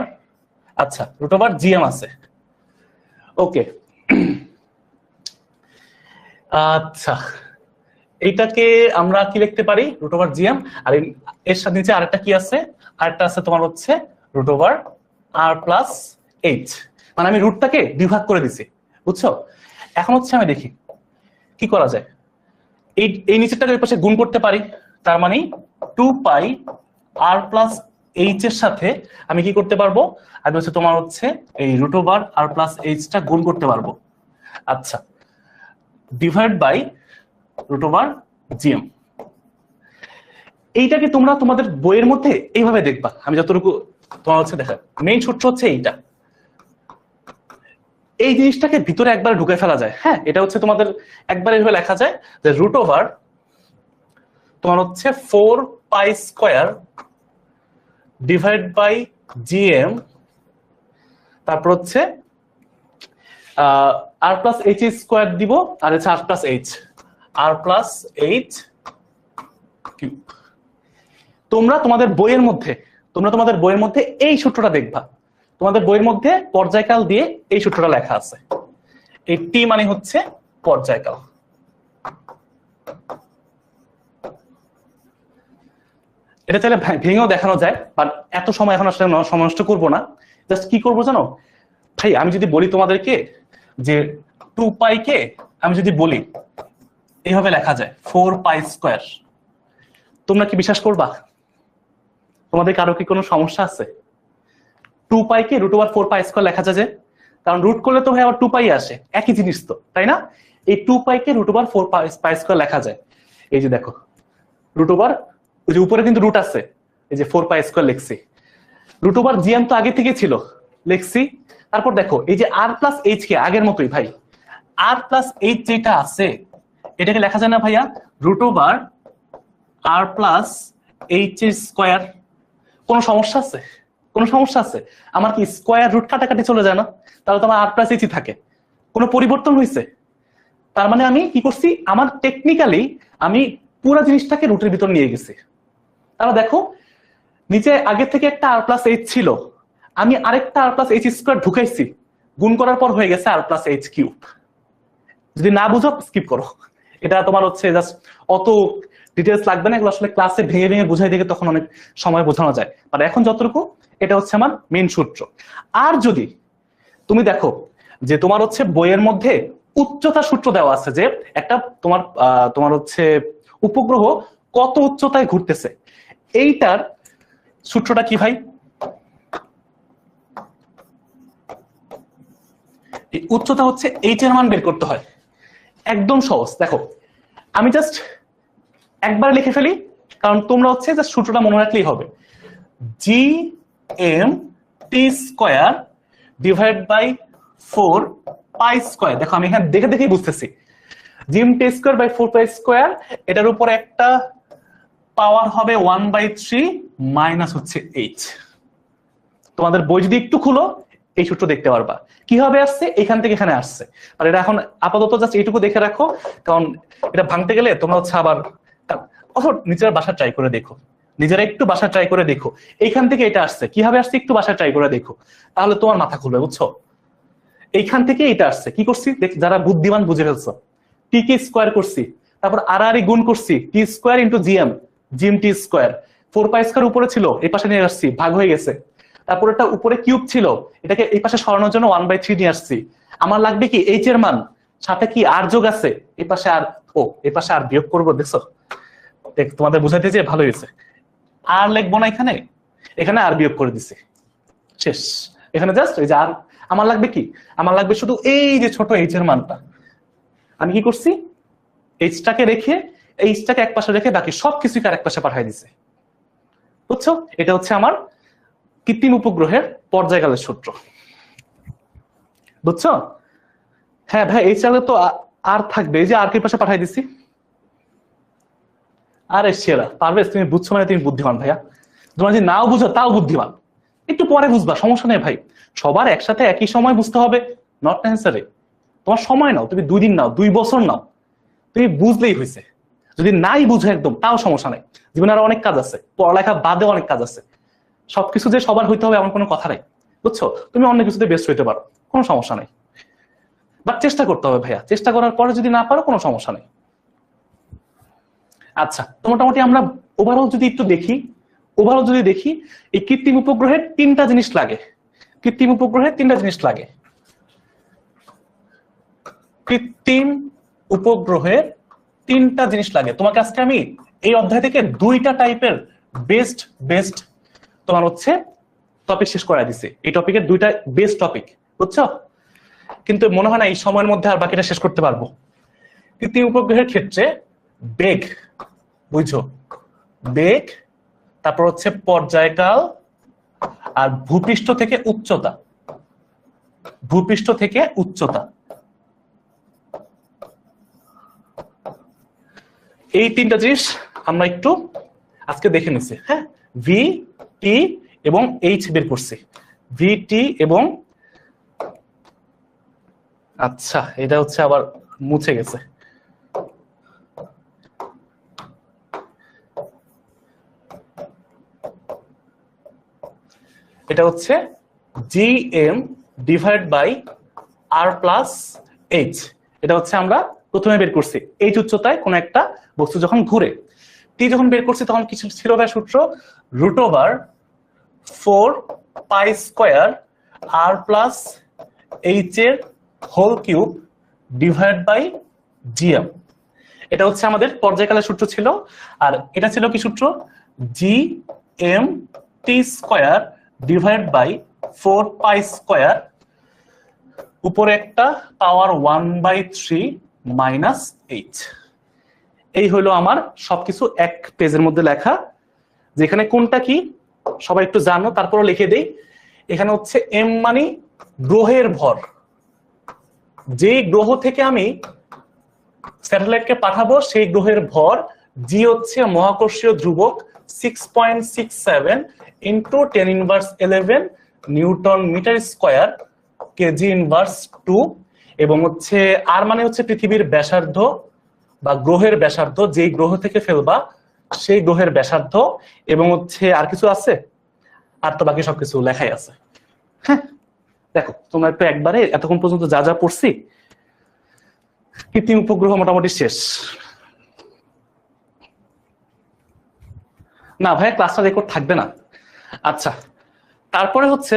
আচ্ছা রুট ওভার জিএম আছে, ওকে। আচ্ছা এইটাকে আমরা কি লিখতে পারি, রুট ওভার জিএম, আর এর সাথে নিচে আরেকটা কি আছে, আরেকটা আছে তোমার হচ্ছে root over R plus H, মানে আমি রুটটাকে বিভাগ করে দিছি, বুঝছো। এখন হচ্ছে আমি দেখি কি করা যায়, এই নিচেরটাকে ওই পাশে গুণ করতে পারি, তার মানে 2 পাই আর প্লাস এইচ এর সাথে আমি কি করতে পারবো, আমি হচ্ছে তোমার হচ্ছে এই রুট ওভার আর প্লাস এইচটা গুণ করতে পারবো, আচ্ছা divide by root over GM. এইটাকে তোমরা তোমাদের বইয়ের মধ্যে এইভাবে দেখবা, আমি যতটুকু তোমার হচ্ছে দেখা, মেইন সূত্র হচ্ছে এইটা, এই জিনিসটাকে ভিতরে একবার ঢুকে ফেলা যায়, হ্যাঁ এটা হচ্ছে তোমাদের একবার এইভাবে লেখা যায় যে রুট ওভার তোমার হচ্ছে 4 pi square divide by GM, তারপর হচ্ছে আর প্লাস এইচ স্কয়ার দিব, আর হচ্ছে R plus H, R plus H cube. তোমরা তোমাদের বইয়ের মধ্যে এই সূত্রটা দেখবা, তোমাদের বইয়ের মধ্যে পর্যায়কাল দিয়ে এই সূত্রটা লেখা আছে, এই টি মানে হচ্ছে পর্যায়কাল। এটা চাইলে ভেঙেও দেখানো যায়, বাট এত সময় এখন আসলে সময় নষ্ট করবো না, জাস্ট কি করবো জানো ভাই, আমি যদি বলি তোমাদেরকে যে 2 পাই কে আমি যদি বলি এইভাবে লেখা যায় 4 পাই স্কয়ার, তোমরা কি বিশ্বাস করবা, তোমাদের কারো কি কোনো সমস্যা আছে, 2 পাই কে রুট ওভার 4 পাই স্কয়ার লেখা যায় যে, কারণ রুট করলে তো ভাই আবার 2 পাই আসে, একই জিনিস তো তাই না, এই 2 পাই কে রুট ওভার 4 পাই স্কয়ার লেখা যায়, এই যে দেখো রুট ওভার, ওই যে উপরে কিন্তু রুট আছে, এই যে 4 পাই স্কয়ার লিখছি, রুট ওভার জিএম তো আগে থেকে ছিল লিখছি, তারপর দেখো এই যে আর প্লাস এইচ কে আগের মতোই ভাই, আর প্লাস এইচ যেটা আছে এটাকে লেখা যায় না ভাইয়া root over R plus H square, কোনো সমস্যা আছে, কোনো সমস্যা আছে, আমার কি স্কয়ার রুট কাটাকাটি চলে যায় না, তাহলে তো আমার আর প্লাস এইচই থাকে, কোনো পরিবর্তন হয়েছে, তার মানে আমি কি করছি, আমার টেকনিক্যালি আমি পুরো জিনিসটাকে রুটের ভিতর নিয়ে গেছি। তাহলে দেখো নিচে আগে থেকে একটা আর প্লাস এইচ ছিল, আমি আরেকটা আর প্লাস এইচ স্কয়ার ঢুকাইছি, গুণ করার পর হয়ে গেছে আর প্লাস এইচ কিউব। যদি না বুঝো স্কিপ করো, এটা তোমার হচ্ছে জাস্ট অত ডিটেলস লাগবে না, এগুলো আসলে ক্লাসে ভেঙে ভেঙে বোঝাই দিকে তখন অনেক সময় বোঝানো যায়, আর এখন যতটুকু এটা হচ্ছে আমার মেইন সূত্র। আর যদি তুমি দেখো যে তোমার হচ্ছে বইয়ের মধ্যে উচ্চতা সূত্র দেওয়া আছে, যে একটা তোমার হচ্ছে উপগ্রহ কত উচ্চতায় ঘুরতেছে, এইটার সূত্রটা কি ভাই, উচ্চতা হচ্ছে এইচ এর মান বের করতে হয়, একদম সহজ। দেখো আমি জাস্ট একবার লিখে ফেলি, কারণ তোমরা হচ্ছে জাস্ট সূত্রটা মনে রাখলেই হবে, G M T square divide by 4 pi square, দেখো আমি এখানে দেখে দেখেই বুঝতেছি, GM T square by 4 pi square, এটার উপর একটা পাওয়ার হবে 1/3 মাইনাস হচ্ছে এইচ। তোমাদের বই যদি একটু খুলো এই সূত্র দেখতে পারবা কিভাবে আসছে, এখান থেকে এখানে আসছে। আর এটা এখন আপাতত জাস্ট এইটুকু দেখে রাখো, কারণ এটা ভাঙতে গেলে তোমরা হচ্ছে আবার নিজের বাসা ট্রাই করে দেখো, নিজেরা একটু বাসা ট্রাই করে দেখো এইখান থেকে এটা আসছে কিভাবে আসছে, একটু বাসা ট্রাই করে দেখো, তাহলে তোমার মাথা খুলবে, বুঝছো? এইখান থেকে এটা আসছে, কি করছি যারা বুদ্ধিমান বুঝে ফেলছো, টি কে স্কোয়ার করছি, তারপর আর গুণ করছি, টি square into GM, gym T square, 4 pi square উপরে ছিল এই পাশে নিয়ে আসছি, ভাগ হয়ে গেছে। তারপর এটা উপরে কিউব ছিল, এটাকে এই পাশে সরানোর জন্য 1/3 নিয়ে আসছি। আমার লাগবে কি এইচ এর মান, সাথে কি আর যোগ আছে, এই পাশে আর, ও এই পাশে আর বিয়োগ করবো, দেখছো? তোমাদের বুঝাইতে যে ভালো হয়েছে, আর লিখবো না এখানে, এখানে আর বিয়োগ করে দিছি, শেষ। এখানে জাস্ট এই যে আর, আমার লাগবে কি, আমার লাগবে শুধু এই যে ছোট এইচ এর মানটা। আমি কি করছি, এইচটাকে রেখে, এইচটাকে এক পাশে রেখে বাকি সবকিছুকে আরেক পাশে পাঠিয়ে দিছে, বুঝছো? এটা হচ্ছে আমার কৃত্রিম উপগ্রহের পর্যায়কালের সূত্র, বুঝছো? হ্যাঁ ভাই, এইচ তো আর থাকবে, এই যে আর কে পাশে পাঠিয়ে দিছি। আরে সেরা পারভেজ, তুমি বুঝছো মানে তুমি বুদ্ধিমান ভাইয়া, তোমরা যদি নাও বুঝো তাও বুদ্ধিমান, একটু পরে বুঝবা, সমস্যা নেই ভাই। সবার একসাথে একই সময় বুঝতে হবে নট নেসেসারি। তোমার সময় নাও, তুমি 2 দিন নাও, 2 বছর নাও, তুমি বুঝলেই হয়েছে। যদি নাই বুঝো একদম তাও সমস্যা নেই, জীবনে আরো অনেক কাজ আছে, পড়ালেখা বাদে অনেক কাজ আছে, সবকিছু যে সবার হইতে হবে এমন কোনো কথা নাই, বুঝছো? তুমি অন্য কিছুতে বেস্ট হইতে পারো, কোনো সমস্যা নেই, বাট চেষ্টা করতে হবে ভাইয়া, চেষ্টা করার পরে যদি না পারো কোনো সমস্যা নেই। আচ্ছা, তো মোটামুটি আমরা ওভারঅল যদি একটু দেখি, এই কৃত্রিম উপগ্রহের 3টা জিনিস লাগে, কৃত্রিম উপগ্রহের 3টা জিনিস লাগে, কৃত্রিম উপগ্রহের 3টা জিনিস লাগে। তোমাকে আজকে আমি এই অধ্যায় থেকে 2টা টাইপের বেস্ট তোমার হচ্ছে টপিক শেষ করাই দিছি, এই টপিকের 2টা বেস্ট টপিক, বুঝছো? কিন্তু মনে হয় না এই সময়ের মধ্যে আর বাকিটা শেষ করতে পারবো। কৃত্রিম উপগ্রহের ক্ষেত্রে বেগ, বুঝছো? বেগ, তারপর হচ্ছে পর্যায়কাল, আর ভূপৃষ্ঠ থেকে উচ্চতা, ভূপৃষ্ঠ থেকে উচ্চতা, এই 3টা জিনিস আমরা একটু আজকে দেখে নিছি। হ্যাঁ, ভি, টি এবং এইচ বের করছি, ভি, টি এবং, আচ্ছা এটা হচ্ছে আবার মুছে গেছে, এটা হচ্ছে G M divide by R plus H. এটা হচ্ছে আমরা প্রথমে বের করছি, এইচ উচ্চতায় কোন একটা বস্তু যখন ঘুরে। টি যখন বের করছি তখন কিছু ছিল ভাই সূত্র, √4 pi square R plus H এর whole cube divide by GM. এটা হচ্ছে আমাদের পর্যায়কালের সূত্র ছিল। আর এটা ছিল কি সূত্র, G M T square divide by 4 pi square, উপরে একটা পাওয়ার 1/3 মাইনাস এইচ। এই হলো আমার সবকিছু এক পেজের মধ্যে লেখা, যেখানে কোনটা কি সবাই একটু জানো, তারপরও লিখে দেই। এখানে হচ্ছে এম মানে গ্রহের ভর, যেই গ্রহ থেকে আমি স্যাটেলাইটকে পাঠাবো সেই গ্রহের ভর, জি হচ্ছে মহাকর্ষীয় ধ্রুবক 6.67 into 10⁻11 Newton metre square kg inverse 2, এবং হচ্ছে আর মানে হচ্ছে পৃথিবীর ব্যাসার্ধ বা গ্রহের ব্যাসার্ধ, যেই গ্রহ থেকে ফেলবা সেই গ্রহের ব্যাসার্ধ, এবং হচ্ছে আর কিছু আছে, আর তো বাকি সবকিছু লেখাই আছে। হ্যাঁ দেখো, তোমরা একটু একবারে এতক্ষণ পর্যন্ত যা যা পড়ছি, কৃত্রিম উপগ্রহ মোটামুটি শেষ। না ভাই, ক্লাসটা রেকর্ড থাকবে না। আচ্ছা, তারপরে হচ্ছে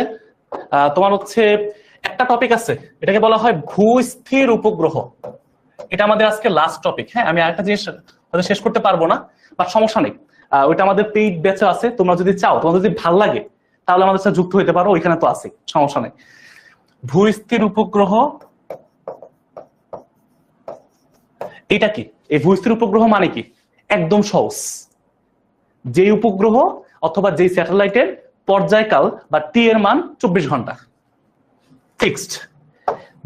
তোমার হচ্ছে একটা টপিক আছে, এটাকে বলা হয় ভূস্থির উপগ্রহ। এটা আমাদের আজকে লাস্ট টপিক। হ্যাঁ, আমি আরেকটা জিনিস হয়তো শেষ করতে পারবো না, বাট সমস্যা নেই, ওইটা আমাদের পেইড ব্যাচে আছে। তোমরা যদি চাও, তোমাদের যদি ভালো লাগে তাহলে আমাদের সাথে যুক্ত হতে পারো, ওইখানে তো আছে, সমস্যা নেই। ভূস্থির উপগ্রহ এটা কি? এই ভূস্থির উপগ্রহ মানে কি? একদম সহজ, যে উপগ্রহ অথবা যে স্যাটেলাইটের পর্যায়কাল বা টি এর মান 24 ঘন্টা ফিক্সড,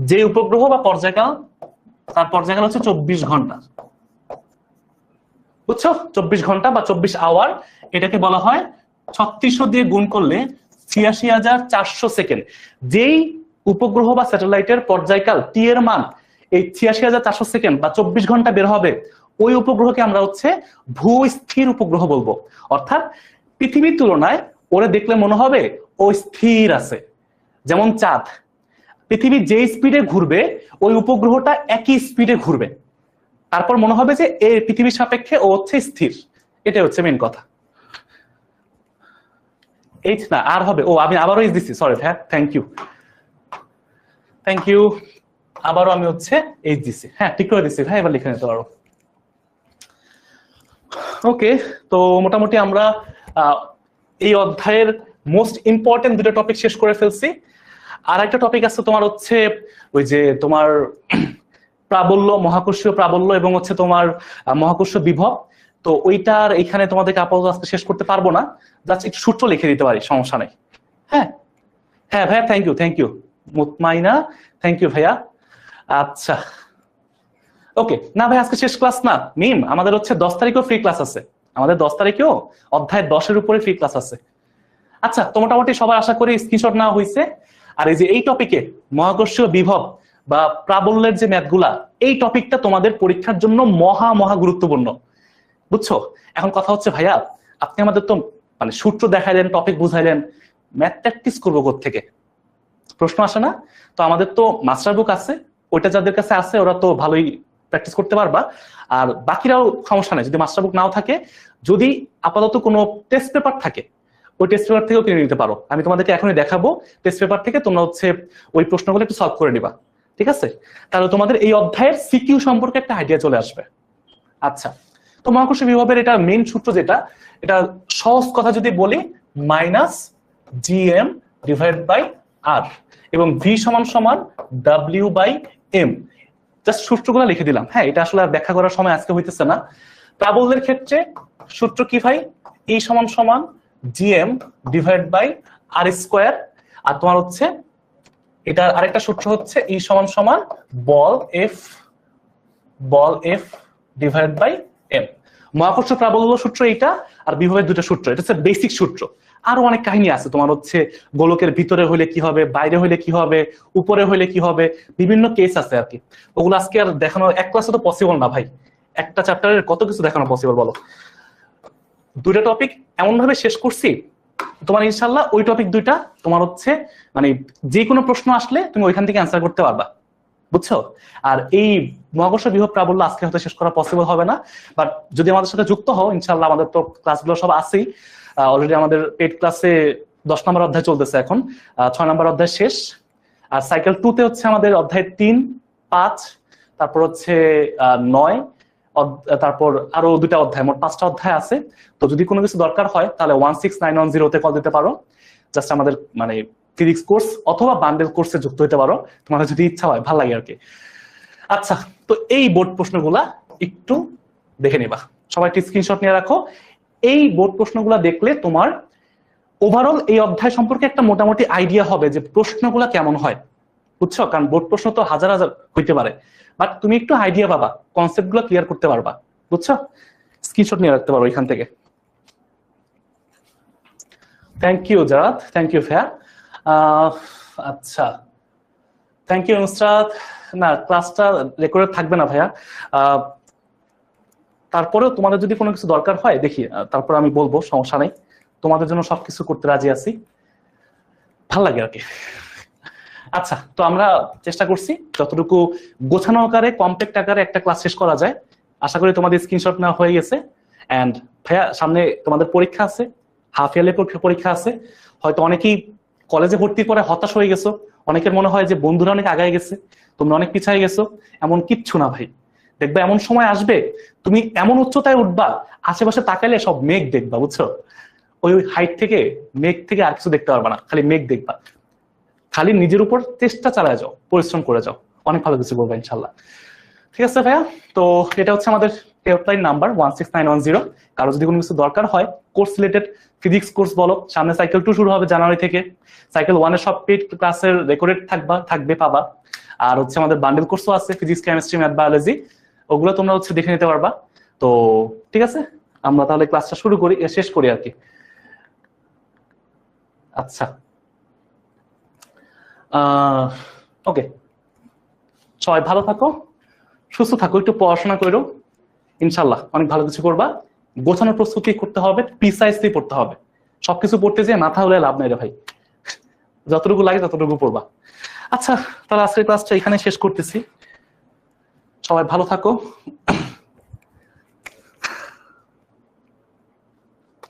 যে উপগ্রহ বা পর্যায়কাল তার পর্যায়কাল হচ্ছে 24 ঘন্টা, বুঝছো? 24 ঘন্টা বা 24 আওয়ার, এটাকে বলা হয় 3600 দিয়ে গুণ করলে 86,400 সেকেন্ড। যেই উপগ্রহ বা স্যাটেলাইটের পর্যায়কাল টি এর মান এই 86,400 সেকেন্ড বা 24 ঘন্টা বের হবে, ওই উপগ্রহকে আমরা হচ্ছে ভূস্থির উপগ্রহ বলবো। অর্থাৎ পৃথিবীর তুলনায় ওরে দেখলে মনে হবে ও স্থির আছে। যেমন চাঁদ, পৃথিবী যে স্পিডে ঘুরবে ওই উপগ্রহটা একই স্পিডে ঘুরবে, তারপর মনে হবে যে এই পৃথিবীর সাপেক্ষে ও হচ্ছে স্থির। এটাই হচ্ছে মেন কথা। এইচ না আর হবে, ও আমি আবারও এইচ দিচ্ছি, সরি হ্যাঁ, থ্যাংক ইউ থ্যাংক ইউ, আবারও আমি হচ্ছে এইচ দিচ্ছি, হ্যাঁ ঠিক করে দিচ্ছি ভাই, এবার লিখে নিতে পারো। ওকে, তো মোটামুটি আমরা এই অধ্যায়ের মোস্ট ইম্পর্টেন্ট দুটো টপিক শেষ করে ফেলছি। আর একটা টপিক আছে তোমার হচ্ছে ওই যে তোমার প্রাবল্য, মহাকর্ষীয় প্রাবল্য এবং হচ্ছে তোমার মহাকর্ষীয় বিভব। তো ওইটার এখানে তোমাদেরকে আপাতত আজকে শেষ করতে পারবো না, জাস্ট একটু সূত্র লিখে দিতে পারি, সমস্যা নেই। হ্যাঁ হ্যাঁ ভাইয়া, থ্যাংক ইউ মুতমাইনা, থ্যাংক ইউ ভাইয়া। আচ্ছা ওকে, না ভাই আজকে শেষ ক্লাস না মিম, আমাদের হচ্ছে 10 তারিখেও ফ্রি ক্লাস আছে, আমাদের 10 তারিখেও অধ্যায় 10-এর উপরে ফ্রি ক্লাস আছে। আচ্ছা, তো মোটামুটি সবার আশা করি স্ক্রিনশট নেওয়া হয়েছে। আর এই যে এই টপিকে মহাকর্ষীয় বিভব বা প্রাবল্যের যে ম্যাথগুলা, এই টপিকটা তোমাদের পরীক্ষার জন্য মহা মহা গুরুত্বপূর্ণ, বুঝছো? এখন কথা হচ্ছে ভাইয়া, আপনি আমাদের তো মানে সূত্র দেখাইলেন, টপিক বুঝাইলেন, ম্যাথ প্র্যাকটিস করবো কোত্থেকে? প্রশ্ন আসে না? তো আমাদের তো মাস্টার বুক আছে, ওইটা যাদের কাছে আছে ওরা তো ভালোই প্র্যাকটিস করতে পারবা। আর বাকিরাও সমস্যা নেই, যদি মাস্টার বুক নাও থাকে, যদি আপাতত কোনো টেস্ট পেপার থাকে ওই টেস্ট পেপার থেকেও কিনে নিতে পারো। আমি তোমাদেরকে এখনই দেখাবো, টেস্ট পেপার থেকে তোমরা হচ্ছে ওই প্রশ্নগুলো একটু সলভ করে নিবা, ঠিক আছে? তাহলে তোমাদের এই অধ্যায়ের সিকিউ সম্পর্কে একটা আইডিয়া চলে আসবে। আচ্ছা, তো মহাকর্ষীয় বিভবের এটা মেইন সূত্র যেটা, এটা সহজ কথা যদি বলি, মাইনাস জিএম ডিভাইড বাই আর, এবং ভি সমান সমান ডাব্লিউ বাই এম। জাস্ট সূত্রগুলো লিখে দিলাম। হ্যাঁ, এটা আসলে ব্যাখ্যা করার সময় আজকে হইতেছে না। প্রাবল্যের ক্ষেত্রে সূত্র কি ভাই? এই সমান সমান GM divide by R square. আর তোমার হচ্ছে এটার আরেকটা সূত্র হচ্ছে ই সমান সমান বল এফ ডিভাইড বাই এম। মহাকর্ষ প্রাবল্য সূত্র এইটা, আর বিভবের দুটো সূত্র, এটা হচ্ছে বেসিক সূত্র। আরো অনেক কাহিনী আছে, তোমার হচ্ছে গোলকের ভিতরে হলে কি হবে, বাইরে হলে কি হবে, উপরে হলে কি হবে, বিভিন্ন কেস আছে আর কি। ওগুলো আজকে আর দেখানো এক ক্লাসে তো পসিবল না ভাই, একটা চ্যাপ্টারের কত কিছু দেখানো পসিবল বলো? দুইটা টপিক এমন ভাবে শেষ করছি, তোমার ইনশাল্লাহ ওই টপিক দুইটা তোমার হচ্ছে মানে যে কোনো প্রশ্ন আসলে তুমি ওইখান থেকে অ্যান্সার করতে পারবা, বুঝছো? আর এই মহাকর্ষ বিভব প্রাবল্য আজকে হয়তো শেষ করা পসিবল হবে না, বাট যদি আমাদের সাথে যুক্ত হও ইনশাল্লাহ, আমাদের তো ক্লাসগুলো সব আছেই অলরেডি। আমাদের পেড ক্লাসে 10 নম্বর অধ্যায় চলতেছে এখন, 6 নম্বর অধ্যায় শেষ। আর সাইকেল 2 তে হচ্ছে আমাদের অধ্যায় 3, 5, তারপর হচ্ছে 9, তারপর আরো 2টা অধ্যায়, মোট 5টা অধ্যায় আছে। তো যদি কোনো কিছু দরকার হয় তাহলে 16910 তে কল দিতে পারো, জাস্ট আমাদের মানে ফিজিক্স কোর্স অথবা বান্ডেল কোর্সে যুক্ত হতে পারো, তোমাদের যদি ইচ্ছা হয়, ভালো লাগে আর কি। আচ্ছা, তো এই বোর্ড প্রশ্নগুলা একটু দেখে নিবা, সবাই একটু স্ক্রিনশট নিয়ে রাখো। এই বোর্ড প্রশ্নগুলা দেখলে তোমার ওভারঅল এই অধ্যায় সম্পর্কে একটা মোটামুটি আইডিয়া হবে যে প্রশ্নগুলা কেমন হয়, বুঝছো? কারণ বোর্ড প্রশ্ন তো হাজার হাজার হইতে পারে, বাট তুমি একটু আইডিয়া পাবা, কনসেপ্ট গুলো ক্লিয়ার করতে পারবা, বুঝছো? স্ক্রিনশট নিয়ে রাখতে পারো এখান থেকে। থ্যাংক ইউ জারাত, থ্যাংক ইউ ফেয়া। আচ্ছা, থ্যাংক ইউ নুসরাত। না, ক্লাসটা রেকর্ডেড থাকবে না ভাইয়া, তারপরেও তোমাদের যদি কোনো কিছু দরকার হয় দেখি, তারপর আমি বলবো, সমস্যা নেই, তোমাদের জন্য সবকিছু করতে রাজি আছি, ভাল লাগে আর কি। আচ্ছা, তো আমরা চেষ্টা করছি যতটুকু গোছানো আকারে, কম্প্যাক্ট আকারে একটা ক্লাস শেষ করা যায়। আশা করি তোমাদের স্ক্রিনশট নেওয়া হয়ে গেছে। এন্ড ভাইয়া, সামনে তোমাদের পরীক্ষা আছে, হাফ ইয়ারলি পরীক্ষা আছে। হয়তো অনেকেই কলেজে ভর্তির পরে হতাশ হয়ে গেছো, অনেকের মনে হয় যে বন্ধুরা অনেক আগায় গেছে, তোমরা অনেক পিছায় গেছো। এমন কিচ্ছু না ভাই, দেখবে এমন সময় আসবে তুমি এমন উচ্চতায় উঠবা, আশেপাশে তাকাইলে সব মেঘ দেখবা, বুঝছো? ওই হাইট থেকে, মেঘ থেকে আর কিছু দেখতে পারবা না, খালি মেঘ দেখবা। খালি নিজের উপর চেষ্টা চালায় যাও, পরিশ্রম করে যাও, অনেক ভালো কিছু করবে ইনশাল্লাহ। ঠিক আছে ভাইয়া, তো এটা হচ্ছে আমাদের হেল্পলাইন নাম্বার 16910। কারো যদি কোনো কিছু দরকার হয়, কোর্স রিলেটেড ফিজিক্স কোর্স বলো, সামনে সাইকেল 2 শুরু হবে জানুয়ারি থেকে, সাইকেল 1 এর সব পেড ক্লাসের রেকর্ডেড থাকবে, পাবা। আর হচ্ছে আমাদের বান্ডেল কোর্সও আছে, ফিজিক্স, কেমিস্ট্রি, ম্যাথ, বায়োলজি, ওগুলো তোমরা হচ্ছে দেখে নিতে পারবা। তো ঠিক আছে, আমরা তাহলে ক্লাসটা শুরু করি, শেষ করি আর কি। আচ্ছা, ওকে, সবাই ভালো থাকো, সুস্থ থাকো, একটু পড়াশোনা করো, ইনশাল্লাহ অনেক ভালো কিছু করবা। গোছানো প্রস্তুতি করতে হবে, প্রিসাইসলি পড়তে হবে, সবকিছু পড়তে যেয়ে মাথা হলে লাভ নাই রে ভাই, যতটুকু লাগে ততটুকু পড়বা। আচ্ছা, তাহলে আজকের ক্লাসটা এখানে শেষ করতেছি, সবাই ভালো থাকো।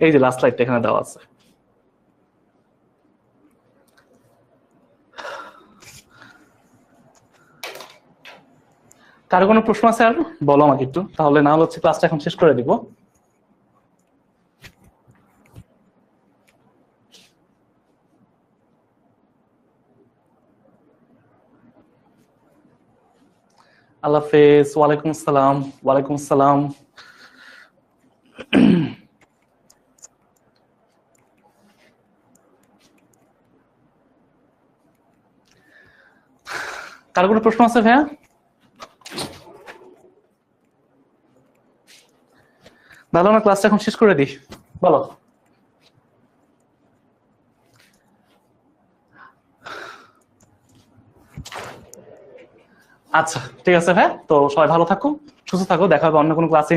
এই যে লাস্ট স্লাইডটা এখানে দেওয়া আছে। কারো কোনো প্রশ্ন আছে আর বলো আমাকে একটু, তাহলে না হলে হচ্ছে ক্লাসটা এখন শেষ করে দিব। আল্লাহ হাফেজ। ওয়ালাইকুম আসসালাম। ওয়ালাইকুম আসসালাম। কারো কোনো প্রশ্ন আছে ভাইয়া? তাহলে আমরা ক্লাসটা এখন শেষ করে দিই, বলো। আচ্ছা ঠিক আছে ভাই, তো সবাই ভালো থাকো, সুস্থ থাকো, দেখা হবে অন্য কোনো ক্লাসে।